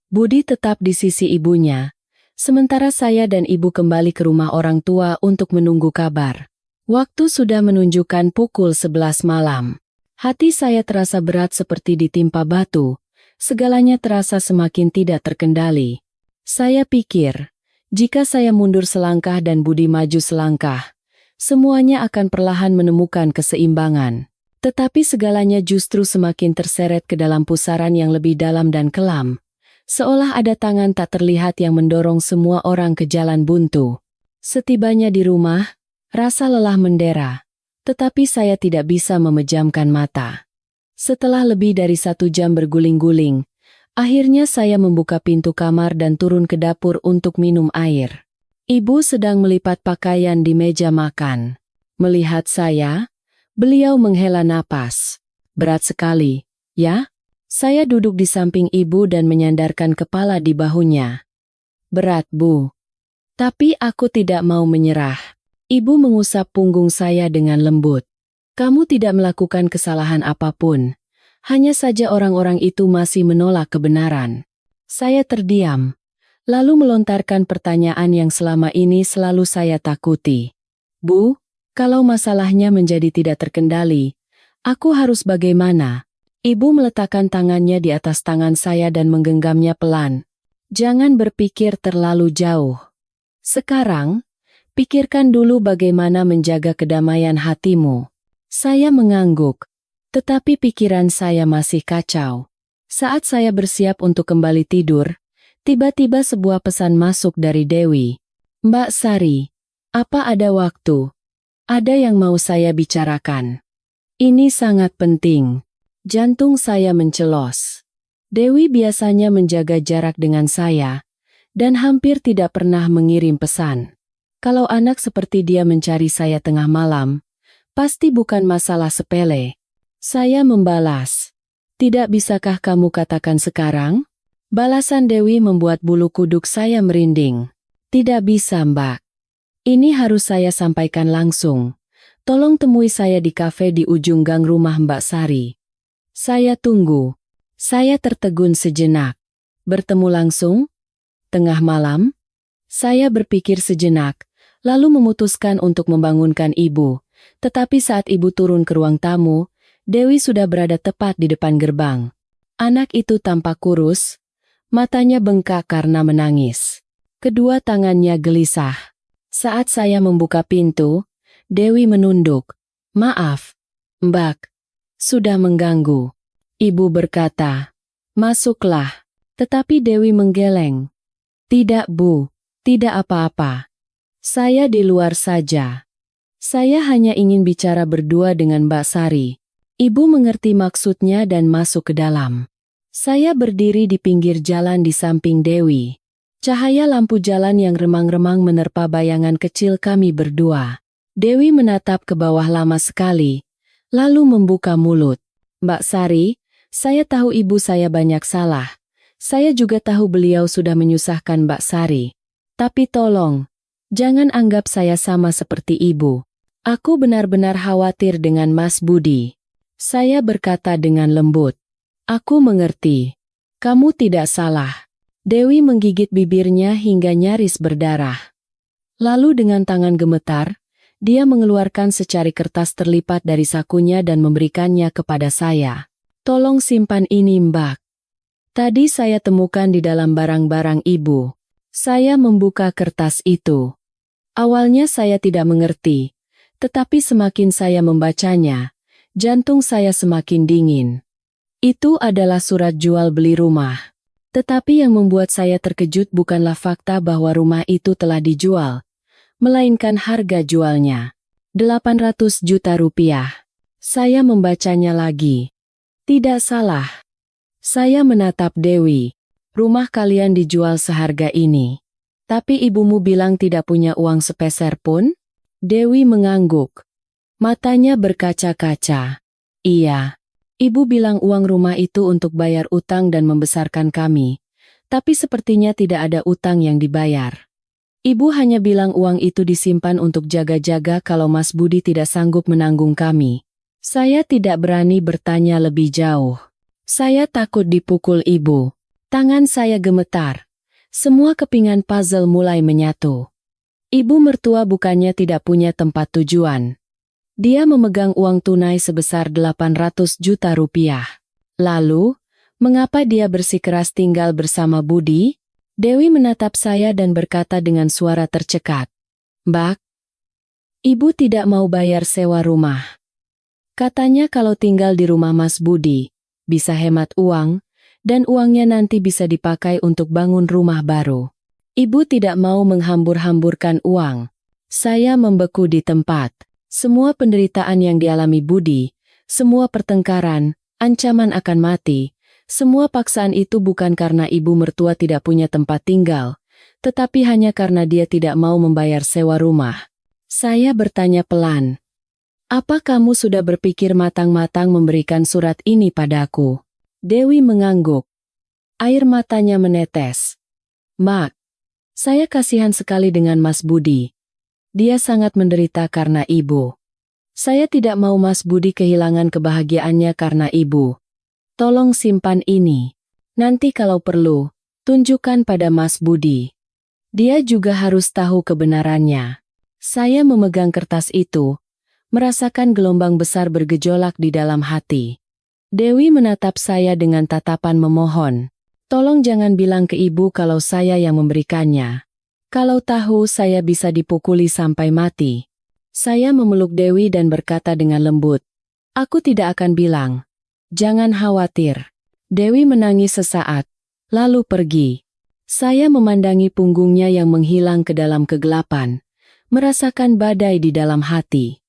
Budi tetap di sisi ibunya, sementara saya dan ibu kembali ke rumah orang tua untuk menunggu kabar. Waktu sudah menunjukkan pukul 11 malam. Hati saya terasa berat seperti ditimpa batu. Segalanya terasa semakin tidak terkendali. Saya pikir, jika saya mundur selangkah dan Budi maju selangkah, semuanya akan perlahan menemukan keseimbangan. Tetapi segalanya justru semakin terseret ke dalam pusaran yang lebih dalam dan kelam. Seolah ada tangan tak terlihat yang mendorong semua orang ke jalan buntu. Setibanya di rumah, rasa lelah mendera. Tetapi saya tidak bisa memejamkan mata. Setelah lebih dari 1 jam berguling-guling, akhirnya saya membuka pintu kamar dan turun ke dapur untuk minum air. Ibu sedang melipat pakaian di meja makan. Melihat saya, beliau menghela napas. Berat sekali, ya? Saya duduk di samping ibu dan menyandarkan kepala di bahunya. Berat, Bu. Tapi aku tidak mau menyerah. Ibu mengusap punggung saya dengan lembut. Kamu tidak melakukan kesalahan apapun. Hanya saja orang-orang itu masih menolak kebenaran. Saya terdiam, lalu melontarkan pertanyaan yang selama ini selalu saya takuti. Bu, kalau masalahnya menjadi tidak terkendali, aku harus bagaimana? Ibu meletakkan tangannya di atas tangan saya dan menggenggamnya pelan. Jangan berpikir terlalu jauh. Sekarang, pikirkan dulu bagaimana menjaga kedamaian hatimu. Saya mengangguk, tetapi pikiran saya masih kacau. Saat saya bersiap untuk kembali tidur, tiba-tiba sebuah pesan masuk dari Dewi. Mbak Sari, apa ada waktu? Ada yang mau saya bicarakan. Ini sangat penting. Jantung saya mencelos. Dewi biasanya menjaga jarak dengan saya, dan hampir tidak pernah mengirim pesan. Kalau anak seperti dia mencari saya tengah malam, pasti bukan masalah sepele. Saya membalas, tidak bisakah kamu katakan sekarang? Balasan Dewi membuat bulu kuduk saya merinding. Tidak bisa, Mbak. Ini harus saya sampaikan langsung. Tolong temui saya di kafe di ujung gang rumah Mbak Sari. Saya tunggu. Saya tertegun sejenak. Bertemu langsung? Tengah malam? Saya berpikir sejenak, lalu memutuskan untuk membangunkan ibu. Tetapi saat ibu turun ke ruang tamu, Dewi sudah berada tepat di depan gerbang. Anak itu tampak kurus, matanya bengkak karena menangis. Kedua tangannya gelisah. Saat saya membuka pintu, Dewi menunduk. Maaf, Mbak. Sudah mengganggu. Ibu berkata, masuklah. Tetapi Dewi menggeleng. Tidak, Bu. Tidak apa-apa. Saya di luar saja. Saya hanya ingin bicara berdua dengan Mbak Sari. Ibu mengerti maksudnya dan masuk ke dalam. Saya berdiri di pinggir jalan di samping Dewi. Cahaya lampu jalan yang remang-remang menerpa bayangan kecil kami berdua. Dewi menatap ke bawah lama sekali, lalu membuka mulut. Mbak Sari, saya tahu ibu saya banyak salah. Saya juga tahu beliau sudah menyusahkan Mbak Sari. Tapi tolong, jangan anggap saya sama seperti ibu. Aku benar-benar khawatir dengan Mas Budi. Saya berkata dengan lembut. Aku mengerti. Kamu tidak salah. Dewi menggigit bibirnya hingga nyaris berdarah. Lalu dengan tangan gemetar, dia mengeluarkan secari kertas terlipat dari sakunya dan memberikannya kepada saya. Tolong simpan ini, Mbak. Tadi saya temukan di dalam barang-barang ibu. Saya membuka kertas itu. Awalnya saya tidak mengerti, tetapi semakin saya membacanya, jantung saya semakin dingin. Itu adalah surat jual beli rumah. Tetapi yang membuat saya terkejut bukanlah fakta bahwa rumah itu telah dijual, melainkan harga jualnya. 800 juta rupiah. Saya membacanya lagi. Tidak salah. Saya menatap Dewi. Rumah kalian dijual seharga ini. Tapi ibumu bilang tidak punya uang sepeser pun? Dewi mengangguk. Matanya berkaca-kaca. Iya. Ibu bilang uang rumah itu untuk bayar utang dan membesarkan kami. Tapi sepertinya tidak ada utang yang dibayar. Ibu hanya bilang uang itu disimpan untuk jaga-jaga kalau Mas Budi tidak sanggup menanggung kami. Saya tidak berani bertanya lebih jauh. Saya takut dipukul ibu. Tangan saya gemetar. Semua kepingan puzzle mulai menyatu. Ibu mertua bukannya tidak punya tempat tujuan. Dia memegang uang tunai sebesar 800 juta rupiah. Lalu, mengapa dia bersikeras tinggal bersama Budi? Dewi menatap saya dan berkata dengan suara tercekat. Mbak, ibu tidak mau bayar sewa rumah. Katanya kalau tinggal di rumah Mas Budi, bisa hemat uang, dan uangnya nanti bisa dipakai untuk bangun rumah baru. Ibu tidak mau menghambur-hamburkan uang. Saya membeku di tempat. Semua penderitaan yang dialami Budi, semua pertengkaran, ancaman akan mati, semua paksaan itu bukan karena ibu mertua tidak punya tempat tinggal, tetapi hanya karena dia tidak mau membayar sewa rumah. Saya bertanya pelan. Apa kamu sudah berpikir matang-matang memberikan surat ini padaku? Dewi mengangguk. Air matanya menetes. Mak, saya kasihan sekali dengan Mas Budi. Dia sangat menderita karena ibu. Saya tidak mau Mas Budi kehilangan kebahagiaannya karena ibu. Tolong simpan ini. Nanti kalau perlu, tunjukkan pada Mas Budi. Dia juga harus tahu kebenarannya. Saya memegang kertas itu, merasakan gelombang besar bergejolak di dalam hati. Dewi menatap saya dengan tatapan memohon. Tolong jangan bilang ke ibu kalau saya yang memberikannya. Kalau tahu saya bisa dipukuli sampai mati. Saya memeluk Dewi dan berkata dengan lembut. Aku tidak akan bilang. Jangan khawatir. Dewi menangis sesaat, lalu pergi. Saya memandangi punggungnya yang menghilang ke dalam kegelapan, merasakan badai di dalam hati.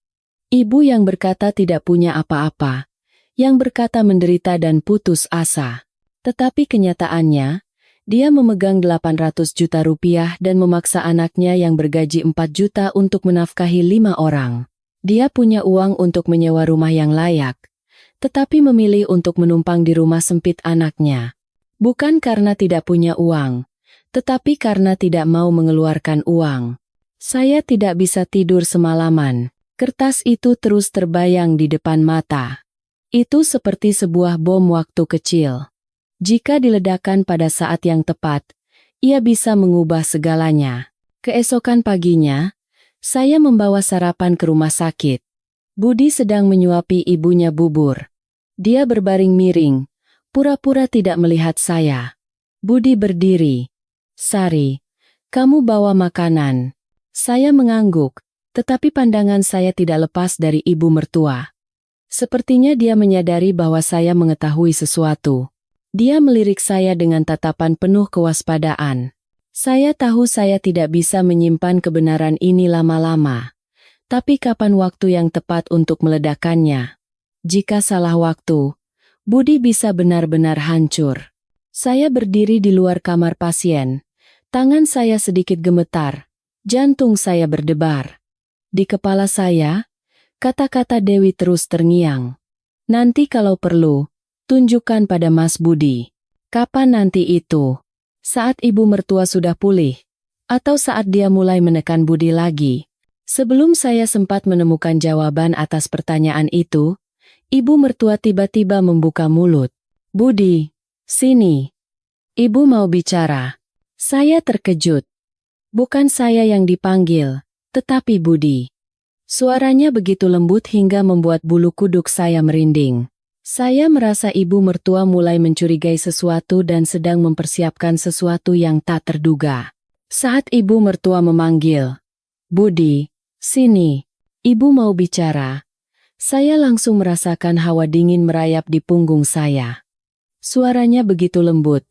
Ibu yang berkata tidak punya apa-apa, yang berkata menderita dan putus asa. Tetapi kenyataannya, dia memegang 800 juta rupiah dan memaksa anaknya yang bergaji 4 juta untuk menafkahi 5 orang. Dia punya uang untuk menyewa rumah yang layak, tetapi memilih untuk menumpang di rumah sempit anaknya. Bukan karena tidak punya uang, tetapi karena tidak mau mengeluarkan uang. Saya tidak bisa tidur semalaman. Kertas itu terus terbayang di depan mata. Itu seperti sebuah bom waktu kecil. Jika diledakkan pada saat yang tepat, ia bisa mengubah segalanya. Keesokan paginya, saya membawa sarapan ke rumah sakit. Budi sedang menyuapi ibunya bubur. Dia berbaring miring, pura-pura tidak melihat saya. Budi berdiri. Sari, kamu bawa makanan. Saya mengangguk, tetapi pandangan saya tidak lepas dari ibu mertua. Sepertinya dia menyadari bahwa saya mengetahui sesuatu. Dia melirik saya dengan tatapan penuh kewaspadaan. Saya tahu saya tidak bisa menyimpan kebenaran ini lama-lama. Tapi kapan waktu yang tepat untuk meledakkannya? Jika salah waktu, Budi bisa benar-benar hancur. Saya berdiri di luar kamar pasien, Tangan saya sedikit gemetar, jantung saya berdebar. Di kepala saya, kata-kata Dewi terus terngiang. Nanti kalau perlu, tunjukkan pada Mas Budi. Kapan nanti itu? Saat ibu mertua sudah pulih? Atau saat dia mulai menekan Budi lagi? Sebelum saya sempat menemukan jawaban atas pertanyaan itu, ibu mertua tiba-tiba membuka mulut. Budi, sini. Ibu mau bicara. Saya terkejut. Bukan saya yang dipanggil, tetapi Budi. Suaranya begitu lembut hingga membuat bulu kuduk saya merinding. Saya merasa ibu mertua mulai mencurigai sesuatu dan sedang mempersiapkan sesuatu yang tak terduga. Saat ibu mertua memanggil, Budi, sini, ibu mau bicara. Saya langsung merasakan hawa dingin merayap di punggung saya. Suaranya begitu lembut.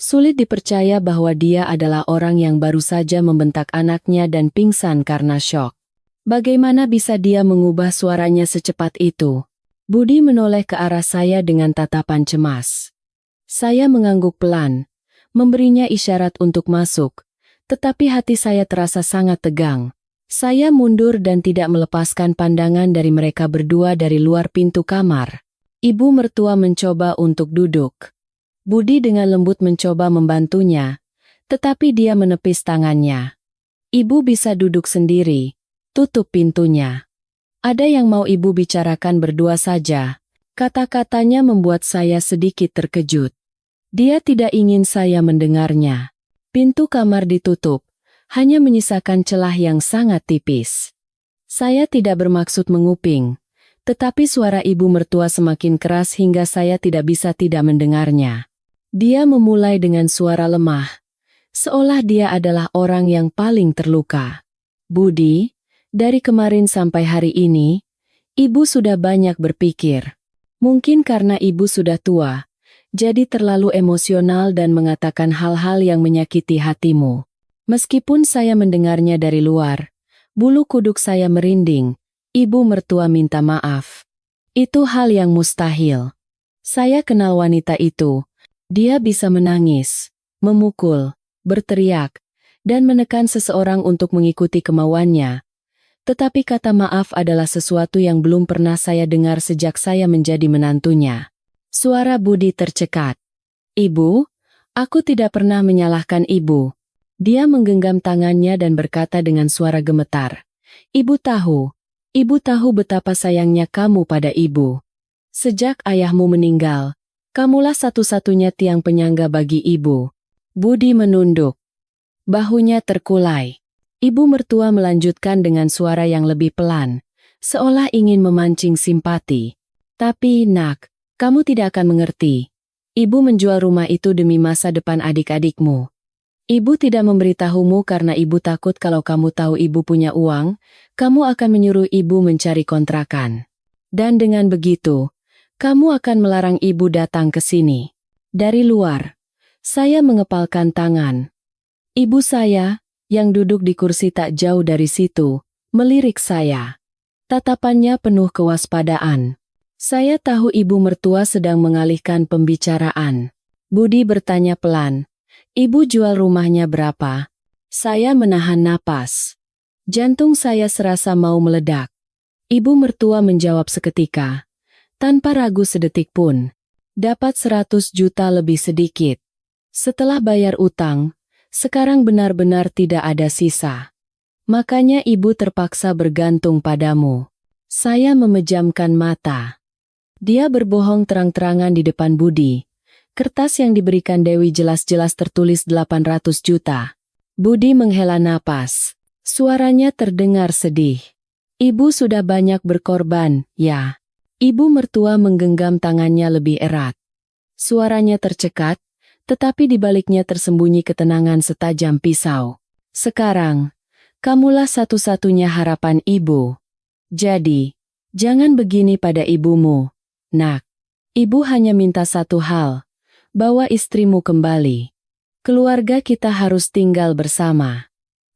Sulit dipercaya bahwa dia adalah orang yang baru saja membentak anaknya dan pingsan karena syok. Bagaimana bisa dia mengubah suaranya secepat itu? Budi menoleh ke arah saya dengan tatapan cemas. Saya mengangguk pelan, memberinya isyarat untuk masuk, tetapi hati saya terasa sangat tegang. Saya mundur dan tidak melepaskan pandangan dari mereka berdua dari luar pintu kamar. Ibu mertua mencoba untuk duduk. Budi dengan lembut mencoba membantunya, tetapi dia menepis tangannya. Ibu bisa duduk sendiri. Tutup pintunya. Ada yang mau ibu bicarakan berdua saja. Kata-katanya membuat saya sedikit terkejut. Dia tidak ingin saya mendengarnya. Pintu kamar ditutup, hanya menyisakan celah yang sangat tipis. Saya tidak bermaksud menguping, tetapi suara ibu mertua semakin keras hingga saya tidak bisa tidak mendengarnya. Dia memulai dengan suara lemah, seolah dia adalah orang yang paling terluka. Budi, dari kemarin sampai hari ini, ibu sudah banyak berpikir. Mungkin karena ibu sudah tua, jadi terlalu emosional dan mengatakan hal-hal yang menyakiti hatimu. Meskipun saya mendengarnya dari luar, bulu kuduk saya merinding. Ibu mertua minta maaf. Itu hal yang mustahil. Saya kenal wanita itu. Dia bisa menangis, memukul, berteriak, dan menekan seseorang untuk mengikuti kemauannya. Tetapi kata maaf adalah sesuatu yang belum pernah saya dengar sejak saya menjadi menantunya. Suara Budi tercekat. Ibu, aku tidak pernah menyalahkan ibu. Dia menggenggam tangannya dan berkata dengan suara gemetar. Ibu tahu betapa sayangnya kamu pada ibu. Sejak ayahmu meninggal, kamulah satu-satunya tiang penyangga bagi ibu. Budi menunduk. Bahunya terkulai. Ibu mertua melanjutkan dengan suara yang lebih pelan, seolah ingin memancing simpati. Tapi, nak, kamu tidak akan mengerti. Ibu menjual rumah itu demi masa depan adik-adikmu. Ibu tidak memberitahumu karena ibu takut kalau kamu tahu ibu punya uang, kamu akan menyuruh ibu mencari kontrakan. Dan dengan begitu, kamu akan melarang ibu datang ke sini. Dari luar, saya mengepalkan tangan. Ibu saya, yang duduk di kursi tak jauh dari situ, melirik saya. Tatapannya penuh kewaspadaan. Saya tahu ibu mertua sedang mengalihkan pembicaraan. Budi bertanya pelan, ibu jual rumahnya berapa? Saya menahan napas. Jantung saya serasa mau meledak. Ibu mertua menjawab seketika, tanpa ragu sedetik pun. Dapat 100 juta lebih sedikit. Setelah bayar utang, sekarang benar-benar tidak ada sisa. Makanya ibu terpaksa bergantung padamu. Saya memejamkan mata. Dia berbohong terang-terangan di depan Budi. Kertas yang diberikan Dewi jelas-jelas tertulis 800 juta. Budi menghela napas. Suaranya terdengar sedih. Ibu sudah banyak berkorban, ya. Ibu mertua menggenggam tangannya lebih erat. Suaranya tercekat, tetapi di baliknya tersembunyi ketenangan setajam pisau. Sekarang, kamulah satu-satunya harapan ibu. Jadi, jangan begini pada ibumu, nak. Ibu hanya minta satu hal, bawa istrimu kembali. Keluarga kita harus tinggal bersama.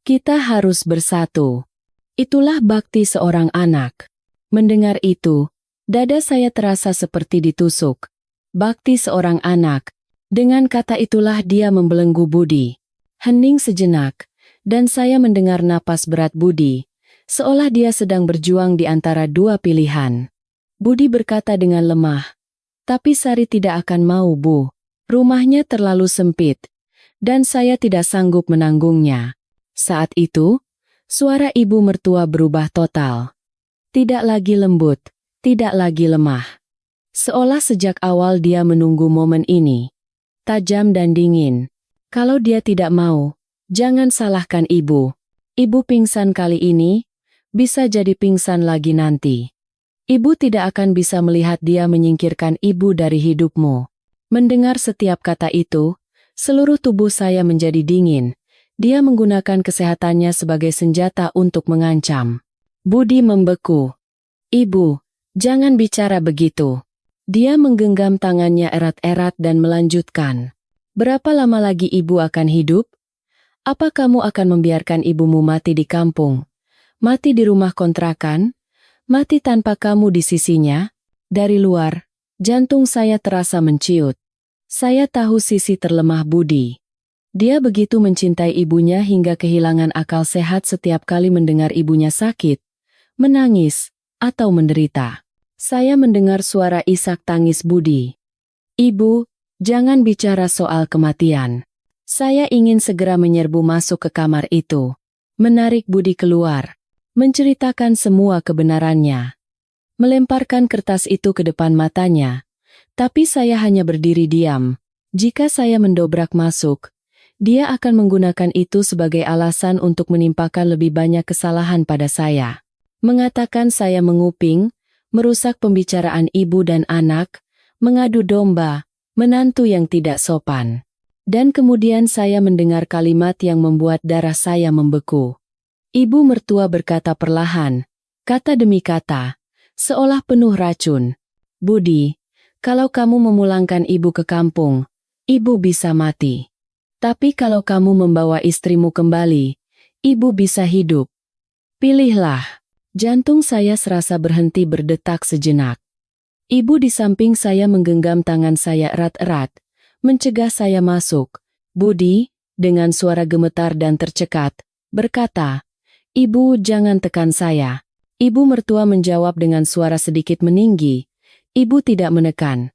Kita harus bersatu. Itulah bakti seorang anak. Mendengar itu, dada saya terasa seperti ditusuk. Bakti seorang anak. Dengan kata itulah dia membelenggu Budi. Hening sejenak, dan saya mendengar napas berat Budi, seolah dia sedang berjuang di antara dua pilihan. Budi berkata dengan lemah, "Tapi Sari tidak akan mau, Bu. Rumahnya terlalu sempit, dan saya tidak sanggup menanggungnya." Saat itu, suara ibu mertua berubah total. Tidak lagi lembut, tidak lagi lemah. Seolah sejak awal dia menunggu momen ini. Tajam dan dingin. "Kalau dia tidak mau, jangan salahkan ibu. Ibu pingsan kali ini, bisa jadi pingsan lagi nanti. Ibu tidak akan bisa melihat dia menyingkirkan ibu dari hidupmu." Mendengar setiap kata itu, seluruh tubuh saya menjadi dingin. Dia menggunakan kesehatannya sebagai senjata untuk mengancam. Budi membeku. "Ibu, jangan bicara begitu." Dia menggenggam tangannya erat-erat dan melanjutkan. "Berapa lama lagi ibu akan hidup? Apa kamu akan membiarkan ibumu mati di kampung? Mati di rumah kontrakan? Mati tanpa kamu di sisinya?" Dari luar, jantung saya terasa menciut. Saya tahu sisi terlemah Budi. Dia begitu mencintai ibunya hingga kehilangan akal sehat setiap kali mendengar ibunya sakit, menangis, atau menderita. Saya mendengar suara isak tangis Budi. "Ibu, jangan bicara soal kematian." Saya ingin segera menyerbu masuk ke kamar itu, menarik Budi keluar, menceritakan semua kebenarannya, melemparkan kertas itu ke depan matanya. Tapi saya hanya berdiri diam. Jika saya mendobrak masuk, dia akan menggunakan itu sebagai alasan untuk menimpakan lebih banyak kesalahan pada saya. Mengatakan saya menguping, merusak pembicaraan ibu dan anak, mengadu domba, menantu yang tidak sopan. Dan kemudian saya mendengar kalimat yang membuat darah saya membeku. Ibu mertua berkata perlahan, kata demi kata, seolah penuh racun. "Budi, kalau kamu memulangkan ibu ke kampung, ibu bisa mati. Tapi kalau kamu membawa istrimu kembali, ibu bisa hidup. Pilihlah." Jantung saya serasa berhenti berdetak sejenak. Ibu di samping saya menggenggam tangan saya erat-erat, mencegah saya masuk. Budi, dengan suara gemetar dan tercekat, berkata, "Ibu, jangan tekan saya." Ibu mertua menjawab dengan suara sedikit meninggi, "Ibu tidak menekan.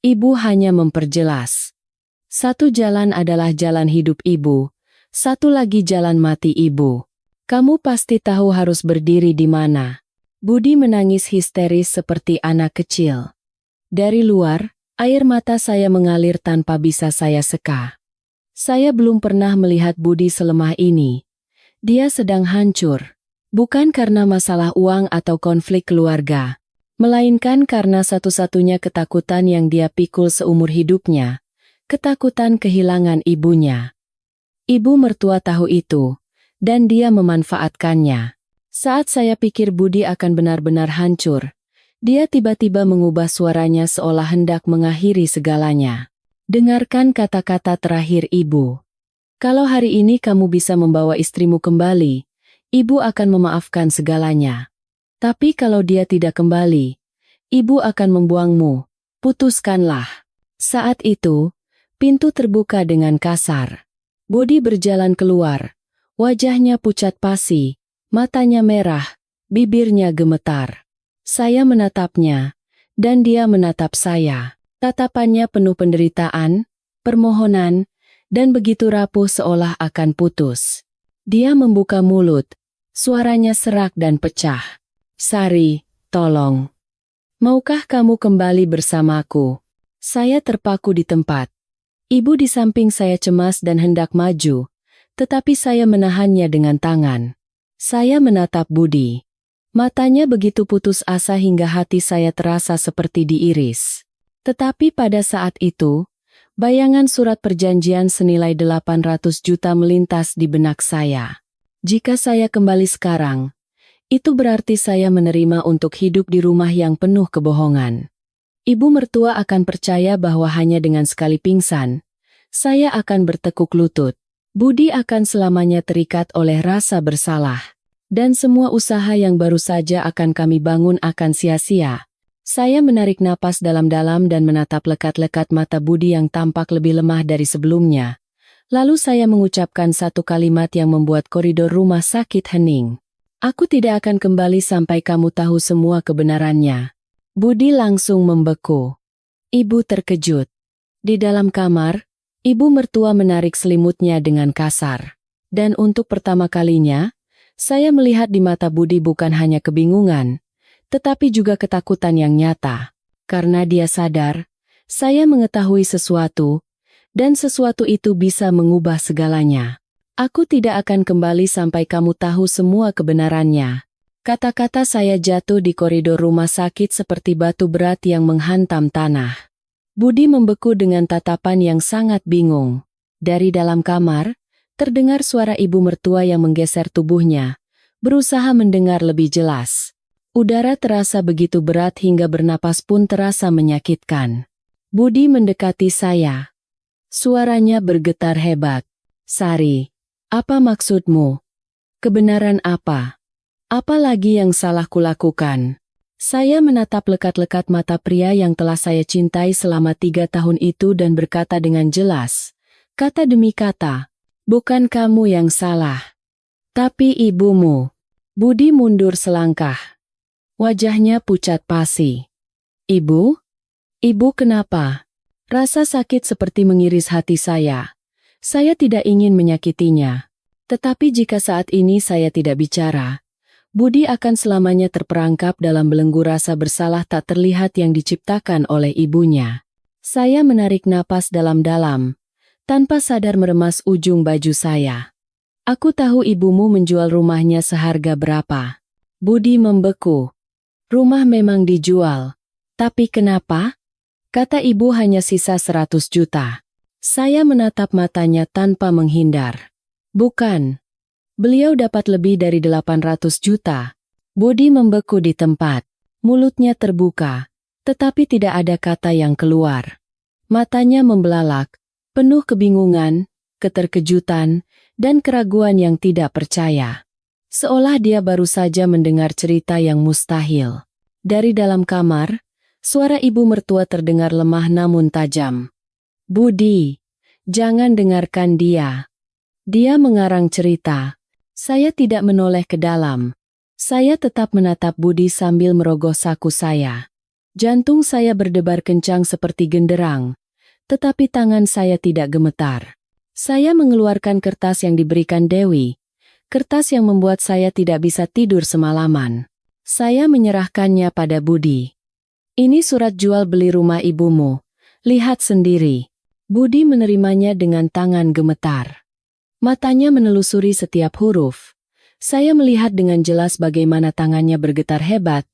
Ibu hanya memperjelas. Satu jalan adalah jalan hidup ibu, satu lagi jalan mati ibu. Kamu pasti tahu harus berdiri di mana." Budi menangis histeris seperti anak kecil. Dari luar, air mata saya mengalir tanpa bisa saya seka. Saya belum pernah melihat Budi selemah ini. Dia sedang hancur. Bukan karena masalah uang atau konflik keluarga, melainkan karena satu-satunya ketakutan yang dia pikul seumur hidupnya, ketakutan kehilangan ibunya. Ibu mertua tahu itu, dan dia memanfaatkannya. Saat saya pikir Budi akan benar-benar hancur, dia tiba-tiba mengubah suaranya seolah hendak mengakhiri segalanya. "Dengarkan kata-kata terakhir ibu. Kalau hari ini kamu bisa membawa istrimu kembali, ibu akan memaafkan segalanya. Tapi kalau dia tidak kembali, ibu akan membuangmu. Putuskanlah." Saat itu, pintu terbuka dengan kasar. Budi berjalan keluar. Wajahnya pucat pasi, matanya merah, bibirnya gemetar. Saya menatapnya, dan dia menatap saya. Tatapannya penuh penderitaan, permohonan, dan begitu rapuh seolah akan putus. Dia membuka mulut, suaranya serak dan pecah. "Sari, tolong. Maukah kamu kembali bersamaku?" Saya terpaku di tempat. Ibu di samping saya cemas dan hendak maju, tetapi saya menahannya dengan tangan. Saya menatap Budi. Matanya begitu putus asa hingga hati saya terasa seperti diiris. Tetapi pada saat itu, bayangan surat perjanjian senilai 800 juta melintas di benak saya. Jika saya kembali sekarang, itu berarti saya menerima untuk hidup di rumah yang penuh kebohongan. Ibu mertua akan percaya bahwa hanya dengan sekali pingsan, saya akan bertekuk lutut. Budi akan selamanya terikat oleh rasa bersalah. Dan semua usaha yang baru saja akan kami bangun akan sia-sia. Saya menarik napas dalam-dalam dan menatap lekat-lekat mata Budi yang tampak lebih lemah dari sebelumnya. Lalu saya mengucapkan satu kalimat yang membuat koridor rumah sakit hening. Aku tidak akan kembali sampai kamu tahu semua kebenarannya. Budi langsung membeku. Ibu terkejut. Di dalam kamar, ibu mertua menarik selimutnya dengan kasar. Dan untuk pertama kalinya, saya melihat di mata Budi bukan hanya kebingungan, tetapi juga ketakutan yang nyata. Karena dia sadar, saya mengetahui sesuatu, dan sesuatu itu bisa mengubah segalanya. Aku tidak akan kembali sampai kamu tahu semua kebenarannya. Kata-kata saya jatuh di koridor rumah sakit seperti batu berat yang menghantam tanah. Budi membeku dengan tatapan yang sangat bingung. Dari dalam kamar, terdengar suara ibu mertua yang menggeser tubuhnya, berusaha mendengar lebih jelas. Udara terasa begitu berat hingga bernapas pun terasa menyakitkan. Budi mendekati saya. Suaranya bergetar hebat. Sari, apa maksudmu? Kebenaran apa? Apa lagi yang salah kulakukan? Saya menatap lekat-lekat mata pria yang telah saya cintai selama 3 tahun itu dan berkata dengan jelas, kata demi kata, bukan kamu yang salah, tapi ibumu. Budi mundur selangkah. Wajahnya pucat pasi. Ibu? Ibu kenapa? Rasa sakit seperti mengiris hati saya. Saya tidak ingin menyakitinya. Tetapi jika saat ini saya tidak bicara, Budi akan selamanya terperangkap dalam belenggu rasa bersalah tak terlihat yang diciptakan oleh ibunya. Saya menarik napas dalam-dalam, tanpa sadar meremas ujung baju saya. Aku tahu ibumu menjual rumahnya seharga berapa. Budi membeku. Rumah memang dijual. Tapi kenapa? Kata ibu hanya sisa 100 juta. Saya menatap matanya tanpa menghindar. Bukan. Beliau dapat lebih dari 800 juta. Budi membeku di tempat. Mulutnya terbuka, tetapi tidak ada kata yang keluar. Matanya membelalak, penuh kebingungan, keterkejutan, dan keraguan yang tidak percaya. Seolah dia baru saja mendengar cerita yang mustahil. Dari dalam kamar, suara ibu mertua terdengar lemah namun tajam. Budi, jangan dengarkan dia. Dia mengarang cerita. Saya tidak menoleh ke dalam. Saya tetap menatap Budi sambil merogoh saku saya. Jantung saya berdebar kencang seperti genderang, tetapi tangan saya tidak gemetar. Saya mengeluarkan kertas yang diberikan Dewi, kertas yang membuat saya tidak bisa tidur semalaman. Saya menyerahkannya pada Budi. Ini surat jual beli rumah ibumu. Lihat sendiri. Budi menerimanya dengan tangan gemetar. Matanya menelusuri setiap huruf. Saya melihat dengan jelas bagaimana tangannya bergetar hebat,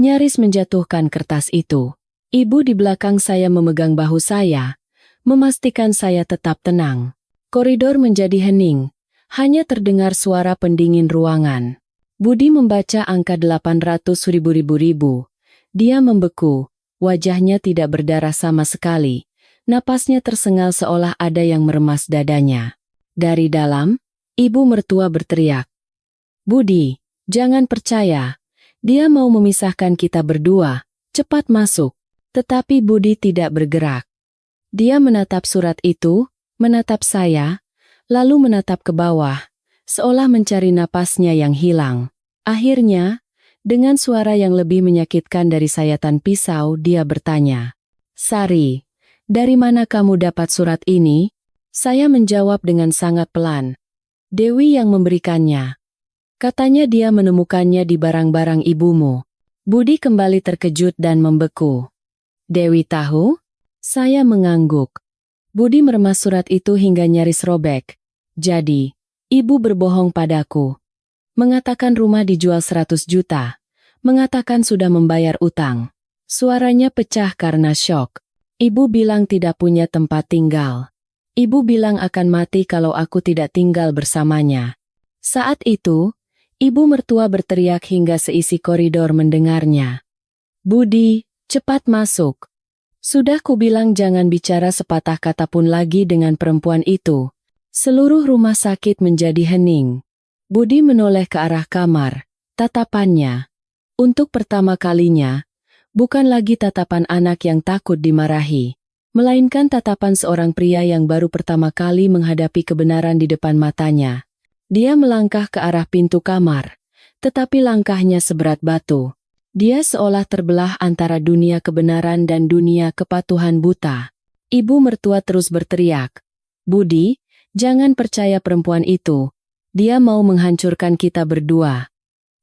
nyaris menjatuhkan kertas itu. Ibu di belakang saya memegang bahu saya, memastikan saya tetap tenang. Koridor menjadi hening, hanya terdengar suara pendingin ruangan. Budi membaca angka 800 ribu. Dia membeku, wajahnya tidak berdarah sama sekali. Napasnya tersengal seolah ada yang meremas dadanya. Dari dalam, ibu mertua berteriak. Budi, jangan percaya. Dia mau memisahkan kita berdua. Cepat masuk. Tetapi Budi tidak bergerak. Dia menatap surat itu, menatap saya, lalu menatap ke bawah, seolah mencari napasnya yang hilang. Akhirnya, dengan suara yang lebih menyakitkan dari sayatan pisau, dia bertanya, Sari, dari mana kamu dapat surat ini? Saya menjawab dengan sangat pelan. Dewi yang memberikannya. Katanya dia menemukannya di barang-barang ibumu. Budi kembali terkejut dan membeku. Dewi tahu? Saya mengangguk. Budi meremas surat itu hingga nyaris robek. Jadi, ibu berbohong padaku. Mengatakan rumah dijual 100 juta. Mengatakan sudah membayar utang. Suaranya pecah karena syok. Ibu bilang tidak punya tempat tinggal. Ibu bilang akan mati kalau aku tidak tinggal bersamanya. Saat itu, ibu mertua berteriak hingga seisi koridor mendengarnya. Budi, cepat masuk. Sudah kubilang jangan bicara sepatah kata pun lagi dengan perempuan itu. Seluruh rumah sakit menjadi hening. Budi menoleh ke arah kamar. Tatapannya, untuk pertama kalinya, bukan lagi tatapan anak yang takut dimarahi. melainkan tatapan seorang pria yang baru pertama kali menghadapi kebenaran di depan matanya. Dia melangkah ke arah pintu kamar, tetapi langkahnya seberat batu. Dia seolah terbelah antara dunia kebenaran dan dunia kepatuhan buta. Ibu mertua terus berteriak, "Budi, jangan percaya perempuan itu. Dia mau menghancurkan kita berdua.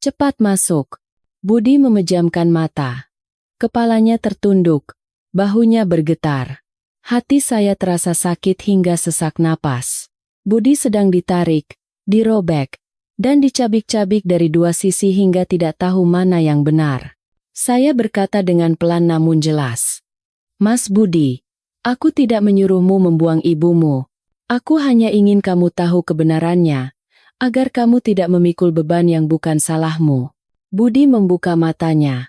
Cepat masuk." Budi memejamkan mata. Kepalanya tertunduk, bahunya bergetar. Hati saya terasa sakit hingga sesak napas. Budi sedang ditarik, dirobek, dan dicabik-cabik dari dua sisi hingga tidak tahu mana yang benar. Saya berkata dengan pelan namun jelas, "Mas Budi, aku tidak menyuruhmu membuang ibumu. Aku hanya ingin kamu tahu kebenarannya, agar kamu tidak memikul beban yang bukan salahmu." Budi membuka matanya.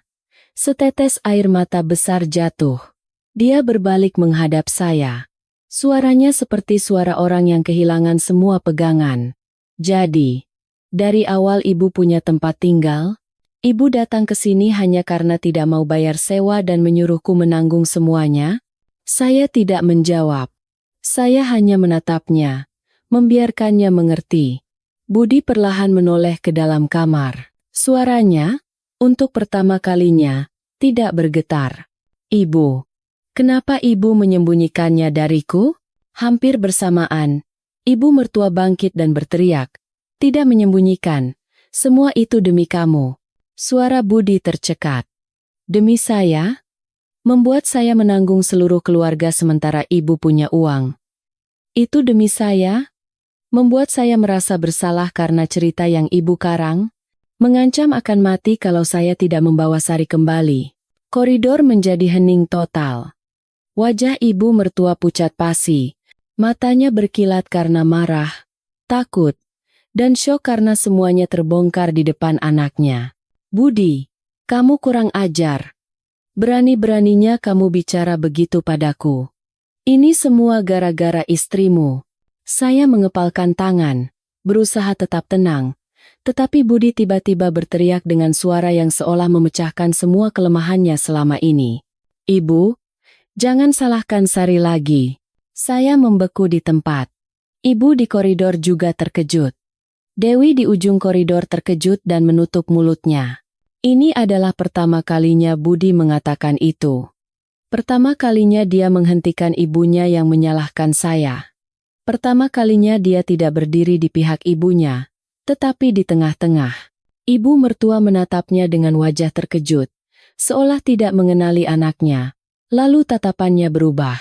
Setetes air mata besar jatuh. Dia berbalik menghadap saya. Suaranya seperti suara orang yang kehilangan semua pegangan. "Jadi, dari awal ibu punya tempat tinggal? Ibu datang ke sini hanya karena tidak mau bayar sewa dan menyuruhku menanggung semuanya?" Saya tidak menjawab. Saya hanya menatapnya, membiarkannya mengerti. Budi perlahan menoleh ke dalam kamar. Suaranya, untuk pertama kalinya, tidak bergetar. "Ibu, kenapa ibu menyembunyikannya dariku?" Hampir bersamaan, ibu mertua bangkit dan berteriak, "Tidak menyembunyikan, semua itu demi kamu." Suara Budi tercekat. "Demi saya? Membuat saya menanggung seluruh keluarga sementara ibu punya uang. Itu demi saya? Membuat saya merasa bersalah karena cerita yang ibu karang? Mengancam akan mati kalau saya tidak membawa Sari kembali." Koridor menjadi hening total. Wajah ibu mertua pucat pasi. Matanya berkilat karena marah, takut, dan syok karena semuanya terbongkar di depan anaknya. "Budi, kamu kurang ajar. Berani-beraninya kamu bicara begitu padaku. Ini semua gara-gara istrimu." Saya mengepalkan tangan, berusaha tetap tenang. Tetapi Budi tiba-tiba berteriak dengan suara yang seolah memecahkan semua kelemahannya selama ini. "Ibu, jangan salahkan Sari lagi." Saya membeku di tempat. Ibu di koridor juga terkejut. Dewi di ujung koridor terkejut dan menutup mulutnya. Ini adalah pertama kalinya Budi mengatakan itu. Pertama kalinya dia menghentikan ibunya yang menyalahkan saya. Pertama kalinya dia tidak berdiri di pihak ibunya, tetapi di tengah-tengah. Ibu mertua menatapnya dengan wajah terkejut, seolah tidak mengenali anaknya. Lalu tatapannya berubah.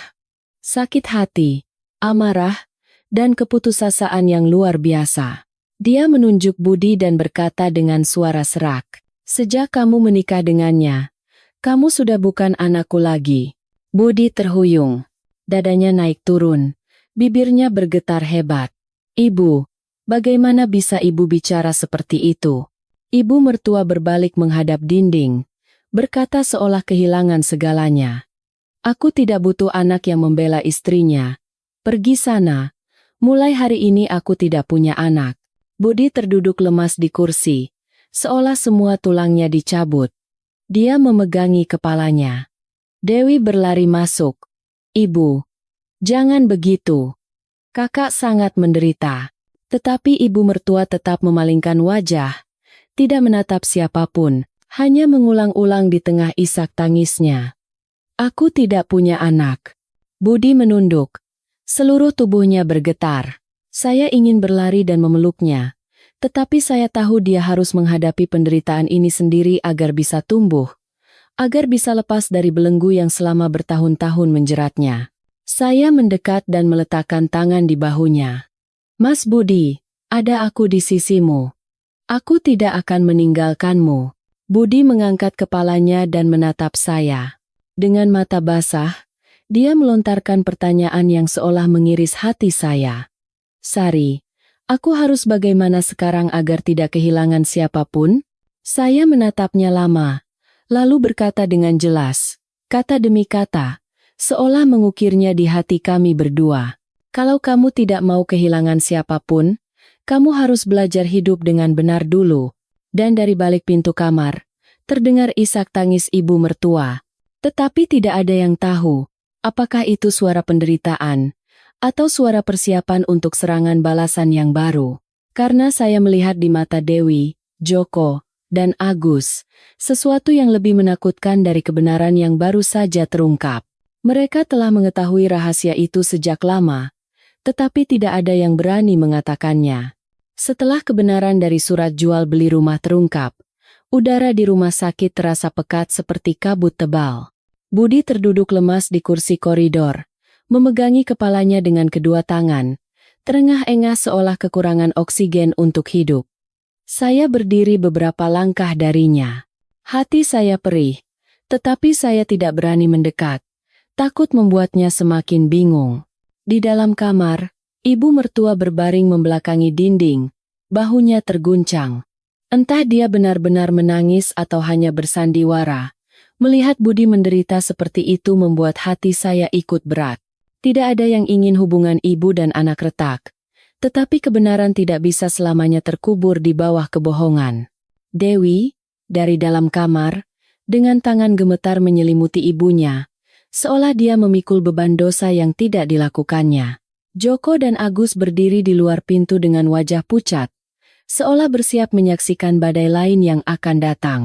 Sakit hati, amarah, dan keputusasaan yang luar biasa. Dia menunjuk Budi dan berkata dengan suara serak, "Sejak kamu menikah dengannya, kamu sudah bukan anakku lagi." Budi terhuyung. Dadanya naik turun. Bibirnya bergetar hebat. "Ibu, bagaimana bisa ibu bicara seperti itu?" Ibu mertua berbalik menghadap dinding, berkata seolah kehilangan segalanya. "Aku tidak butuh anak yang membela istrinya. Pergi sana. Mulai hari ini aku tidak punya anak." Budi terduduk lemas di kursi, seolah semua tulangnya dicabut. Dia memegangi kepalanya. Dewi berlari masuk. "Ibu, jangan begitu. Kakak sangat menderita." Tetapi ibu mertua tetap memalingkan wajah, tidak menatap siapapun, hanya mengulang-ulang di tengah isak tangisnya. "Aku tidak punya anak." Budi menunduk. Seluruh tubuhnya bergetar. Saya ingin berlari dan memeluknya, tetapi saya tahu dia harus menghadapi penderitaan ini sendiri agar bisa tumbuh, agar bisa lepas dari belenggu yang selama bertahun-tahun menjeratnya. Saya mendekat dan meletakkan tangan di bahunya. "Mas Budi, ada aku di sisimu. Aku tidak akan meninggalkanmu." Budi mengangkat kepalanya dan menatap saya. Dengan mata basah, dia melontarkan pertanyaan yang seolah mengiris hati saya. "Sari, aku harus bagaimana sekarang agar tidak kehilangan siapapun?" Saya menatapnya lama, lalu berkata dengan jelas, kata demi kata, seolah mengukirnya di hati kami berdua. "Kalau kamu tidak mau kehilangan siapapun, kamu harus belajar hidup dengan benar dulu." Dan dari balik pintu kamar, terdengar isak tangis ibu mertua. Tetapi tidak ada yang tahu Apakah itu suara penderitaan, atau suara persiapan untuk serangan balasan yang baru? Karena saya melihat di mata Dewi, Joko, dan Agus, sesuatu yang lebih menakutkan dari kebenaran yang baru saja terungkap. Mereka telah mengetahui rahasia itu sejak lama, tetapi tidak ada yang berani mengatakannya. Setelah kebenaran dari surat jual beli rumah terungkap, udara di rumah sakit terasa pekat seperti kabut tebal. Budi terduduk lemas di kursi koridor, memegangi kepalanya dengan kedua tangan, terengah-engah seolah kekurangan oksigen untuk hidup. Saya berdiri beberapa langkah darinya. Hati saya perih, tetapi saya tidak berani mendekat. Takut membuatnya semakin bingung. Di dalam kamar, ibu mertua berbaring membelakangi dinding, bahunya terguncang. Entah dia benar-benar menangis atau hanya bersandiwara. Melihat Budi menderita seperti itu membuat hati saya ikut berat. Tidak ada yang ingin hubungan ibu dan anak retak. Tetapi kebenaran tidak bisa selamanya terkubur di bawah kebohongan. Dewi, dari dalam kamar, dengan tangan gemetar menyelimuti ibunya, seolah dia memikul beban dosa yang tidak dilakukannya. Joko dan Agus berdiri di luar pintu dengan wajah pucat, seolah bersiap menyaksikan badai lain yang akan datang.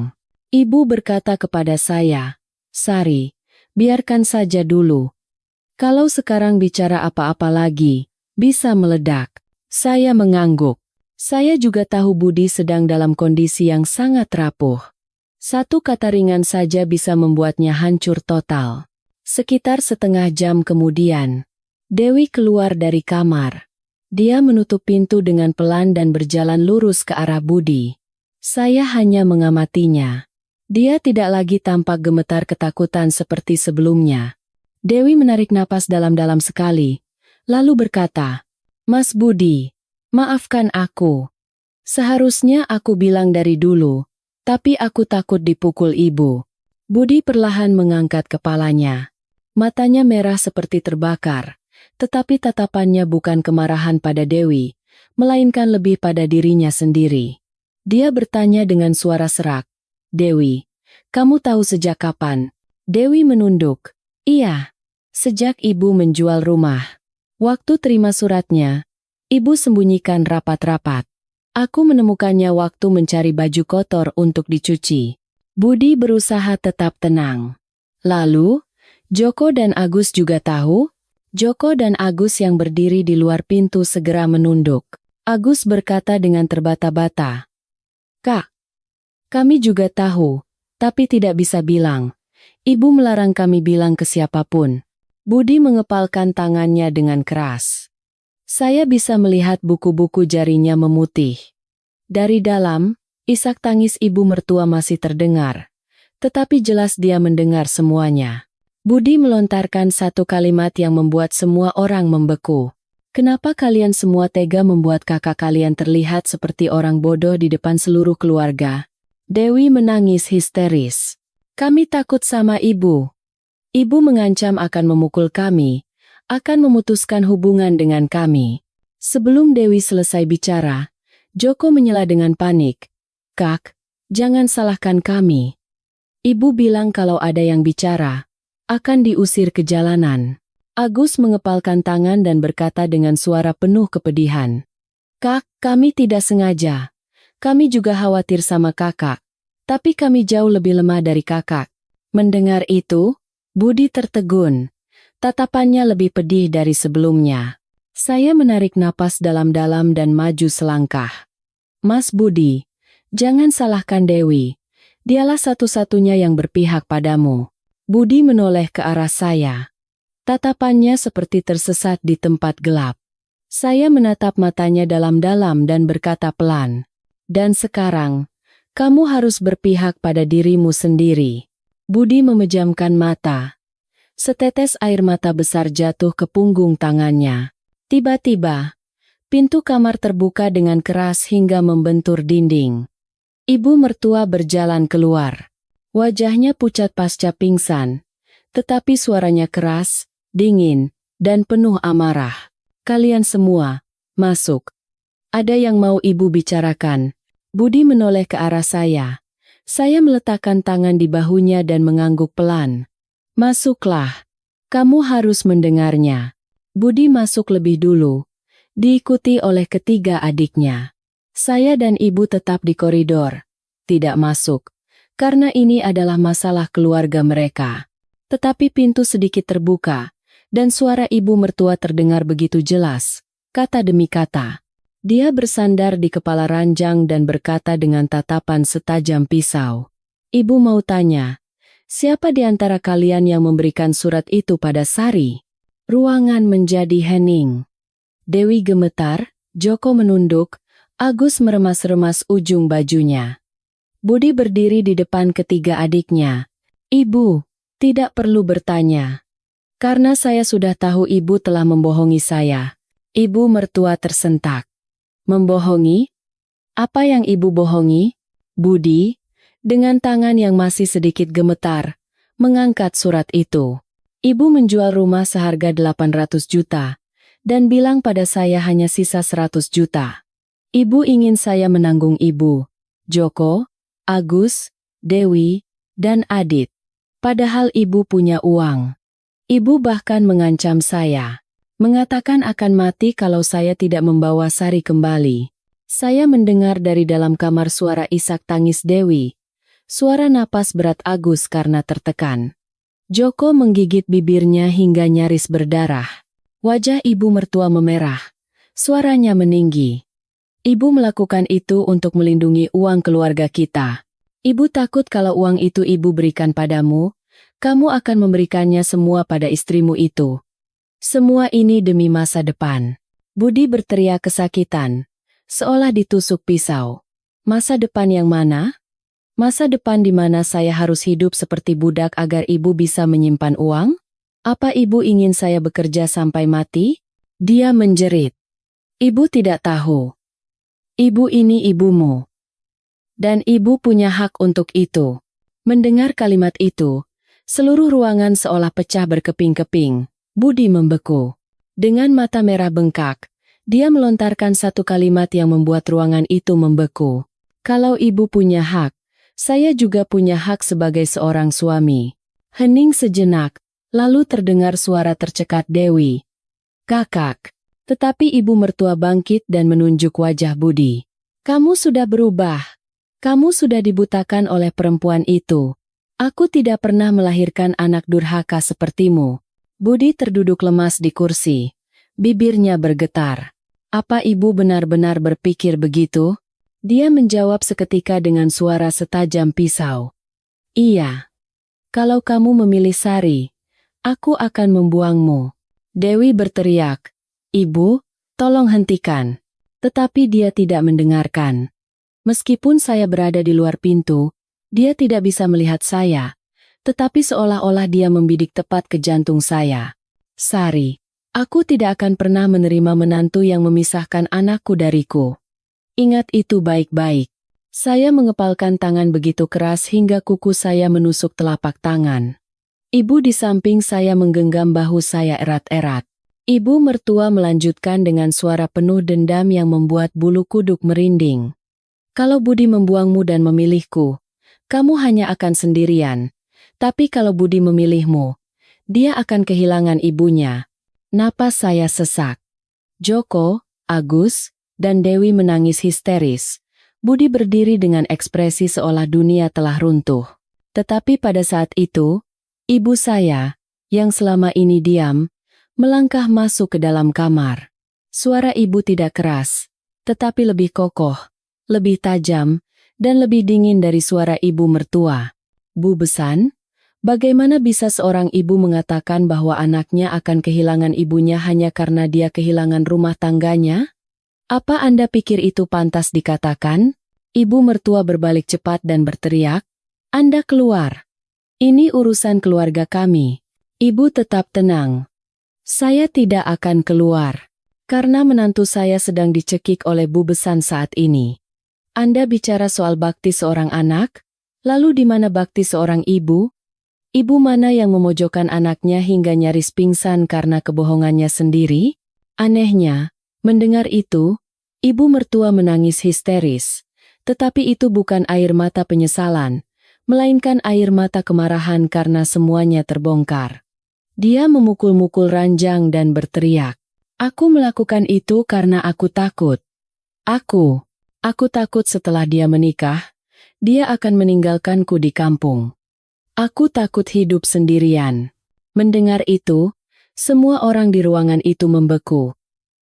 Ibu berkata kepada saya, "Sari, biarkan saja dulu. Kalau sekarang bicara apa-apa lagi, bisa meledak." Saya mengangguk. Saya juga tahu Budi sedang dalam kondisi yang sangat rapuh. Satu kata ringan saja bisa membuatnya hancur total. Sekitar setengah jam kemudian, Dewi keluar dari kamar. Dia menutup pintu dengan pelan dan berjalan lurus ke arah Budi. Saya hanya mengamatinya. Dia tidak lagi tampak gemetar ketakutan seperti sebelumnya. Dewi menarik napas dalam-dalam sekali, lalu berkata, "Mas Budi, maafkan aku. Seharusnya aku bilang dari dulu, tapi aku takut dipukul ibu." Budi perlahan mengangkat kepalanya. Matanya merah seperti terbakar, tetapi tatapannya bukan kemarahan pada Dewi, melainkan lebih pada dirinya sendiri. Dia bertanya dengan suara serak, "Dewi, kamu tahu sejak kapan?" Dewi menunduk. "Iya, sejak ibu menjual rumah. Waktu terima suratnya, ibu sembunyikan rapat-rapat. Aku menemukannya waktu mencari baju kotor untuk dicuci." Budi berusaha tetap tenang. "Lalu, Joko dan Agus juga tahu?" Joko dan Agus yang berdiri di luar pintu segera menunduk. Agus berkata dengan terbata-bata, "Kak, kami juga tahu, tapi tidak bisa bilang. Ibu melarang kami bilang ke siapapun." Budi mengepalkan tangannya dengan keras. Saya bisa melihat buku-buku jarinya memutih. Dari dalam, isak tangis ibu mertua masih terdengar. Tetapi jelas dia mendengar semuanya. Budi melontarkan satu kalimat yang membuat semua orang membeku. "Kenapa kalian semua tega membuat kakak kalian terlihat seperti orang bodoh di depan seluruh keluarga?" Dewi menangis histeris. "Kami takut sama ibu. Ibu mengancam akan memukul kami, akan memutuskan hubungan dengan kami." Sebelum Dewi selesai bicara, Joko menyela dengan panik. "Kak, jangan salahkan kami. Ibu bilang kalau ada yang bicara, akan diusir ke jalanan." Agus mengepalkan tangan dan berkata dengan suara penuh kepedihan, "Kak, kami tidak sengaja. Kami juga khawatir sama kakak. Tapi kami jauh lebih lemah dari kakak." Mendengar itu, Budi tertegun. Tatapannya lebih pedih dari sebelumnya. Saya menarik napas dalam-dalam dan maju selangkah. "Mas Budi, jangan salahkan Dewi. Dialah satu-satunya yang berpihak padamu." Budi menoleh ke arah saya. Tatapannya seperti tersesat di tempat gelap. Saya menatap matanya dalam-dalam dan berkata pelan, "Dan sekarang, kamu harus berpihak pada dirimu sendiri." Budi memejamkan mata. Setetes air mata besar jatuh ke punggung tangannya. Tiba-tiba, pintu kamar terbuka dengan keras hingga membentur dinding. Ibu mertua berjalan keluar. Wajahnya pucat pasca pingsan, tetapi suaranya keras, dingin, dan penuh amarah. "Kalian semua, masuk. Ada yang mau ibu bicarakan." Budi menoleh ke arah saya. Saya meletakkan tangan di bahunya dan mengangguk pelan. "Masuklah. Kamu harus mendengarnya. Budi masuk lebih dulu, diikuti oleh ketiga adiknya. Saya dan ibu tetap di koridor, tidak masuk, karena ini adalah masalah keluarga mereka. Tetapi pintu sedikit terbuka, dan suara ibu mertua terdengar begitu jelas, kata demi kata. Dia bersandar di kepala ranjang dan berkata dengan tatapan setajam pisau. Ibu mau tanya, siapa di antara kalian yang memberikan surat itu pada Sari? Ruangan menjadi hening. Dewi gemetar, Joko menunduk, Agus meremas-remas ujung bajunya. Budi berdiri di depan ketiga adiknya. Ibu, tidak perlu bertanya. Karena saya sudah tahu ibu telah membohongi saya. Ibu mertua tersentak. Membohongi? Apa yang ibu bohongi? Budi, dengan tangan yang masih sedikit gemetar, mengangkat surat itu. Ibu menjual rumah seharga 800 juta, dan bilang pada saya hanya sisa 100 juta. Ibu ingin saya menanggung ibu, Joko, Agus, Dewi, dan Adit. Padahal ibu punya uang. Ibu bahkan mengancam saya. Mengatakan akan mati kalau saya tidak membawa Sari kembali. Saya mendengar dari dalam kamar suara isak tangis Dewi. Suara napas berat Agus karena tertekan. Joko menggigit bibirnya hingga nyaris berdarah. Wajah ibu mertua memerah. Suaranya meninggi. Ibu melakukan itu untuk melindungi uang keluarga kita. Ibu takut kalau uang itu ibu berikan padamu, kamu akan memberikannya semua pada istrimu itu. Semua ini demi masa depan. Budi berteriak kesakitan, seolah ditusuk pisau. Masa depan yang mana? Masa depan di mana saya harus hidup seperti budak agar ibu bisa menyimpan uang? Apa ibu ingin saya bekerja sampai mati? Dia menjerit. Ibu tidak tahu. Ibu ini ibumu. Dan ibu punya hak untuk itu. Mendengar kalimat itu, seluruh ruangan seolah pecah berkeping-keping. Budi membeku. Dengan mata merah bengkak, dia melontarkan satu kalimat yang membuat ruangan itu membeku. Kalau ibu punya hak, saya juga punya hak sebagai seorang suami. Hening sejenak, lalu terdengar suara tercekat Dewi. Kakak. Tetapi ibu mertua bangkit dan menunjuk wajah Budi. Kamu sudah berubah. Kamu sudah dibutakan oleh perempuan itu. Aku tidak pernah melahirkan anak durhaka sepertimu. Budi terduduk lemas di kursi. Bibirnya bergetar. Apa ibu benar-benar berpikir begitu? Dia menjawab seketika dengan suara setajam pisau. Iya. Kalau kamu memilih Sari, aku akan membuangmu. Dewi berteriak. Ibu, tolong hentikan. Tetapi dia tidak mendengarkan. Meskipun saya berada di luar pintu, dia tidak bisa melihat saya. Tetapi seolah-olah dia membidik tepat ke jantung saya. Sari, aku tidak akan pernah menerima menantu yang memisahkan anakku dariku. Ingat itu baik-baik. Saya mengepalkan tangan begitu keras hingga kuku saya menusuk telapak tangan. Ibu di samping saya menggenggam bahu saya erat-erat. Ibu mertua melanjutkan dengan suara penuh dendam yang membuat bulu kuduk merinding. Kalau Budi membuangmu dan memilihku, kamu hanya akan sendirian. Tapi kalau Budi memilihmu, dia akan kehilangan ibunya. Napas saya sesak. Joko, Agus, dan Dewi menangis histeris. Budi berdiri dengan ekspresi seolah dunia telah runtuh. Tetapi pada saat itu, ibu saya, yang selama ini diam, melangkah masuk ke dalam kamar. Suara ibu tidak keras, tetapi lebih kokoh, lebih tajam, dan lebih dingin dari suara ibu mertua. Bu Besan, bagaimana bisa seorang ibu mengatakan bahwa anaknya akan kehilangan ibunya hanya karena dia kehilangan rumah tangganya? Apa Anda pikir itu pantas dikatakan? Ibu mertua berbalik cepat dan berteriak, Anda keluar. Ini urusan keluarga kami. Ibu tetap tenang. Saya tidak akan keluar. Karena menantu saya sedang dicekik oleh Bu Besan saat ini. Anda bicara soal bakti seorang anak? Lalu di mana bakti seorang ibu? Ibu mana yang memojokkan anaknya hingga nyaris pingsan karena kebohongannya sendiri? Anehnya, mendengar itu, ibu mertua menangis histeris. Tetapi itu bukan air mata penyesalan, melainkan air mata kemarahan karena semuanya terbongkar. Dia memukul-mukul ranjang dan berteriak. Aku melakukan itu karena aku takut. Aku takut setelah dia menikah, dia akan meninggalkanku di kampung. Aku takut hidup sendirian. Mendengar itu, semua orang di ruangan itu membeku.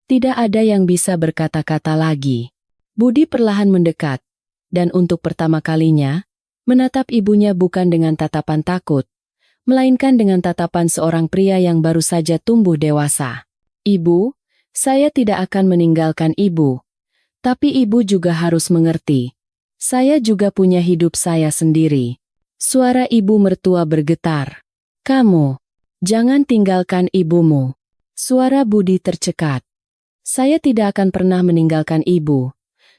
Tidak ada yang bisa berkata-kata lagi. Budi perlahan mendekat, dan untuk pertama kalinya, menatap ibunya bukan dengan tatapan takut, melainkan dengan tatapan seorang pria yang baru saja tumbuh dewasa. Ibu, saya tidak akan meninggalkan ibu. Tapi ibu juga harus mengerti. Saya juga punya hidup saya sendiri. Suara ibu mertua bergetar. Kamu, jangan tinggalkan ibumu. Suara Budi tercekat. Saya tidak akan pernah meninggalkan ibu.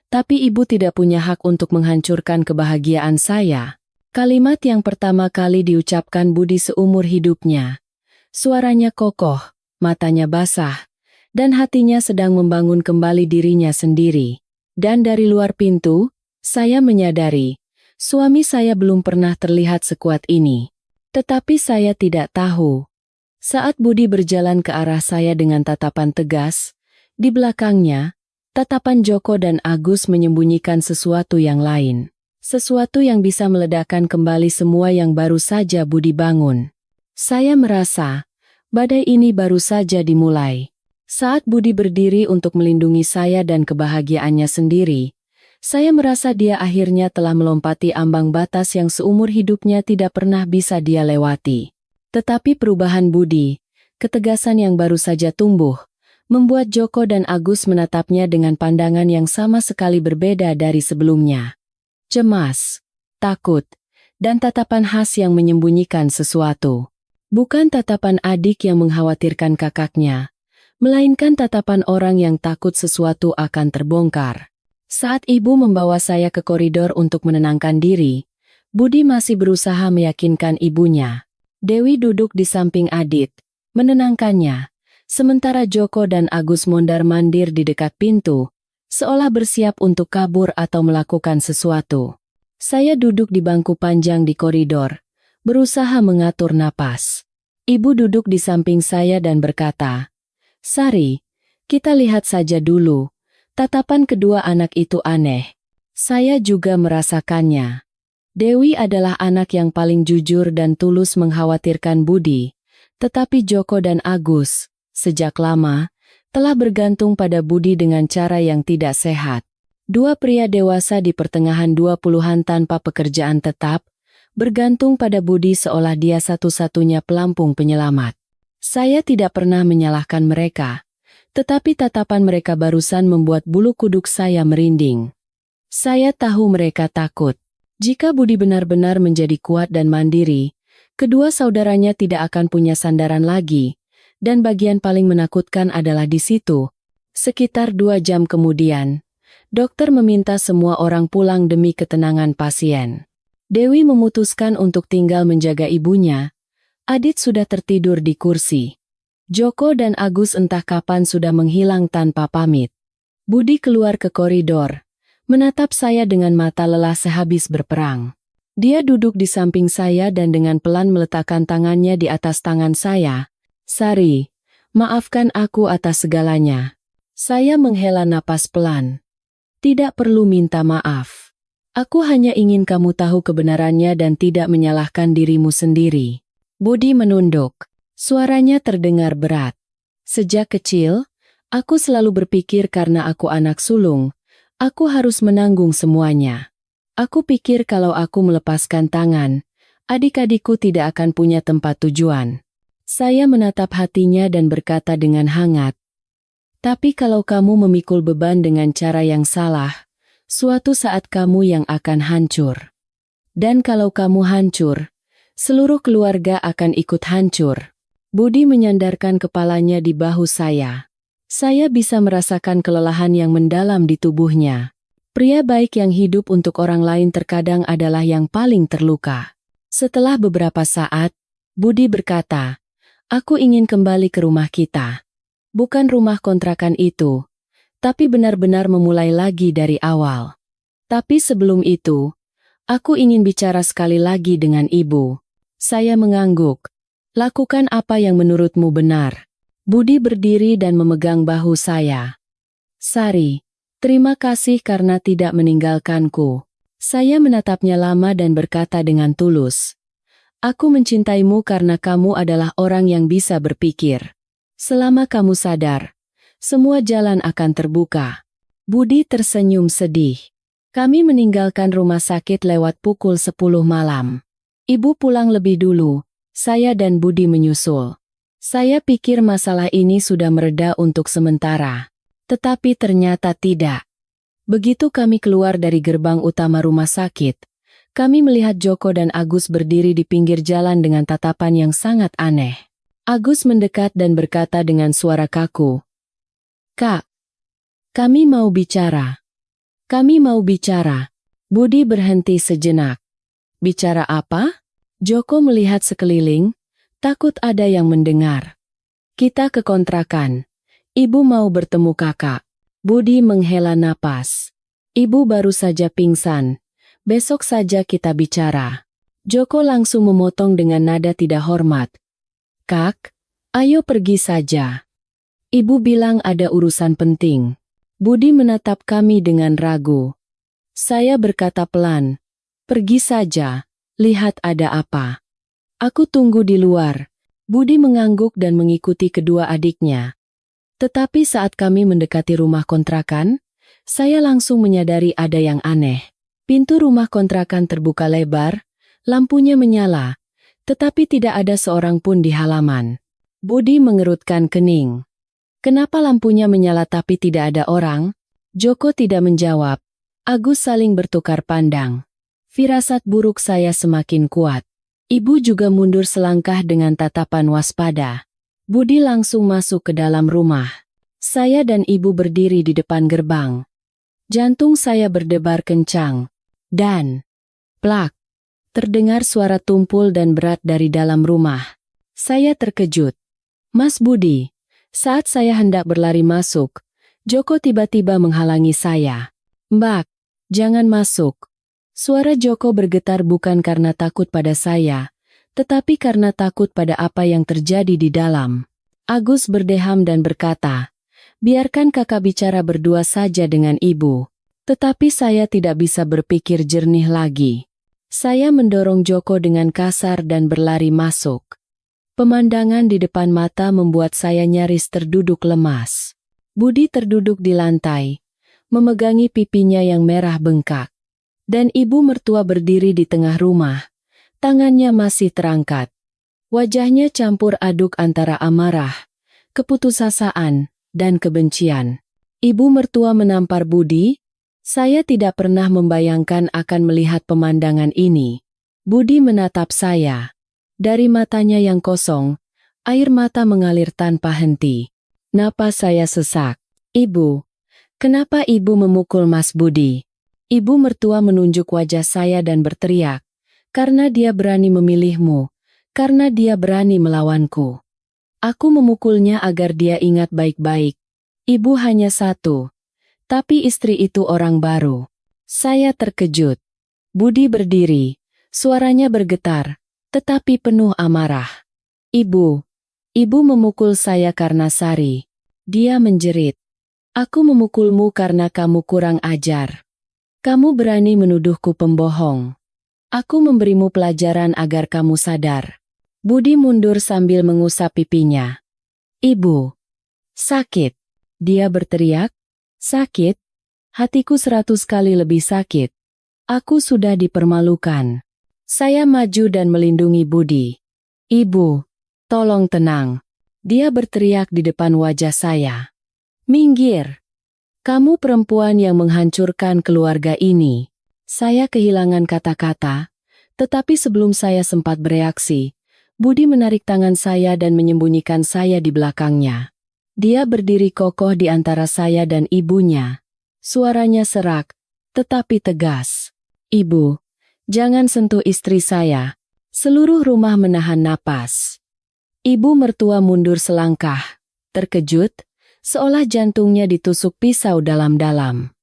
Tapi ibu tidak punya hak untuk menghancurkan kebahagiaan saya. Kalimat yang pertama kali diucapkan Budi seumur hidupnya. Suaranya kokoh, matanya basah, dan hatinya sedang membangun kembali dirinya sendiri. Dan dari luar pintu, saya menyadari, suami saya belum pernah terlihat sekuat ini. Tetapi saya tidak tahu. Saat Budi berjalan ke arah saya dengan tatapan tegas, di belakangnya, tatapan Joko dan Agus menyembunyikan sesuatu yang lain. Sesuatu yang bisa meledakkan kembali semua yang baru saja Budi bangun. Saya merasa, badai ini baru saja dimulai. Saat Budi berdiri untuk melindungi saya dan kebahagiaannya sendiri, saya merasa dia akhirnya telah melompati ambang batas yang seumur hidupnya tidak pernah bisa dia lewati. Tetapi perubahan Budi, ketegasan yang baru saja tumbuh, membuat Joko dan Agus menatapnya dengan pandangan yang sama sekali berbeda dari sebelumnya. Cemas, takut, dan tatapan khas yang menyembunyikan sesuatu. Bukan tatapan adik yang mengkhawatirkan kakaknya, melainkan tatapan orang yang takut sesuatu akan terbongkar. Saat ibu membawa saya ke koridor untuk menenangkan diri, Budi masih berusaha meyakinkan ibunya. Dewi duduk di samping Adit, menenangkannya, sementara Joko dan Agus mondar-mandir di dekat pintu, seolah bersiap untuk kabur atau melakukan sesuatu. Saya duduk di bangku panjang di koridor, berusaha mengatur napas. Ibu duduk di samping saya dan berkata, "Sari, kita lihat saja dulu." Tatapan kedua anak itu aneh. Saya juga merasakannya. Dewi adalah anak yang paling jujur dan tulus mengkhawatirkan Budi, tetapi Joko dan Agus, sejak lama, telah bergantung pada Budi dengan cara yang tidak sehat. Dua pria dewasa di pertengahan 20-an tanpa pekerjaan tetap, bergantung pada Budi seolah dia satu-satunya pelampung penyelamat. Saya tidak pernah menyalahkan mereka, tetapi tatapan mereka barusan membuat bulu kuduk saya merinding. Saya tahu mereka takut. Jika Budi benar-benar menjadi kuat dan mandiri, kedua saudaranya tidak akan punya sandaran lagi, dan bagian paling menakutkan adalah di situ. Sekitar 2 jam kemudian, dokter meminta semua orang pulang demi ketenangan pasien. Dewi memutuskan untuk tinggal menjaga ibunya. Adit sudah tertidur di kursi. Joko dan Agus entah kapan sudah menghilang tanpa pamit. Budi keluar ke koridor, menatap saya dengan mata lelah sehabis berperang. Dia duduk di samping saya dan dengan pelan meletakkan tangannya di atas tangan saya. "Sari, maafkan aku atas segalanya." Saya menghela napas pelan. "Tidak perlu minta maaf. Aku hanya ingin kamu tahu kebenarannya dan tidak menyalahkan dirimu sendiri." Budi menunduk. Suaranya terdengar berat. "Sejak kecil, aku selalu berpikir karena aku anak sulung, aku harus menanggung semuanya. Aku pikir kalau aku melepaskan tangan, adik-adikku tidak akan punya tempat tujuan." Saya menatap hatinya dan berkata dengan hangat, "Tapi kalau kamu memikul beban dengan cara yang salah, suatu saat kamu yang akan hancur. Dan kalau kamu hancur, seluruh keluarga akan ikut hancur." Budi menyandarkan kepalanya di bahu saya. Saya bisa merasakan kelelahan yang mendalam di tubuhnya. Pria baik yang hidup untuk orang lain terkadang adalah yang paling terluka. Setelah beberapa saat, Budi berkata, "Aku ingin kembali ke rumah kita. Bukan rumah kontrakan itu, tapi benar-benar memulai lagi dari awal. Tapi sebelum itu, aku ingin bicara sekali lagi dengan ibu." Saya mengangguk. Lakukan apa yang menurutmu benar. Budi berdiri dan memegang bahu saya. Sari, terima kasih karena tidak meninggalkanku. Saya menatapnya lama dan berkata dengan tulus. Aku mencintaimu karena kamu adalah orang yang bisa berpikir. Selama kamu sadar, semua jalan akan terbuka. Budi tersenyum sedih. Kami meninggalkan rumah sakit lewat pukul 10 malam. Ibu pulang lebih dulu, saya dan Budi menyusul. Saya pikir masalah ini sudah mereda untuk sementara. Tetapi ternyata tidak. Begitu kami keluar dari gerbang utama rumah sakit, kami melihat Joko dan Agus berdiri di pinggir jalan dengan tatapan yang sangat aneh. Agus mendekat dan berkata dengan suara kaku, "Kak, kami mau bicara. Kami mau bicara." Budi berhenti sejenak. "Bicara apa?" Joko melihat sekeliling, takut ada yang mendengar. "Kita ke kontrakan. Ibu mau bertemu kakak." Budi menghela napas. "Ibu baru saja pingsan. Besok saja kita bicara." Joko langsung memotong dengan nada tidak hormat. "Kak, ayo pergi saja. Ibu bilang ada urusan penting." Budi menatap kami dengan ragu. Saya berkata pelan, "Pergi saja, lihat ada apa. Aku tunggu di luar." Budi mengangguk dan mengikuti kedua adiknya. Tetapi saat kami mendekati rumah kontrakan, saya langsung menyadari ada yang aneh. Pintu rumah kontrakan terbuka lebar, lampunya menyala, tetapi tidak ada seorang pun di halaman. Budi mengerutkan kening. "Kenapa lampunya menyala tapi tidak ada orang?" Joko tidak menjawab. Agus saling bertukar pandang. Firasat buruk saya semakin kuat. Ibu juga mundur selangkah dengan tatapan waspada. Budi langsung masuk ke dalam rumah. Saya dan ibu berdiri di depan gerbang. Jantung saya berdebar kencang. Dan, plak, terdengar suara tumpul dan berat dari dalam rumah. Saya terkejut. "Mas Budi." Saat saya hendak berlari masuk, Joko tiba-tiba menghalangi saya. "Mbak, jangan masuk." Suara Joko bergetar bukan karena takut pada saya, tetapi karena takut pada apa yang terjadi di dalam. Agus berdeham dan berkata, "Biarkan kakak bicara berdua saja dengan ibu." Tetapi saya tidak bisa berpikir jernih lagi. Saya mendorong Joko dengan kasar dan berlari masuk. Pemandangan di depan mata membuat saya nyaris terduduk lemas. Budi terduduk di lantai, memegangi pipinya yang merah bengkak. Dan ibu mertua berdiri di tengah rumah. Tangannya masih terangkat. Wajahnya campur aduk antara amarah, keputusasaan, dan kebencian. Ibu mertua menampar Budi. Saya tidak pernah membayangkan akan melihat pemandangan ini. Budi menatap saya. Dari matanya yang kosong, air mata mengalir tanpa henti. Napas saya sesak. "Ibu, kenapa ibu memukul Mas Budi?" Ibu mertua menunjuk wajah saya dan berteriak, "Karena dia berani memilihmu, karena dia berani melawanku. Aku memukulnya agar dia ingat baik-baik. Ibu hanya satu, tapi istri itu orang baru." Saya terkejut. Budi berdiri, suaranya bergetar, tetapi penuh amarah. Ibu memukul saya karena Sari." Dia menjerit. "Aku memukulmu karena kamu kurang ajar. Kamu berani menuduhku pembohong. Aku memberimu pelajaran agar kamu sadar." Budi mundur sambil mengusap pipinya. "Ibu, sakit." Dia berteriak. "Sakit? Hatiku 100 kali lebih sakit. Aku sudah dipermalukan." Saya maju dan melindungi Budi. "Ibu, tolong tenang." Dia berteriak di depan wajah saya. "Minggir. Kamu perempuan yang menghancurkan keluarga ini." Saya kehilangan kata-kata, tetapi sebelum saya sempat bereaksi, Budi menarik tangan saya dan menyembunyikan saya di belakangnya. Dia berdiri kokoh di antara saya dan ibunya. Suaranya serak, tetapi tegas. "Ibu, jangan sentuh istri saya." Seluruh rumah menahan napas. Ibu mertua mundur selangkah, terkejut, seolah jantungnya ditusuk pisau dalam-dalam.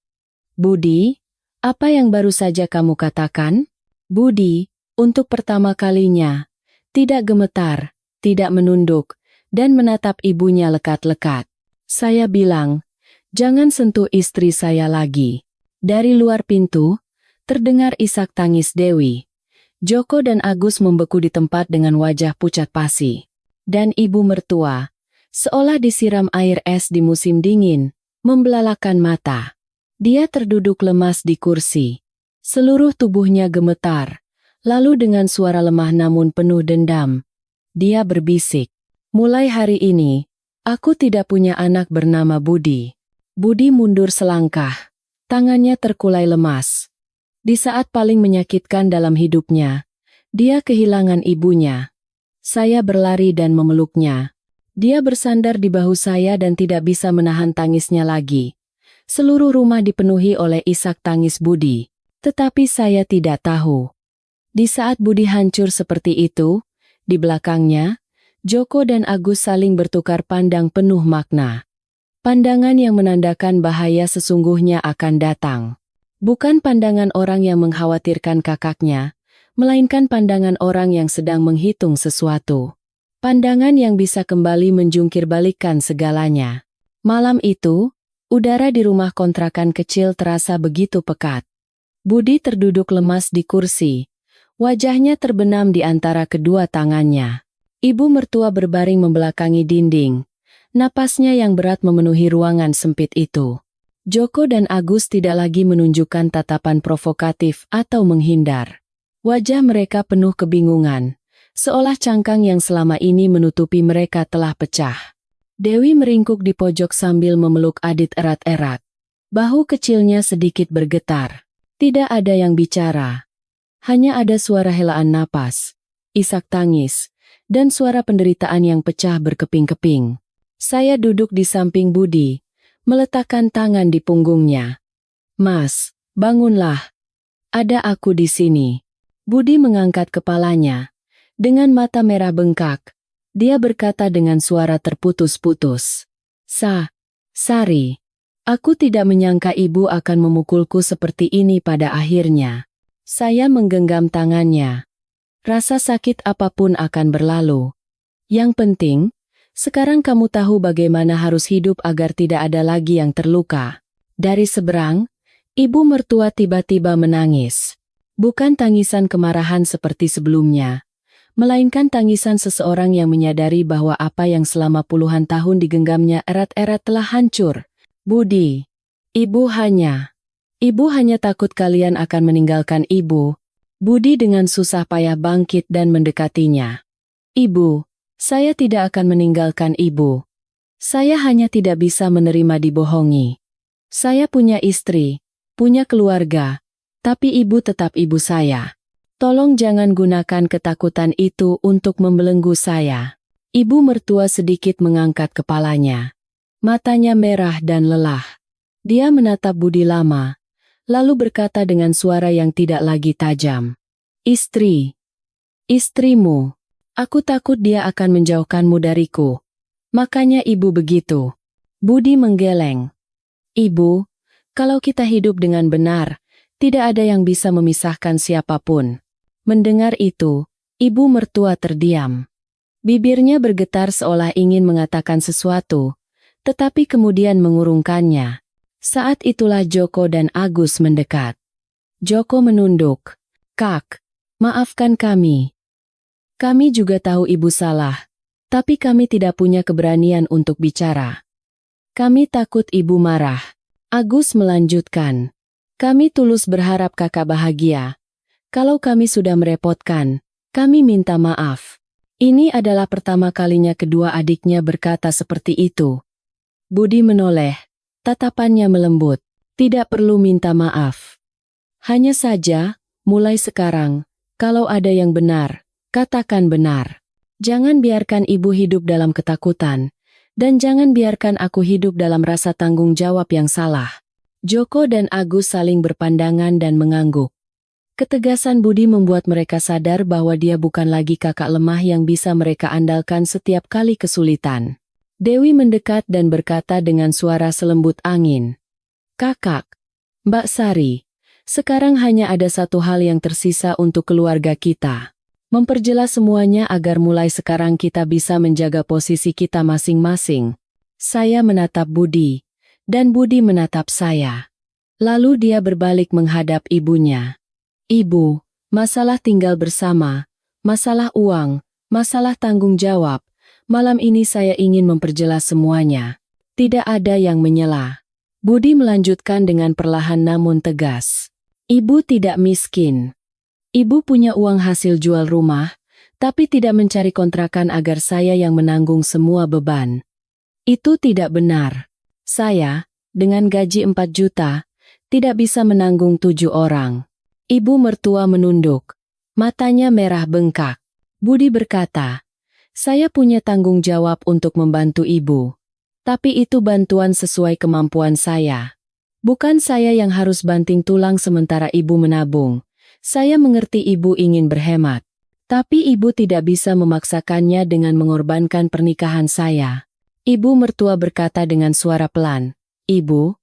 "Budi, apa yang baru saja kamu katakan?" Budi, untuk pertama kalinya, tidak gemetar, tidak menunduk, dan menatap ibunya lekat-lekat. Saya bilang, "Jangan sentuh istri saya lagi." Dari luar pintu, terdengar isak tangis Dewi. Joko dan Agus membeku di tempat dengan wajah pucat pasi. Dan ibu mertua, seolah disiram air es di musim dingin, membelalakan mata. Dia terduduk lemas di kursi. Seluruh tubuhnya gemetar. Lalu dengan suara lemah namun penuh dendam, dia berbisik, "Mulai hari ini, aku tidak punya anak bernama Budi." Budi mundur selangkah. Tangannya terkulai lemas. Di saat paling menyakitkan dalam hidupnya, dia kehilangan ibunya. Saya berlari dan memeluknya. Dia bersandar di bahu saya dan tidak bisa menahan tangisnya lagi. Seluruh rumah dipenuhi oleh isak tangis Budi. Tetapi saya tidak tahu. Di saat Budi hancur seperti itu, di belakangnya, Joko dan Agus saling bertukar pandang penuh makna. Pandangan yang menandakan bahaya sesungguhnya akan datang. Bukan pandangan orang yang mengkhawatirkan kakaknya, melainkan pandangan orang yang sedang menghitung sesuatu. Pandangan yang bisa kembali menjungkir-balikkan segalanya. Malam itu, udara di rumah kontrakan kecil terasa begitu pekat. Budi terduduk lemas di kursi. Wajahnya terbenam di antara kedua tangannya. Ibu mertua berbaring membelakangi dinding. Napasnya yang berat memenuhi ruangan sempit itu. Joko dan Agus tidak lagi menunjukkan tatapan provokatif atau menghindar. Wajah mereka penuh kebingungan, seolah cangkang yang selama ini menutupi mereka telah pecah. Dewi meringkuk di pojok sambil memeluk Adit erat-erat. Bahu kecilnya sedikit bergetar. Tidak ada yang bicara. Hanya ada suara helaan napas, isak tangis, dan suara penderitaan yang pecah berkeping-keping. Saya duduk di samping Budi, meletakkan tangan di punggungnya. "Mas, bangunlah. Ada aku di sini." Budi mengangkat kepalanya. Dengan mata merah bengkak, dia berkata dengan suara terputus-putus. Sari, aku tidak menyangka ibu akan memukulku seperti ini pada akhirnya." Saya menggenggam tangannya. Rasa sakit apapun akan berlalu. Yang penting, sekarang kamu tahu bagaimana harus hidup agar tidak ada lagi yang terluka. Dari seberang, ibu mertua tiba-tiba menangis. Bukan tangisan kemarahan seperti sebelumnya, melainkan tangisan seseorang yang menyadari bahwa apa yang selama puluhan tahun digenggamnya erat-erat telah hancur. "Budi, Ibu hanya takut kalian akan meninggalkan ibu." Budi dengan susah payah bangkit dan mendekatinya. "Ibu, saya tidak akan meninggalkan ibu. Saya hanya tidak bisa menerima dibohongi. Saya punya istri, punya keluarga, tapi ibu tetap ibu saya. Tolong jangan gunakan ketakutan itu untuk membelenggu saya." Ibu mertua sedikit mengangkat kepalanya. Matanya merah dan lelah. Dia menatap Budi lama, lalu berkata dengan suara yang tidak lagi tajam. Istrimu. Aku takut dia akan menjauhkanmu dariku. Makanya ibu begitu." Budi menggeleng. "Ibu, kalau kita hidup dengan benar, tidak ada yang bisa memisahkan siapapun." Mendengar itu, ibu mertua terdiam. Bibirnya bergetar seolah ingin mengatakan sesuatu, tetapi kemudian mengurungkannya. Saat itulah Joko dan Agus mendekat. Joko menunduk. "Kak, maafkan kami. Kami juga tahu ibu salah, tapi kami tidak punya keberanian untuk bicara. Kami takut ibu marah." Agus melanjutkan. "Kami tulus berharap kakak bahagia. Kalau kami sudah merepotkan, kami minta maaf." Ini adalah pertama kalinya kedua adiknya berkata seperti itu. Budi menoleh. Tatapannya melembut. "Tidak perlu minta maaf. Hanya saja, mulai sekarang, kalau ada yang benar, katakan benar. Jangan biarkan ibu hidup dalam ketakutan, dan jangan biarkan aku hidup dalam rasa tanggung jawab yang salah." Joko dan Agus saling berpandangan dan mengangguk. Ketegasan Budi membuat mereka sadar bahwa dia bukan lagi kakak lemah yang bisa mereka andalkan setiap kali kesulitan. Dewi mendekat dan berkata dengan suara selembut angin. "Kakak, Mbak Sari, sekarang hanya ada satu hal yang tersisa untuk keluarga kita. Memperjelas semuanya agar mulai sekarang kita bisa menjaga posisi kita masing-masing. Saya menatap Budi, dan Budi menatap saya. Lalu dia berbalik menghadap ibunya. Ibu, masalah tinggal bersama, masalah uang, masalah tanggung jawab. Malam ini saya ingin memperjelas semuanya. Tidak ada yang menyela. Budi melanjutkan dengan perlahan namun tegas. Ibu tidak miskin. Ibu punya uang hasil jual rumah, tapi tidak mencari kontrakan agar saya yang menanggung semua beban. Itu tidak benar. Saya, dengan gaji 4 juta, tidak bisa menanggung 7 orang. Ibu mertua menunduk. Matanya merah bengkak. Budi berkata, saya punya tanggung jawab untuk membantu ibu. Tapi itu bantuan sesuai kemampuan saya. Bukan saya yang harus banting tulang sementara ibu menabung. Saya mengerti ibu ingin berhemat. Tapi ibu tidak bisa memaksakannya dengan mengorbankan pernikahan saya. Ibu mertua berkata dengan suara pelan, Ibu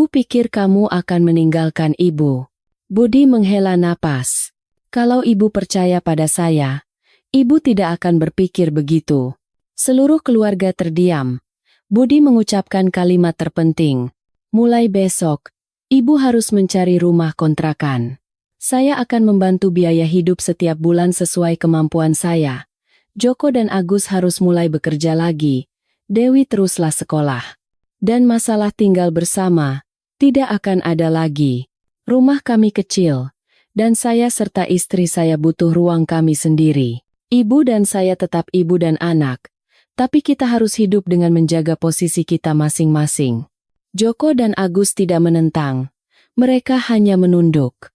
pikir kamu akan meninggalkan ibu. Budi menghela napas. Kalau ibu percaya pada saya, ibu tidak akan berpikir begitu. Seluruh keluarga terdiam. Budi mengucapkan kalimat terpenting. Mulai besok, ibu harus mencari rumah kontrakan. Saya akan membantu biaya hidup setiap bulan sesuai kemampuan saya. Joko dan Agus harus mulai bekerja lagi. Dewi teruslah sekolah. Dan masalah tinggal bersama tidak akan ada lagi. Rumah kami kecil, dan saya serta istri saya butuh ruang kami sendiri. Ibu dan saya tetap ibu dan anak, tapi kita harus hidup dengan menjaga posisi kita masing-masing. Joko dan Agus tidak menentang. Mereka hanya menunduk.